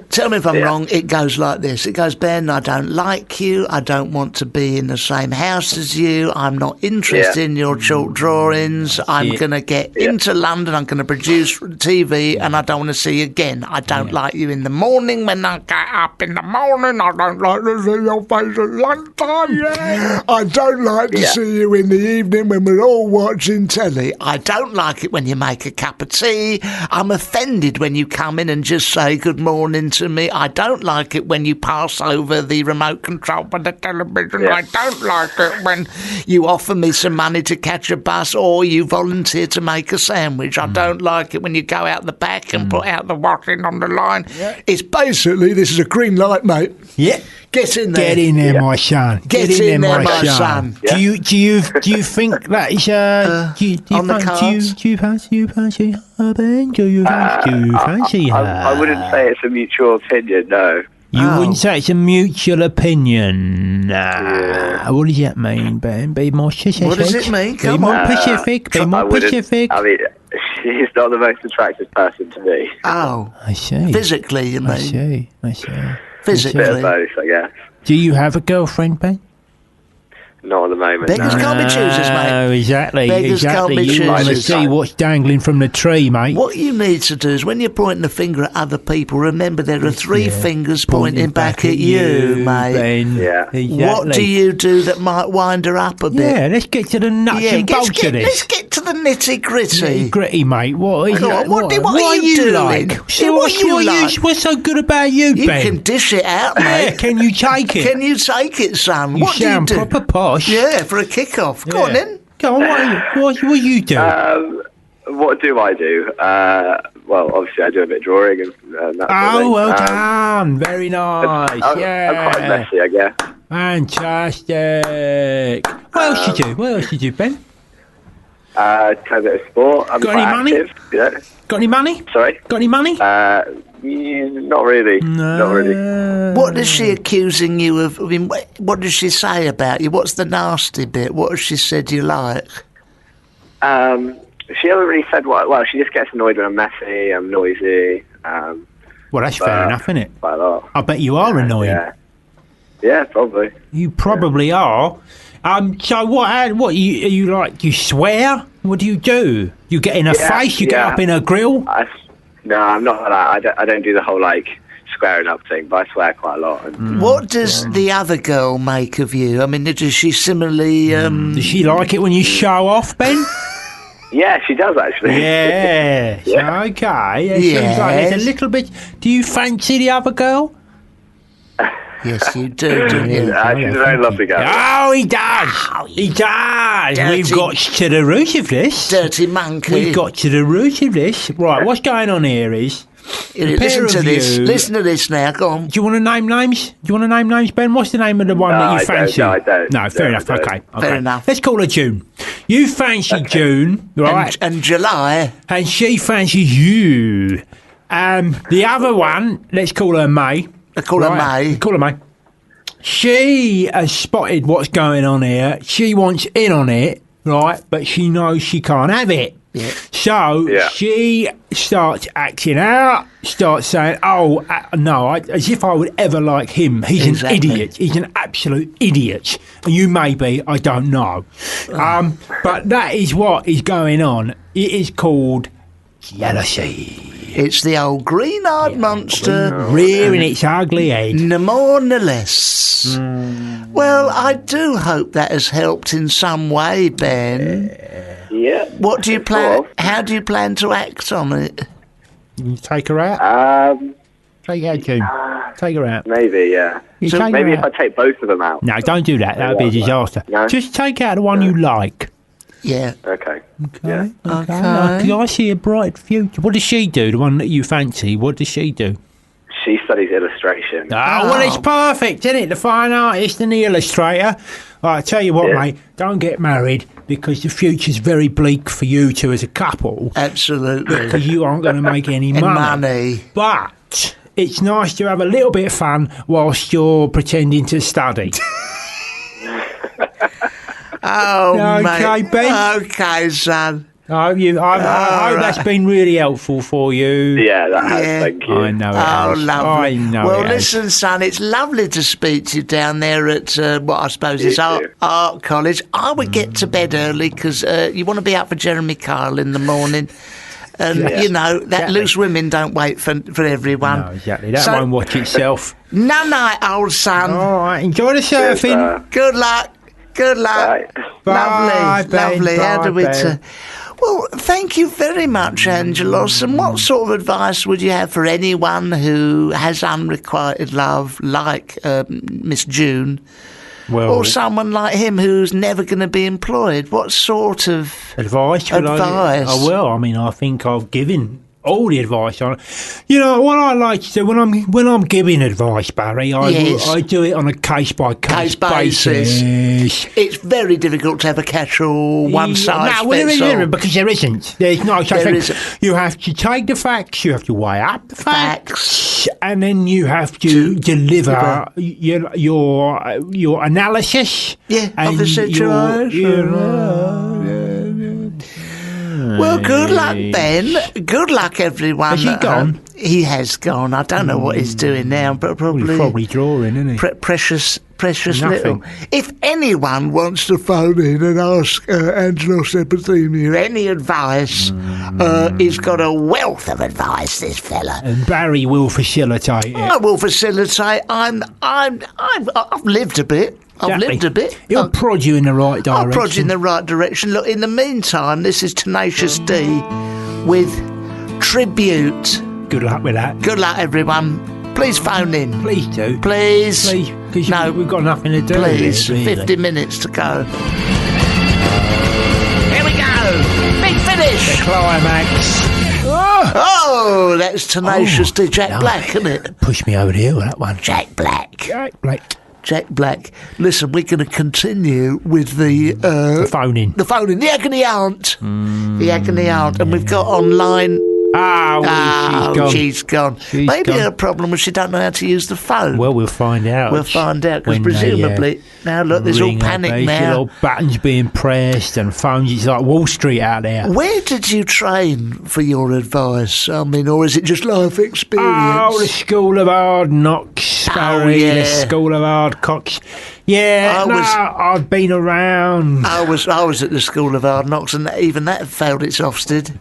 Tell me if I'm wrong. It goes like this. It goes, Ben, I don't like you. I don't want to be in the same house as you. I'm not interested in your chalk drawings. I'm going to get into London. I'm going to produce TV and I don't want to see you again. I don't like you in the morning when I get up in the morning. I don't like to see your face at lunchtime. I don't like to see you in the evening when we're all watching telly. I don't like it when you make a cup of tea. I'm offended when you come in and just say good morning to me. I don't like it when you pass over the remote control for the television. I don't like it when you offer me some money to catch a bus or you volunteer to make a sandwich. I don't like it when you go out the back and put out the washing on the line. It's basically, this is a green light, mate. Yeah. Get in there. Get in there, my son. Get in there, my son. Do you think that is on the cards? Do you fancy her, Ben? Do you fancy her? I wouldn't say it's a mutual opinion, no. You wouldn't say it's a mutual opinion. What does that mean, Ben? Be more specific. What does it mean? Be more specific. Be more specific. I mean, she's not the most attractive person to me. Oh, I see. Physically, you mean? I see. Physically. Bit of both, I guess. Do you have a girlfriend, Ben? Not at the moment. Beggars can't be choosers, mate. No, exactly. Beggars can't be You want to choosers. see what's dangling from the tree, mate. What you need to do is when you're pointing the finger at other people, remember there are three fingers pointing back at you, mate. Ben. Yeah. Exactly. What do you do that might wind her up a bit? Yeah, let's get to the nuts and bolts of this. Let's get to the nitty gritty. Gritty, mate. What is it? What are you doing? like? Yeah, what are you like? What's so good about you, You Ben? can dish it out, mate. Yeah, can you take it? Can you take it, son? You What do you sound do? proper posh. Yeah, for a kick-off. Go on, then. Go on, what you do? What do I do? Well, obviously I do a bit of drawing and that sort of thing. Well done. Very nice. I'm quite messy, I guess. Fantastic. What else you do, Ben? Kind of a bit of sport. I'm Got quite any money? active, you know. Got any money? Sorry? Got any money? Not really. No. Not really. What is she accusing you of? I mean, what does she say about you? What's the nasty bit? What has she said you like? She hasn't really said what. Well, she just gets annoyed when I'm messy, I'm noisy. Well, that's fair enough, isn't it? Quite a lot. I bet you are annoying. Yeah, probably. You probably are. So what you like? You swear? What do? You get in her face? You get up in her grill? No, I'm not like that. I don't do the whole squaring up thing, but I swear quite a lot. What does the other girl make of you? I mean, does she similarly? Does she like it when you show off, Ben? Yeah, she does actually. Yeah. Okay. Seems like it's a little bit. Do you fancy the other girl? Yes, you do, don't you? She's a very lovely girl. Oh, he does. He does. We've got to the root of this. Dirty monkey. We've got to the root of this. Right, what's going on here is Listen to this. Listen to this now. Go on. Do you want to name names? Ben? What's the name of the one that you fancy? I don't. No, fair enough. Okay. Fair enough. Let's call her June. You fancy June, right? And July. And she fancies you. The other one, let's call her May. Call her May. She has spotted what's going on here. She wants in on it, right? But she knows she can't have it. Yeah. So she starts acting out, starts saying, no, as if I would ever like him. He's an idiot. He's an absolute idiot. And you may be, I don't know. But that is what is going on. It is called jealousy. It's the old green-eyed monster rearing its ugly head. No more, no less. Well, I do hope that has helped in some way, Ben. Yeah. What do you plan? How do you plan to act on it? You take her out. Take her out, June. Take her out. Maybe, yeah. So maybe if I take both of them out. No, don't do that. That would be a disaster. No? Just take out the one you like. Yeah. Okay. Okay. Because I see a bright future. What does she do? The one that you fancy? What does she do? She studies illustration. Well, it's perfect, isn't it? The fine artist and the illustrator. I tell you what, mate, don't get married because the future's very bleak for you two as a couple. Absolutely. Because you aren't going to make any money. But it's nice to have a little bit of fun whilst you're pretending to study. Okay, mate. Ben? Okay, son. I hope that's been really helpful for you. Yeah, that has, thank you. I know it has. Lovely. I know well, it listen, has. son, it's lovely to speak to you down there at what I suppose is art college. I would get to bed early because you want to be up for Jeremy Kyle in the morning. And, you know, that loose women don't wait for everyone. No, exactly. That won't watch itself. Night, old son. All right, enjoy the surfing. Good luck. Good luck. Bye. Lovely. How do we... Ben. Well, thank you very much, Angelos. And what sort of advice would you have for anyone who has unrequited love, like Miss June, or someone like him who's never going to be employed? What sort of advice? I mean, I think I've given all the advice on it. You know what I like to do when I'm giving advice, Barry, I do it on a case by case basis. It's very difficult to have a catch-all one size fits all. Because there isn't. There's no such thing. You have to take the facts. You have to weigh up the facts, and then you have to deliver your analysis. Of the situation. Well, good luck, Ben. Good luck, everyone. Has he gone? He has gone. I don't know what he's doing now, but probably drawing, isn't he? Precious Nothing. little. If anyone wants to phone in and ask Angelos Epithemia any advice, he's got a wealth of advice, this fella. And Barry will facilitate it. I will facilitate. I've lived a bit. I've lived a bit. He'll prod you in the right direction. I'll prod you in the right direction. Look, in the meantime, this is Tenacious D with Tribute. Good luck with that. Good luck, everyone. Please phone in. Please do. Please. Because we've got nothing to do. Please. With it, really. 50 minutes to go. Here we go. Big finish. The climax. Oh, that's Tenacious D. Jack Black, isn't it? Push me over the hill, that one. Jack Black. Jack Black. Listen, we're going to continue with the phoning. The phoning. The agony aunt. The agony aunt. And we've got online... she's gone. Maybe her problem was she don't know how to use the phone. Well, we'll find out. Because presumably now look, there's all panic now. Little buttons being pressed and phones. It's like Wall Street out there. Where did you train for your advice? I mean, or is it just life experience? Oh, the School of Hard Knocks, Barry. The School of Hard Cocks. Yeah, I've been around. I was at the School of Hard Knocks, and even that failed its Ofsted.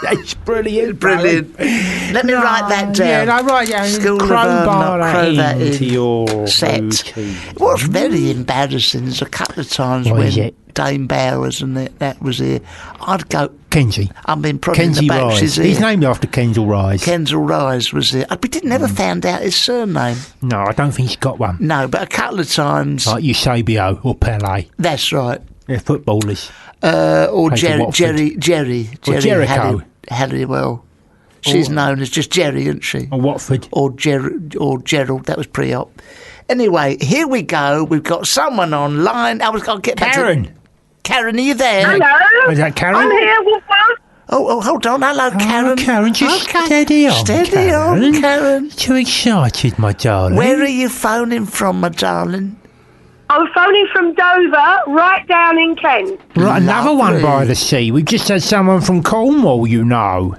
That's brilliant. Let me write that down. Yeah, write down. School of Hard Knocks. That into your set. What's very embarrassing is a couple of times when Dame Bowers and that was here, I'd go... Kenzie. I've been prodding the back. Rise. He's named after Kensal Rise. Kensal Rise was there. We never found out his surname. No, I don't think he's got one. No, but a couple of times... Like Eusebio or Pele. That's right. They're footballers. Or Jerry Jericho. Halliwell. She's known as just Jerry, isn't she? Or Watford. Or Gerald. That was pre-op. Anyway, here we go. We've got someone online. I'll get back Karen. Karen, are you there? Hello. Is that Karen? I'm here, Wolford. Oh, hold on. Hello, Karen. Karen, just steady on. Steady on, Karen. Too excited, my darling. Where are you phoning from, my darling? I'm phoning from Dover, right down in Kent. Right, another one by the sea. We've just had someone from Cornwall, you know.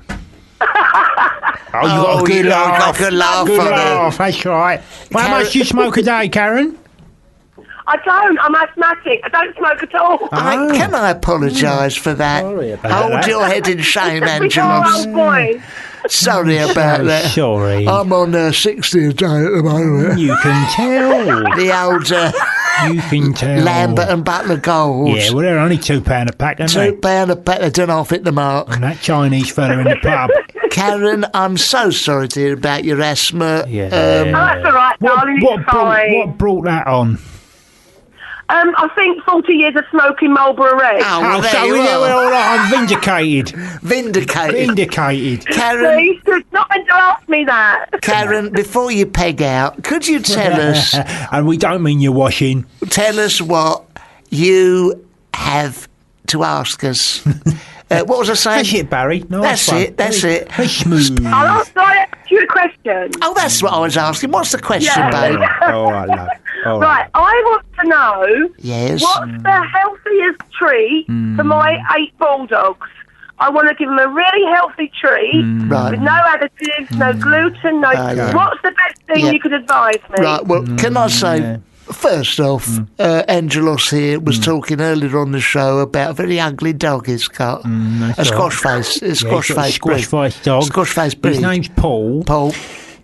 Oh, you got a good laugh. Got a good laugh. Good laugh, that's right. Well, how much do you smoke a day, Karen? I don't. I'm asthmatic. I don't smoke at all. Can I apologise for that? Sorry about Hold that. your head in shame, Before Angelos. I'm boy. Sorry about that. Sorry. I'm on 60 a day at the moment. You can tell. The old You can tell. Lambert and Butler Gold. Yeah, well, they're only £2 a pack, aren't they? £2 a pack. They don't half hit the mark. And that Chinese fella in the pub. Karen, I'm so sorry to hear about your asthma. Yeah. Oh, that's all right, darling. It's fine. What brought that on? I think 40 years of smoking Marlboro Red. Oh, well, there so you we're are. all right. I'm vindicated. Vindicated. Karen, Please, do not meant to ask me that. Karen, before you peg out, could you tell us, And we don't mean you're washing. tell us what you have to ask us? What was I saying? That's it, Barry. Nice That's one. it. Very smooth. I'll ask you a question. Oh, that's what I was asking. What's the question, babe? All right, love. All Right, I want to know Yes. what's the healthiest treat for my 8 bulldogs. I want to give them a really healthy treat Right. with no additives, no gluten, no... yeah. What's the best thing Yeah. you could advise me? Right, well, can I say, first off, Angelos here was talking earlier on the show about a very ugly dog he's got. A squash face. A squash face breed. Squash-faced dog. Squash face breed. His name's Paul. Paul.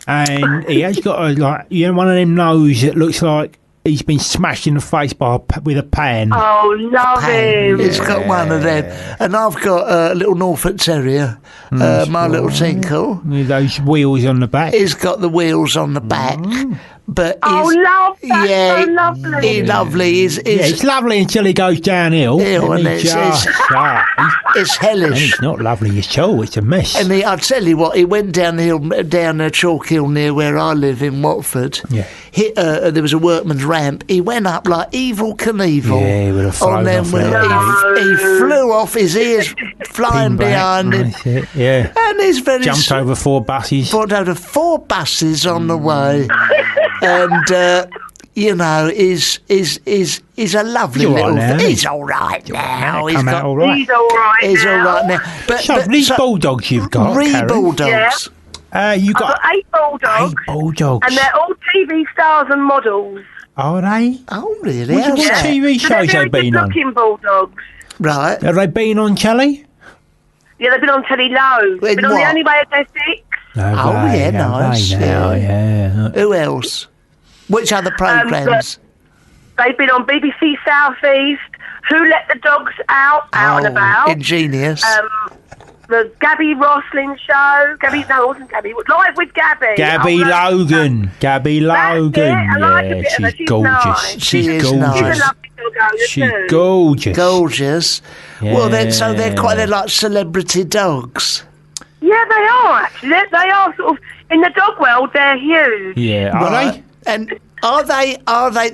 And he has got one of them nose that looks like he's been smashed in the face with a pan. Oh, love him. He's got one of them. And I've got a little Norfolk Terrier, my little Tinkle. With those wheels on the back. He's got the wheels on the back. But Oh, he's, love that. yeah, So lovely. He's lovely. Yeah, it's lovely until he goes downhill. And It's it's hellish. it's not lovely at all. It's a mess. And I'll tell you what, he went down a chalk hill near where I live in Watford. Yeah. There was a workman's ramp. He went up like Evil Knievel. Yeah, he would have flown off there. He flew off, his ears flying behind him. That's it, yeah. And he's very Jumped over 4 buses. Jumped over 4 buses on the way. And, he's a lovely He's all little... right now, he's all right now. Come out all right. He's all right He's all right now. So, these bulldogs you've got, 3 Karen. bulldogs. You I've got 8 bulldogs. 8 bulldogs. And they're all TV stars and models. Are they? Oh, really? What How's that? TV So they're shows very they been on? good-looking bulldogs. Right. Have they been on telly? Yeah, they've been on telly loads. With Been on what? The Only Way of Their Six. Yeah, nice. Yeah. Who else? Which other programmes? They've been on BBC South East. Who Let the Dogs Out and About. Ingenious. The Gabby Roslin Show. It wasn't Gabby. Live with Gabby. Gabby Logan. Gabby Logan. I like a bit of her. She's She's gorgeous. nice. She's is gorgeous. nice. She's a lovely little girl, She's too. gorgeous. Gorgeous. Well, Yeah. they're like celebrity dogs. Yeah, they are, actually. They are sort of... In the dog world, they're huge. Yeah, are Right. they? And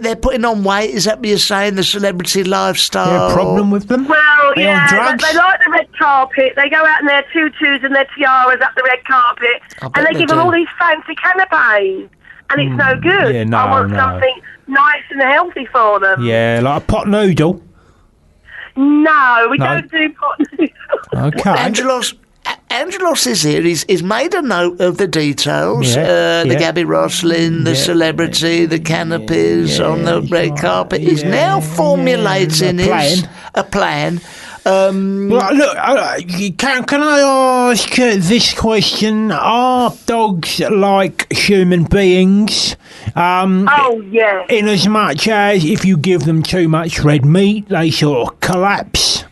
they're putting on weight? Is that what you're saying? The celebrity lifestyle? Is there a problem with them? Well, They yeah, on drugs? they like the red carpet. They go out in their tutus and their tiaras up the red carpet, I bet and they they give them do. all these fancy canapes, and it's no good. Yeah, no, I want no. something nice and healthy for them. Yeah, like a pot noodle. No, we No. don't do pot noodles. Okay. Angelos is here. He's made a note of the details. Yeah, The yeah. Gabby Roslin, the celebrity, the canopies on the red carpet. He's now formulating a plan. Well, look, can I ask this question? Are dogs like human beings? Oh, yeah. In as much as if you give them too much red meat, they sort of collapse.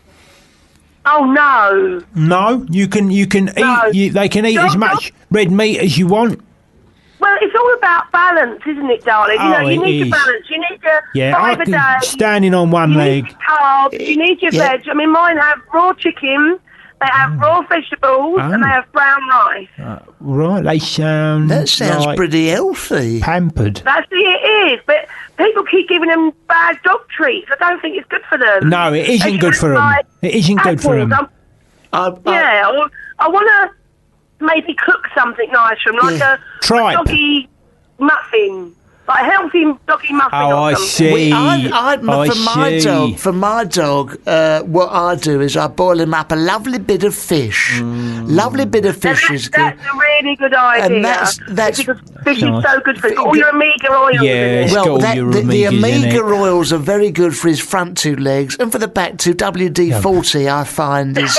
Oh, no. No, you can eat. They can eat as much red meat as you want. Well, it's all about balance, isn't it, darling? You It need is. to balance. You need your I 5 a can day. standing on one You leg. need your carbs, you need your Yeah. veg. I mean, mine have raw chicken, They have raw vegetables and they have brown rice. Right, they sound. That sounds like pretty healthy. Pampered. It is, but people keep giving them bad dog treats. I don't think it's good for them. No, it isn't good for them. It isn't good for them. I want to maybe cook something nice from like a doggy muffin. Like a healthy doggy muffin or something. For my dog, what I do is I boil him up a lovely bit of fish. Lovely bit of fish is good. That's a really good idea. And that's because fish is so good for it. All your omega oils in it. Well, the omega oils are very good for his front two legs and for the back two. WD-40, I find, is...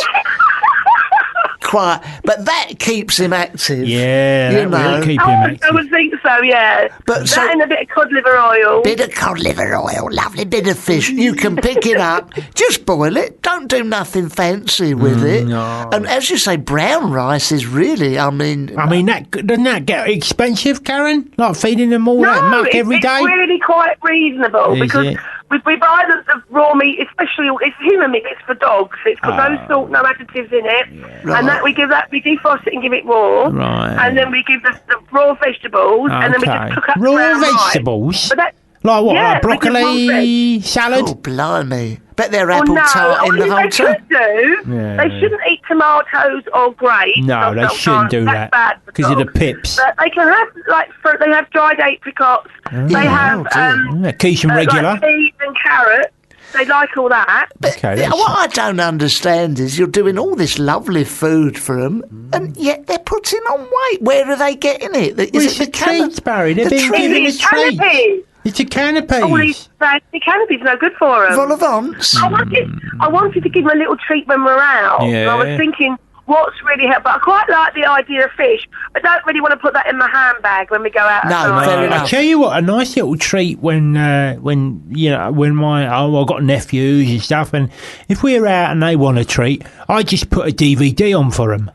but that keeps him active. Yeah, you know. Will keep him active. I would think so, yeah. But that and a bit of cod liver oil. Bit of cod liver oil, lovely bit of fish. You can pick it up, just boil it. Don't do nothing fancy with it. No. And as you say, brown rice is really, doesn't that get expensive, Karen? Like feeding them all that muck every day? It's really quite reasonable because we buy the raw meat, especially it's human meat. It's for dogs. It's got no salt, no additives in it, and that we defrost it and give it raw, and then we give the raw vegetables, and then we just cook up raw vegetables. Like what? Like broccoli salad? Oh, blimey! Bet they're apple tart in the whole time. They shouldn't eat tomatoes or grapes. No, they shouldn't do that because of the pips. But they can have fruit. They have dried apricots. They have quiche and regular. Peas and carrots. They like all that. But what I don't understand is you're doing all this lovely food for them, and yet they're putting on weight. Where are they getting it? It's the treats, Barry. They're being given the treats. It's a canopy. All these fancy canopies are no good for them. Vol au vents. I wanted to give them a little treat when we're out. Yeah. And I was thinking, what's really helpful? I quite like the idea of fish. I don't really want to put that in my handbag when we go out. Fair enough. I tell you what, a nice little treat when I've got nephews and stuff, and if we're out and they want a treat, I just put a DVD on for them.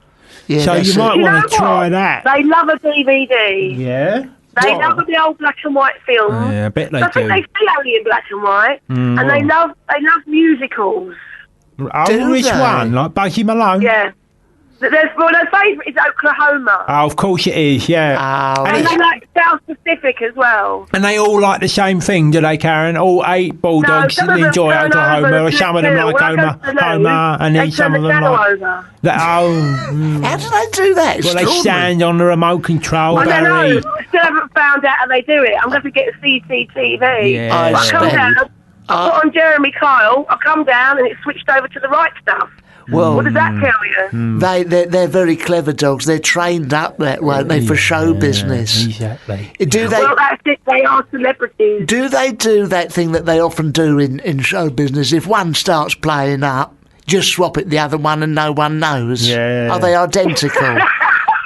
Yeah, so you might want to try that. They love a DVD. Yeah. They love the old black and white films. Yeah, I bet they do. I think they see only in black and white, and they love musicals. Oh, which one? Like Bugsy Malone? Yeah. Their favourite is Oklahoma. Oh, of course it is, yeah. And they like South Pacific as well. And they all like the same thing, do they, Karen? All 8 bulldogs enjoy Oklahoma, or some of them like Homer, and then some of them like... How do they do that? Well, they stand on the remote control, Barry. I don't know. I still haven't found out how they do it. I'm going to get a CCTV. Yeah. I come down, I put on Jeremy Kyle, I come down and it's switched over to the right stuff. Well, what does that tell you? They're very clever dogs. They're trained up that way, aren't they, for show business. Exactly. Well, that's it. They are celebrities. Do they do that thing that they often do in show business? If one starts playing up, just swap it the other one and no one knows. Yeah. Are they identical?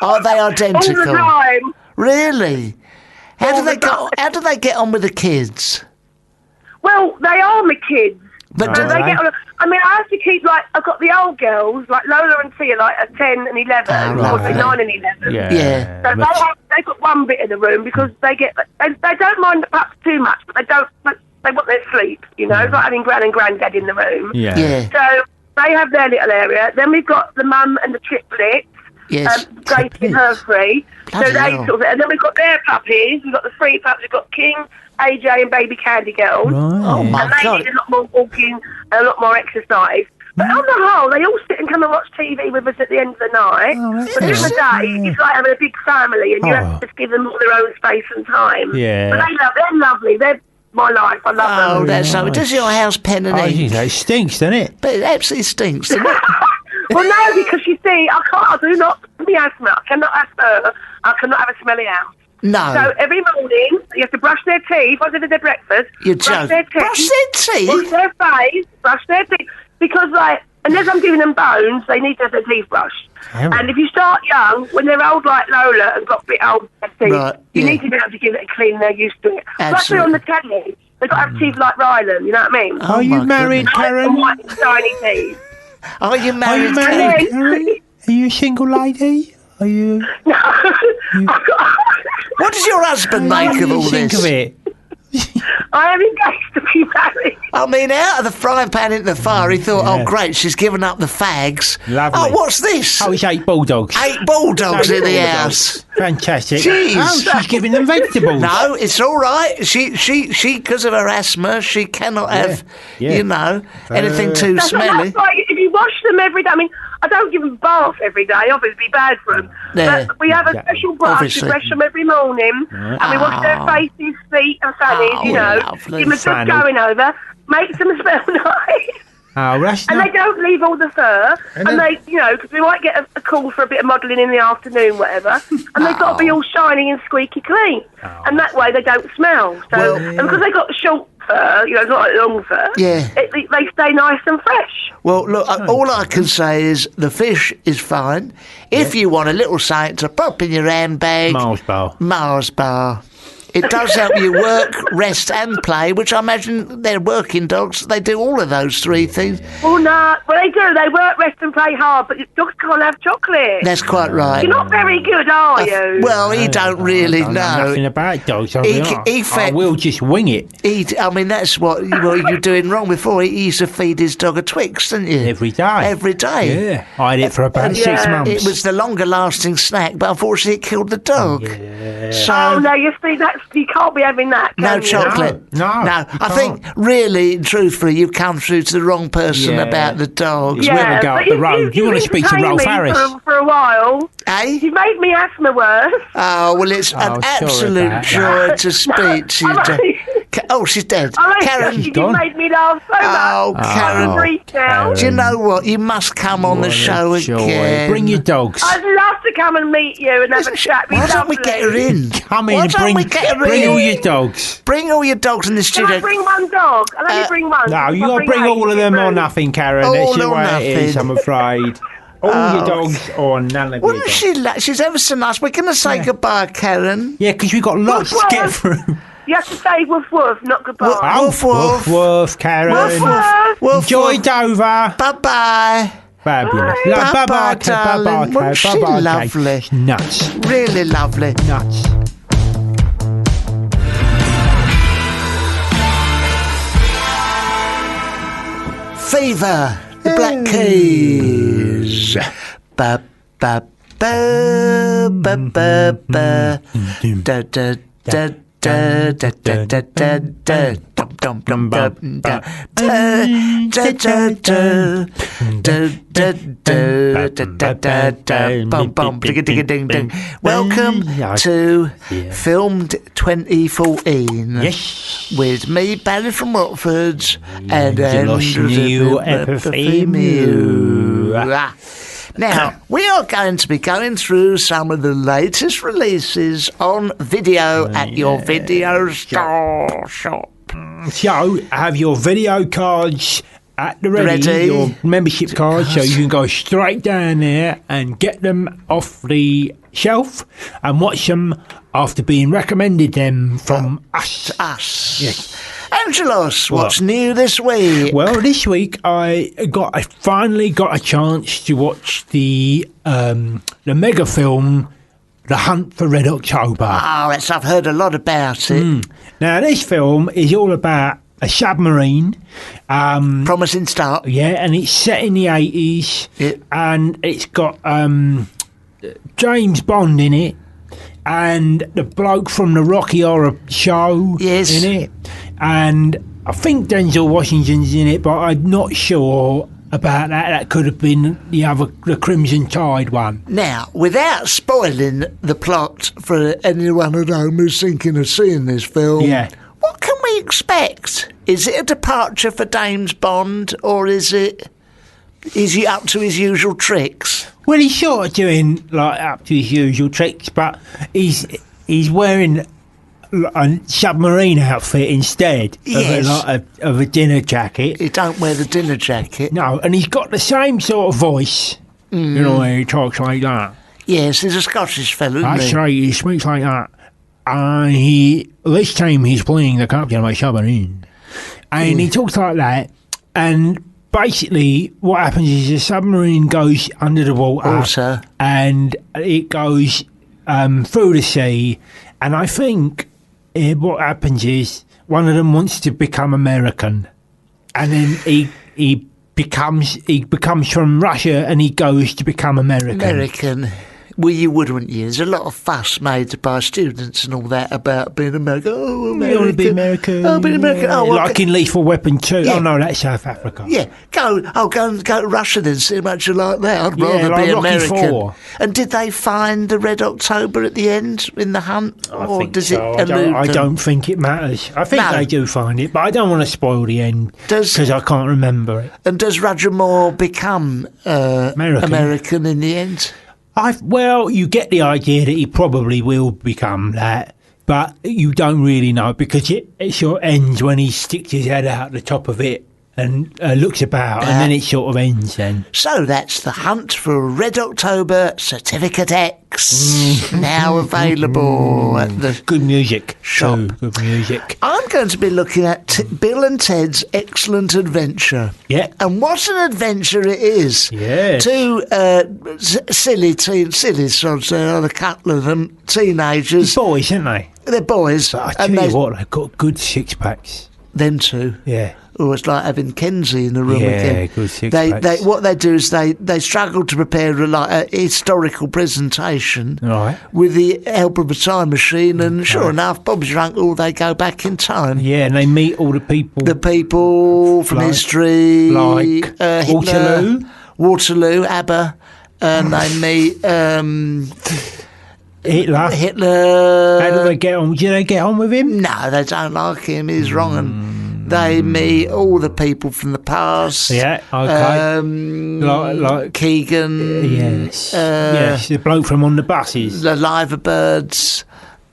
Are they identical? All the time. Really? How do they get on with the kids? Well, they are my kids. But do they get on? I mean, I have to keep, I've got the old girls, like Lola and Tia, at 10 and 11, or 9 and 11. Yeah. So they've got one bit in the room because they don't mind the pups too much, but they want their sleep, It's like having Gran and Granddad in the room. Yeah. So they have their little area. Then we've got the mum and the triplets. Yes. Gracie and her three. And then we've got their puppies. We've got the 3 pups. We've got King, AJ and baby Candy Girl. Right. Oh my God. And they need a lot more walking and a lot more exercise. But on the whole, they all sit and come and watch TV with us at the end of the night. But during the day, it's like having a big family and you have to just give them all their own space and time. Yeah. But they're lovely. They're my life. I love them. Oh, that's so. Does your house pen and ink? It stinks, doesn't it? But it absolutely stinks, doesn't it? Well, no, because you see, I do not be asthma. I cannot asthma. I cannot have a smelly house. No. So every morning, you have to brush their teeth. Once they do their breakfast, brush their teeth. Brush their teeth? Wash their face, brush their teeth. Because, unless I'm giving them bones, they need to have their teeth brushed. Oh. And if you start young, when they're old like Lola and got a bit old, you need to be able to give it a clean. They're used to it. Especially on the telly. They've got to have teeth like Rylan, you know what I mean? Are you married, Karen? White and shiny teeth. Are you married, Karen? Are you a single lady? Are you? No. What does your husband make of all this? Think of it. I am engaged to be married. I mean, out of the frying pan into the fire, he thought, oh, great, she's given up the fags. Lovely. Oh, what's this? Oh, it's 8 bulldogs. 8 bulldogs in the house. Fantastic. Jeez. Oh, she's giving them vegetables. No, it's all right. She, because of her asthma, she cannot have, anything too smelly. That's like, if you wash them every day, I mean, I don't give them a bath every day, obviously it'd be bad for them. Yeah. But we have a special brush, we brush them every morning, and we wash their faces, feet and fannies, lovely. Give them just going over, makes them smell nice. Oh, that's and they don't leave all the fur, and they, because we might get a call for a bit of modelling in the afternoon, whatever, and they've got to be all shiny and squeaky clean, and that way they don't smell. So, and because they've got short fur, it's not like long fur, they stay nice and fresh. Well, look, all I can say is the fish is fine. If you want a little something to pop in your handbag, Mars bar. It does help you work, rest and play, which I imagine they're working dogs. They do all of those 3 things. Well, no, they do. They work, rest and play hard, but dogs can't have chocolate. That's quite right. You're not very good, are you? Well, he don't really know. Nothing about dogs. I will just wing it. That's what you're doing wrong before. He used to feed his dog a Twix, didn't you? Every day. Every day. Yeah. I had it for about 6 months. It was the longer-lasting snack, but unfortunately it killed the dog. Yeah. So, no, you see, you can't be having that. No chocolate. No. I think, really, truthfully, you've come through to the wrong person about the dogs. Yeah, when we go up the road, you want to speak to Rolf Harris. For a while. Eh? You made me asthma worse. Oh, well, it's an absolute joy to speak to you. Oh, she's dead. Karen, you made me laugh so much. Oh, Karen. Do you know what? You must come on the show again. Bring your dogs. I'd love to come and meet you and have a chat. Why don't we get her in? Come in and bring all your dogs. Bring all your dogs in the studio. Can I bring one dog? I'll only bring one. No, you got to bring all of them or nothing, Karen. That's the way it is, I'm afraid. All your dogs or none of your dogs. She's ever so nice. We're going to say goodbye, Karen. Yeah, because we've got lots to get through. You have to say woof woof, not goodbye. Woof woof. Woof woof, Karen. Woof woof. Enjoy Dover. Bye-bye. Fabulous. Bye-bye, darling. Wasn't she lovely? Nuts. Really lovely. Nuts. Fever. The Black Keys. Ba ba ba ba ba ba da da da da da da da da da dum dum dum dum da da da da da da da da da bum bum digga digga ding ding. Welcome to Filmed 2014. Yes. With me, Barry from Watford, and Angelos new Epifemu. Now, we are going to be going through some of the latest releases on video at your video store shop. So, have your video cards at the ready. Your membership cards, so you can go straight down there and get them off the shelf and watch them after being recommended them from us. Yes. Angelos, what's new this week? Well, this week I finally got a chance to watch the mega film, The Hunt for Red October. Oh, I've heard a lot about it. Now, this film is all about a submarine. Promising start. Yeah, and it's set in the 80s, and it's got James Bond in it, and the bloke from the Rocky Horror Show in it, and I think Denzel Washington's in it, but I'm not sure about that. That could have been the Crimson Tide one. Now, without spoiling the plot for anyone at home who's thinking of seeing this film, what can we expect? Is it a departure for James Bond, or is he up to his usual tricks? Well, he's sort of doing up to his usual tricks, but he's wearing a submarine outfit instead of a dinner jacket. He don't wear the dinner jacket. No, and he's got the same sort of voice. You know, when he talks like that. Yes, he's a Scottish fellow, isn't That's right, he speaks like that. This time he's playing the captain of my submarine. And he talks like that, and basically what happens is the submarine goes under the water and it goes through the sea, and I think what happens is one of them wants to become American. and then he becomes from Russia and he goes to become American. Well, you would, wouldn't you? There's a lot of fuss made by students and all that about being American. Oh, American. You want to be American? Oh, being American. Yeah. Oh, well, like in Lethal Weapon 2. Yeah. Oh, no, that's South Africa. Yeah, go to Russia then, see how much you like that. I'd rather like be Rocky American. IV. And did they find the Red October at the end in the hunt? I or think does so. it elude I them? don't think it matters. I think they do find it, but I don't want to spoil the end because I can't remember it. And does Roger Moore become American in the end? Well, you get the idea that he probably will become that, but you don't really know because it sort of ends when he sticks his head out the top of it and looks about, and then it sort of ends then. So that's The Hunt for Red October Certificate X, now available at the good music shop. Good music. I'm going to be looking at Bill and Ted's Excellent Adventure. Yeah. And what an adventure it is. Yeah. Two silly sods there, a couple of them, teenagers. Boys, aren't they? They're boys. But I tell you what, they've got good six-packs. Them two. Yeah. Oh, it's like having Kenzie in the room again. Good six-packs. What they do is they struggle to prepare a historical presentation with the help of a time machine, and sure enough, Bob's your uncle, they go back in time. Yeah, and they meet all the people. The people from history. Like Hitler, Waterloo, ABBA, and they meet... Hitler. How do they get on? Do they get on with him? No, they don't like him. He's wrong. And they meet all the people from the past. Yeah, okay. Like Keegan. Yes. Yes, the bloke from On the Buses. The Liverbirds.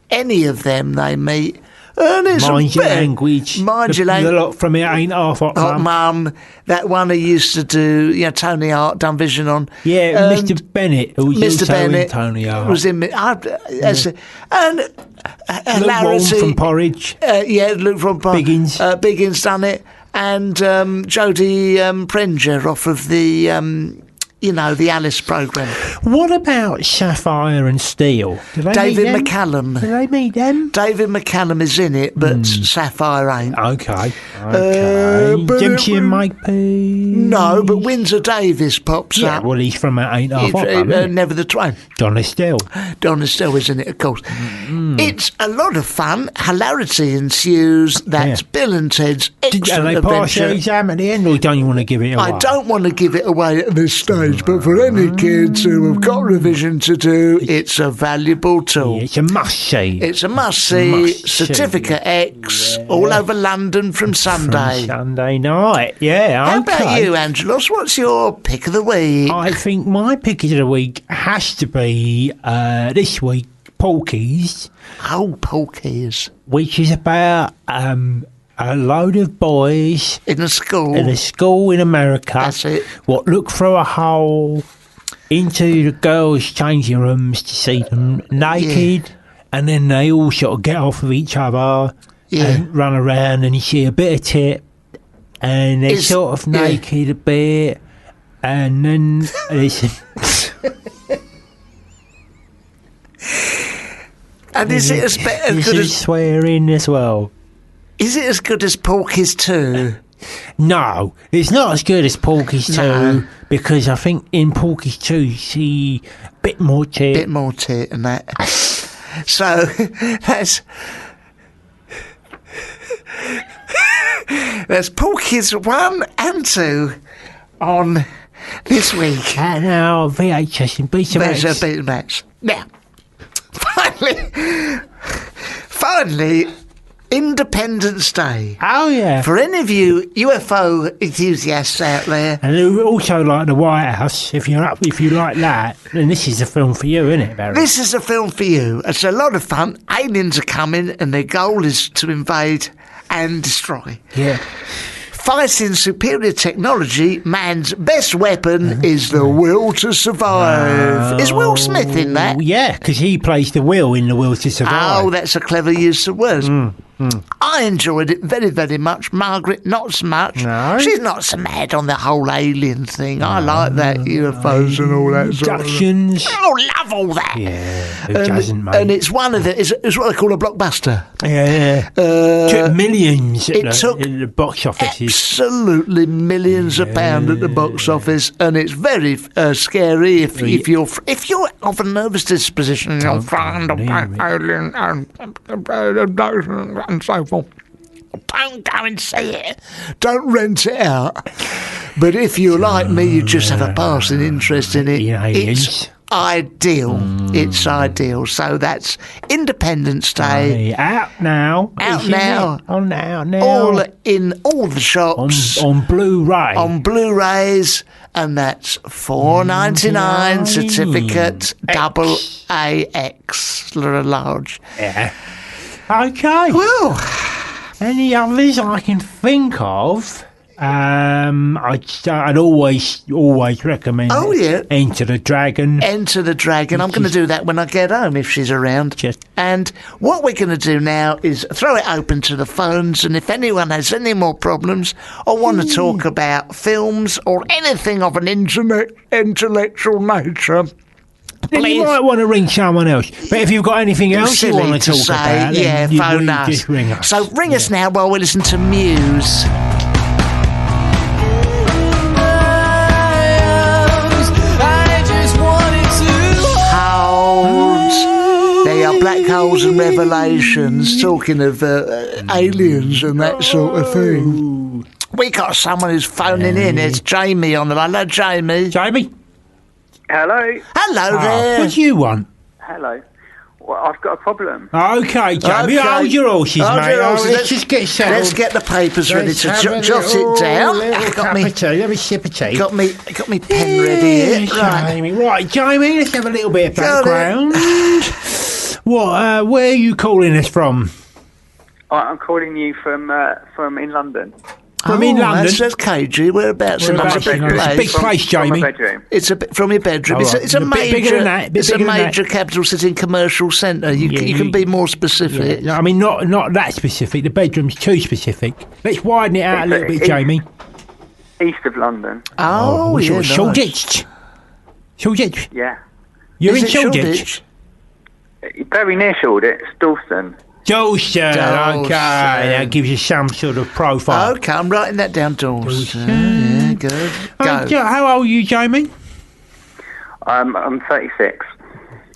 Any of them they meet. And it's Mind your language. Mind your language. The lot from It Ain't Half Hot Mum. That one who used to do, Tony Hart done Vision on. Yeah, Mr. Bennett, who was Mr. also Bennett in Tony Hart. Was in. And Luke Warren from Porridge. Luke from Porridge. Biggins. Biggins done it. And Jodie Prenger off of the... the Alice programme. What about Sapphire and Steel? David McCallum. Did they meet them? David McCallum is in it, but Sapphire ain't. Okay. Dempsey and Mike P. No, but Windsor Davis pops up. Well, he's from Ain't Half Hot. Never the Train. Donna Steele. Donna Steele is in it, of course. It's a lot of fun. Hilarity ensues. That's Bill and Ted's Excellent And they pass their exam at the end, or don't you want to give it away? I don't want to give it away at this stage. But for any kids who have got revision to do, it's a valuable tool. Yeah, it's a must-see. It's a must-see. Certificate X, all over London from Sunday. Sunday night, yeah. How about you, Angelos? What's your pick of the week? I think my pick of the week has to be, this week, Porky's. Oh, Porky's. Which is about... a load of boys in a school in America. That's it. What look through a hole into the girls' changing rooms to see them naked, and then they all sort of get off of each other and run around, and you see a bit of tit, and they're sort of naked a bit, and then there's. And is it as good as swearing as well? Is it as good as Porky's 2? No, it's not as good as Porky's 2 because I think in Porky's 2 you see a bit more tit. Bit more tit and that. So that's Porky's 1 and 2 on this week. And now VHS and Betamax. Now, finally, Independence Day. Oh, yeah. For any of you UFO enthusiasts out there. And who also like the White House, if you like that, then this is a film for you, isn't it, Barry? This is a film for you. It's a lot of fun. Aliens are coming and their goal is to invade and destroy. Yeah. Fighting superior technology, man's best weapon is the will to survive. Is Will Smith in that? Yeah, because he plays the will in The Will to Survive. Oh, that's a clever use of words. I enjoyed it very, very much. Margaret, not so much. No? She's not so mad on the whole alien thing. I like that, UFOs and all that sort of Abductions. I love all that. Yeah, who doesn't, mate? And it's one of the. It's what they call a blockbuster. Yeah. Took millions at the box office. Absolutely millions of pounds at the box office, and it's very scary if you're of a nervous disposition and you'll find a alien and so forth. Don't go and see it. Don't rent it out. But if you're like me, you just have a passing interest in it. It's ideal. It's ideal. So that's Independence Day. Out now. Out now. Oh, now. All in all the shops. On Blu-ray. On Blu-rays. And that's $4.99 certificate double AX large. Yeah. Okay. Well, any others I can think of? I'd always recommend. Oh yeah, Enter the Dragon. Enter the Dragon. I'm going to do that when I get home if she's around. And what we're going to do now is throw it open to the phones, and if anyone has any more problems or want to talk about films or anything of an intellectual nature. Then you might want to ring someone else. But if you've got anything else you want to talk about, then phone us. Just ring us. So ring us now while we listen to Muse. They are black holes and revelations, talking of aliens and that sort of thing. We got someone who's phoning in. It's Jamie on the line. Hello, Jamie. Jamie? Hello. Hello there. What do you want? Hello. Well, I've got a problem. Okay, Jamie. Hold your horses, mate. Let's just get settled. Let's get the papers ready to jot it down. Let me sip a tea. Got me pen ready here. Jamie. Right, Jamie, let's have a little bit of background. Where are you calling us from? I'm calling you from in London. From in London? That's cagey. Whereabouts? It's a big place, Jamie. From my bedroom. It's from your bedroom. Right. It's a major capital city commercial centre. You can be more specific. Yeah. I mean, not that specific. The bedroom's too specific. Let's widen it out a little bit, Jamie. East of London. Oh, yeah, nice. Shoreditch. Shoreditch? Yeah. You're in Shoreditch? Very near Shoreditch, Dalston. Dalston, okay. That gives you some sort of profile. Okay, I'm writing that down, Dalston. Yeah, good. Go. How old are you, Jamie? I'm 36.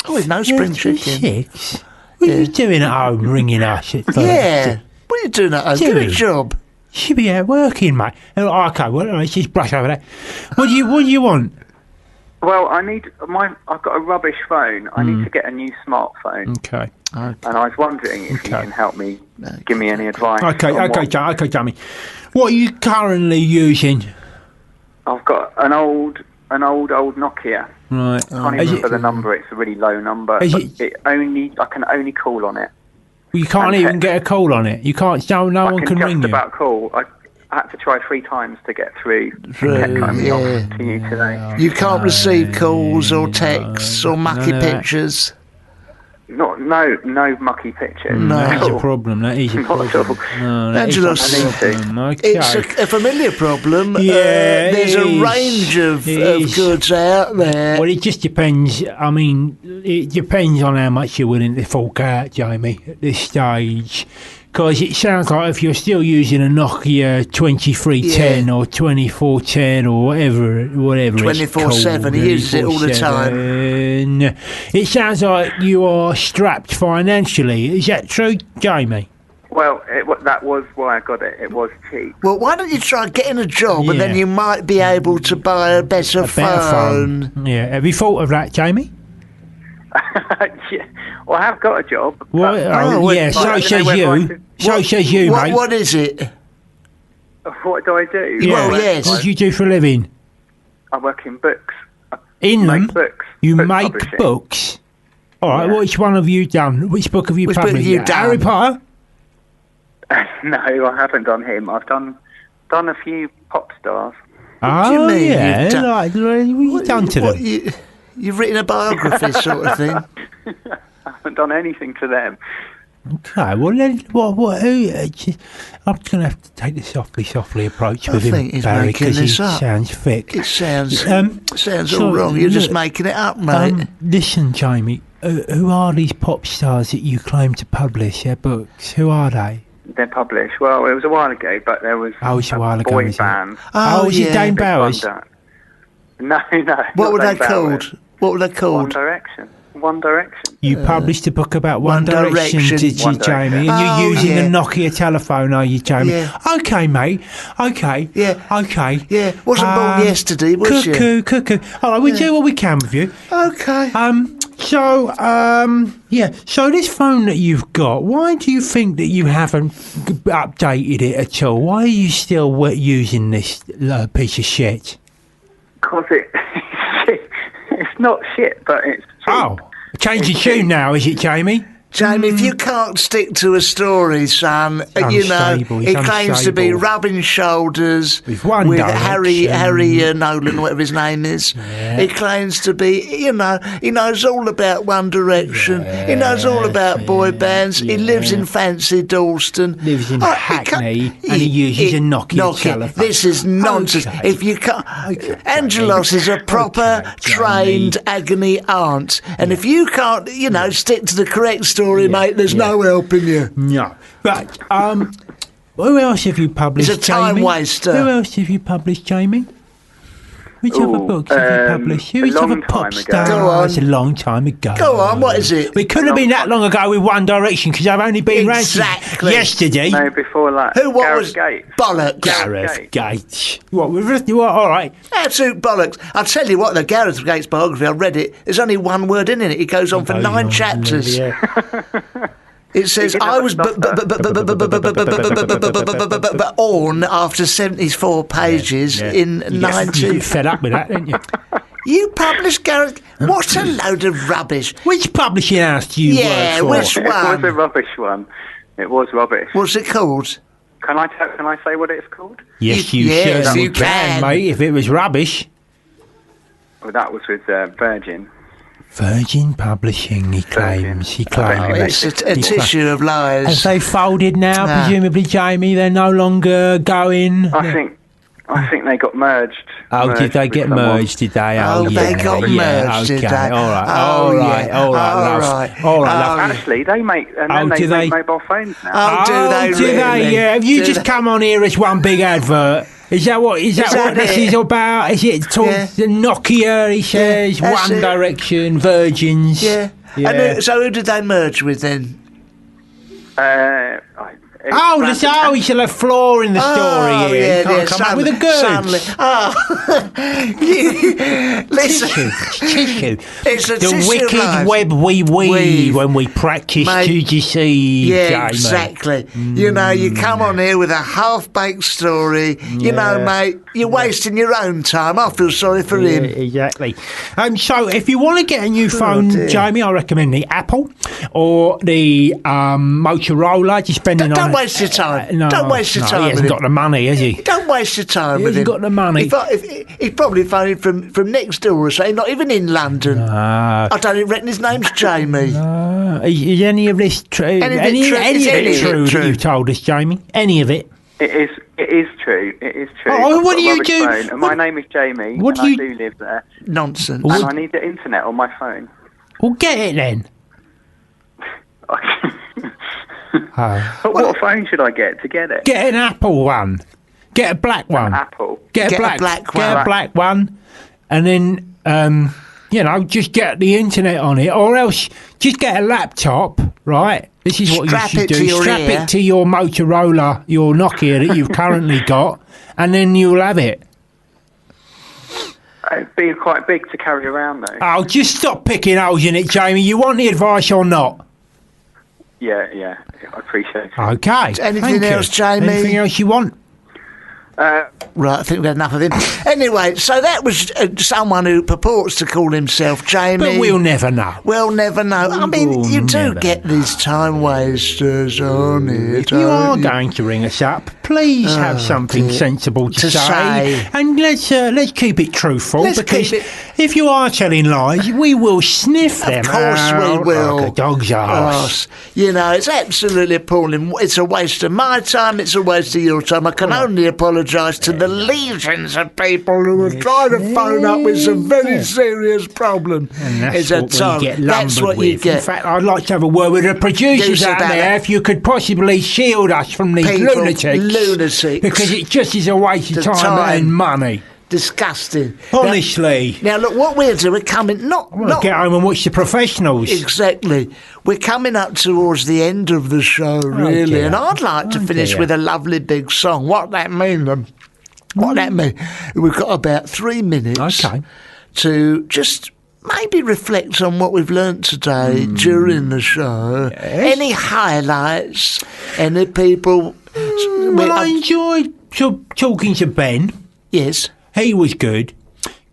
Oh, with no spring chicken. 36? What are you doing at home ringing us at 36? Yeah, what are you doing at home? Good job. You should be out working, mate. Okay, well, let's just brush over that. What do you want? Well, I've got a rubbish phone. I need to get a new smartphone. Okay. And I was wondering if you can help me, give me any advice. Okay, Jamie. What are you currently using? I've got an old Nokia. Right. I can't even remember the number. It's a really low number. I can only call on it. Well, you can't even get a call on it. You can't. No one can ring you. I can just about call. I had to try 3 times to get through. Kept coming off to you today. You can't receive calls or texts or mucky pictures. No mucky pictures. No, that's a problem. That is a problem. No, Angelos, okay. It's a familiar problem. Yeah, there's a range of goods out there. Well, it just depends. I mean, it depends on how much you're willing to fork out, Jamie, at this stage. Because it sounds like if you're still using a Nokia 2310 or 2410 or whatever 24/7, he uses it all the time. It sounds like you are strapped financially. Is that true, Jamie? Well, that was why I got it. It was cheap. Well, why don't you try getting a job and then you might be able to buy a better phone. Yeah, have you thought of that, Jamie? Yeah. Well, I have got a job. So says you. So says you, mate. What is it? What do I do? Yeah. Well, yes. What do you do for a living? I work in books. In them? Books. You book make publishing. books? All right, which one have you done? Which book have you published? Book have you done? Harry Potter? No, I haven't done him. I've done a few pop stars. What do you mean? Yeah. What have you done to them? You've written a biography sort of thing? I haven't done anything to them. Okay, well then, I'm going to have to take the softly approach with him, Barry, because he sounds thick. It sounds all wrong. You're just making it up, mate. Listen, Jamie, who are these pop stars that you claim to publish their books? Who are they? They're published. Well, it was a while ago, but there was a boy band. Was it Dane Bowers? No. What were they called? One Direction. You published a book about One Direction, did you, Jamie? And you're using a Nokia telephone, are you, Jamie? Yeah. Okay, mate. Okay. Yeah. Okay. Yeah. Wasn't born yesterday, was you? Cuckoo. All right, we'll do what we can with you. Okay. So this phone that you've got, why do you think that you haven't updated it at all? Why are you still using this piece of shit? Because it's not shit, but it's cheap. Oh, change your tune now, is it, Jamie? Jamie, if you can't stick to a story, son, he claims to be rubbing shoulders with Harry Nolan, whatever his name is. Yeah. He claims to be, he knows all about One Direction. Yeah. He knows all about boy bands. Yeah. He lives in fancy Dalston. Lives in Hackney, and he uses a Nokia telephone. This is nonsense. Okay. If you can't, Angelos is a proper trained agony aunt, and if you can't, stick to the correct story, mate, there's no helping you. No. But, who else have you published, Jamie? It's a time waster. Who else have you published, Jamie? Which other books have you published? Which other pop stars? A long time ago. Go on, what is it? It couldn't have been that long ago with One Direction, because I've only been around yesterday. No, before that. Gareth Gates. Bollocks. Gareth Gates. What, all right. Absolute bollocks. I'll tell you what, the Gareth Gates biography, I read it, there's only one word in it. It goes on for 9 chapters. It says, I was born after 74 pages in 19... You fed up with that, didn't you? You published Gareth... What a load of rubbish. Which publishing house do you work for? Which one? It was a rubbish one. It was rubbish. What's it called? Can I say what it's called? Yes, you can, mate, if it was rubbish. Well, that was with Virgin. Virgin Publishing, he claims. It's a tissue of lies. Have they folded now, presumably, Jamie? They're no longer going... I think they got merged. Oh, did they get merged, did they? They got merged, did they? All right. Actually, they make... And then they make mobile phones now. Do they? Yeah. Have you just come on here as one big advert? Is that what this is about? Is it the Nokia, he says, One Direction, Virgins? Yeah. And so who did they merge with then? He's a flaw in the story here. He can't come up with a goods. Tissue. It's a the wicked web we weave when we practice to deceive. Yeah, Jamie. exactly. You come on here with a half-baked story. Mate, you're wasting your own time. I feel sorry for him. Exactly. So if you want to get a new phone, Jamie, I recommend the Apple or the Motorola. Just spending Don't waste your time. Don't waste your time. He hasn't got the money, has he? Don't waste your time with him. He hasn't got the money. He's probably phoning from next door or something, not even in London. I don't reckon his name's Jamie. Is any of this true? Any of it true that you told us, Jamie? Any of it? It is true. It is true. Oh, what do you do? And my name is Jamie, I do live there. Nonsense. And I need the internet on my phone. Well, get it then. What phone should I get to get it? Get an Apple one. Get a black one. An Apple. Get a black one. And then, just get the internet on it. Or else, just get a laptop, right? This is what you should do. Strap it to your Motorola, your Nokia that you've currently got, and then you'll have it. It'd be quite big to carry around, though. Oh, just stop picking holes in it, Jamie. You want the advice or not? Yeah, I appreciate it. Okay. Anything else, Jamie? Anything else you want? Right, I think we've had enough of him. Anyway, so that was someone who purports to call himself Jamie. But we'll never know. We'll never know. I mean, you do get these time wasters on it. If you are going to ring us up, please have something sensible to say. And let's keep it truthful, because if you are telling lies, we will sniff them. Of course we will. Like a dog's arse. You know, it's absolutely appalling. It's a waste of my time. It's a waste of your time. I can only apologise to the legions of people who are trying to phone up with some very serious problem. And that's what you get. In fact, I'd like to have a word with the producers out there. If you could possibly shield us from these lunatics, because it just is a waste of time and money. Disgusting. Honestly. Now look, what we're doing, we're coming not get home and watch the professionals. Exactly. We're coming up towards the end of the show, really, and I'd like to finish with a lovely big song. What that mean? What that mean? We've got about 3 minutes to just maybe reflect on what we've learnt today during the show. Yes. Any highlights? Any people? I enjoyed talking to Ben. Yes. He was good,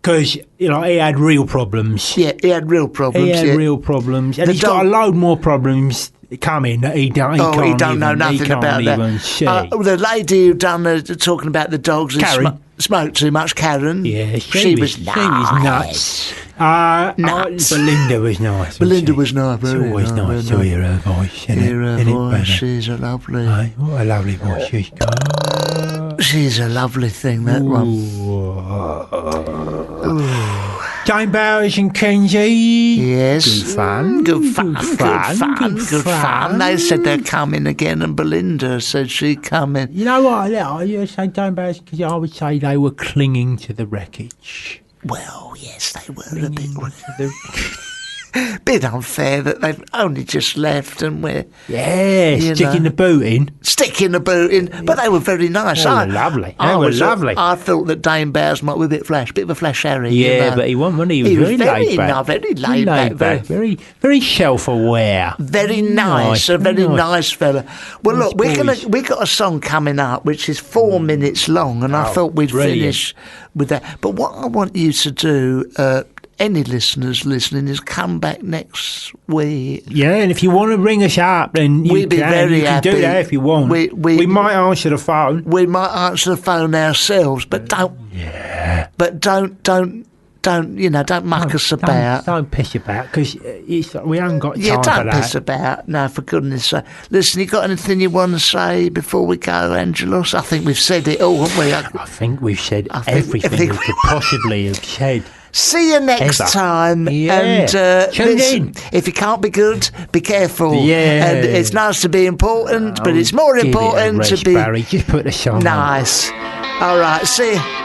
because he had real problems. Yeah, he had real problems. Real problems. And he's got a load more problems coming that he don't know nothing about that. The lady who done talking about the dogs and smoked too much, Karen. Yeah, she was nuts. Belinda was nice. Belinda was nice. It's always nice to hear her voice. Hear her voice. She's a lovely. What a lovely voice she's got. She's a lovely thing, that one. Jane Bowers and Kenzie. Yes. Good fun. Good fun. They said they're coming again, and Belinda said she'd come in. You know what? I say Jane Bowers, because I would say they were clinging to the wreckage. Well, yes, they were a bit unfair that they've only just left and we're... sticking the boot in. But they were very nice. They were lovely. I thought that Dame Bowers might be a bit of a flash Harry. Yeah, but he wasn't. He was very laid back. Very laid back. Very self-aware. Very nice. A very nice fella. Well, look, we got a song coming up which is 4 minutes long, and I thought we'd finish with that. But what I want you to do... any listeners listening is come back next week. Yeah, and if you want to ring us up, then you can do that if you want. We might answer the phone. We might answer the phone ourselves, but don't muck us about. Don't piss about, because we haven't got time for that. Yeah, don't piss about. No, for goodness sake. Listen, you got anything you want to say before we go, Angelos? I think we've said it all, haven't we? I think we've said everything we could possibly have said. See you next time. And listen, if you can't be good, be careful. Yeah. And it's nice to be important, but it's more important to be Barry. Just put the song nice. All right, see you.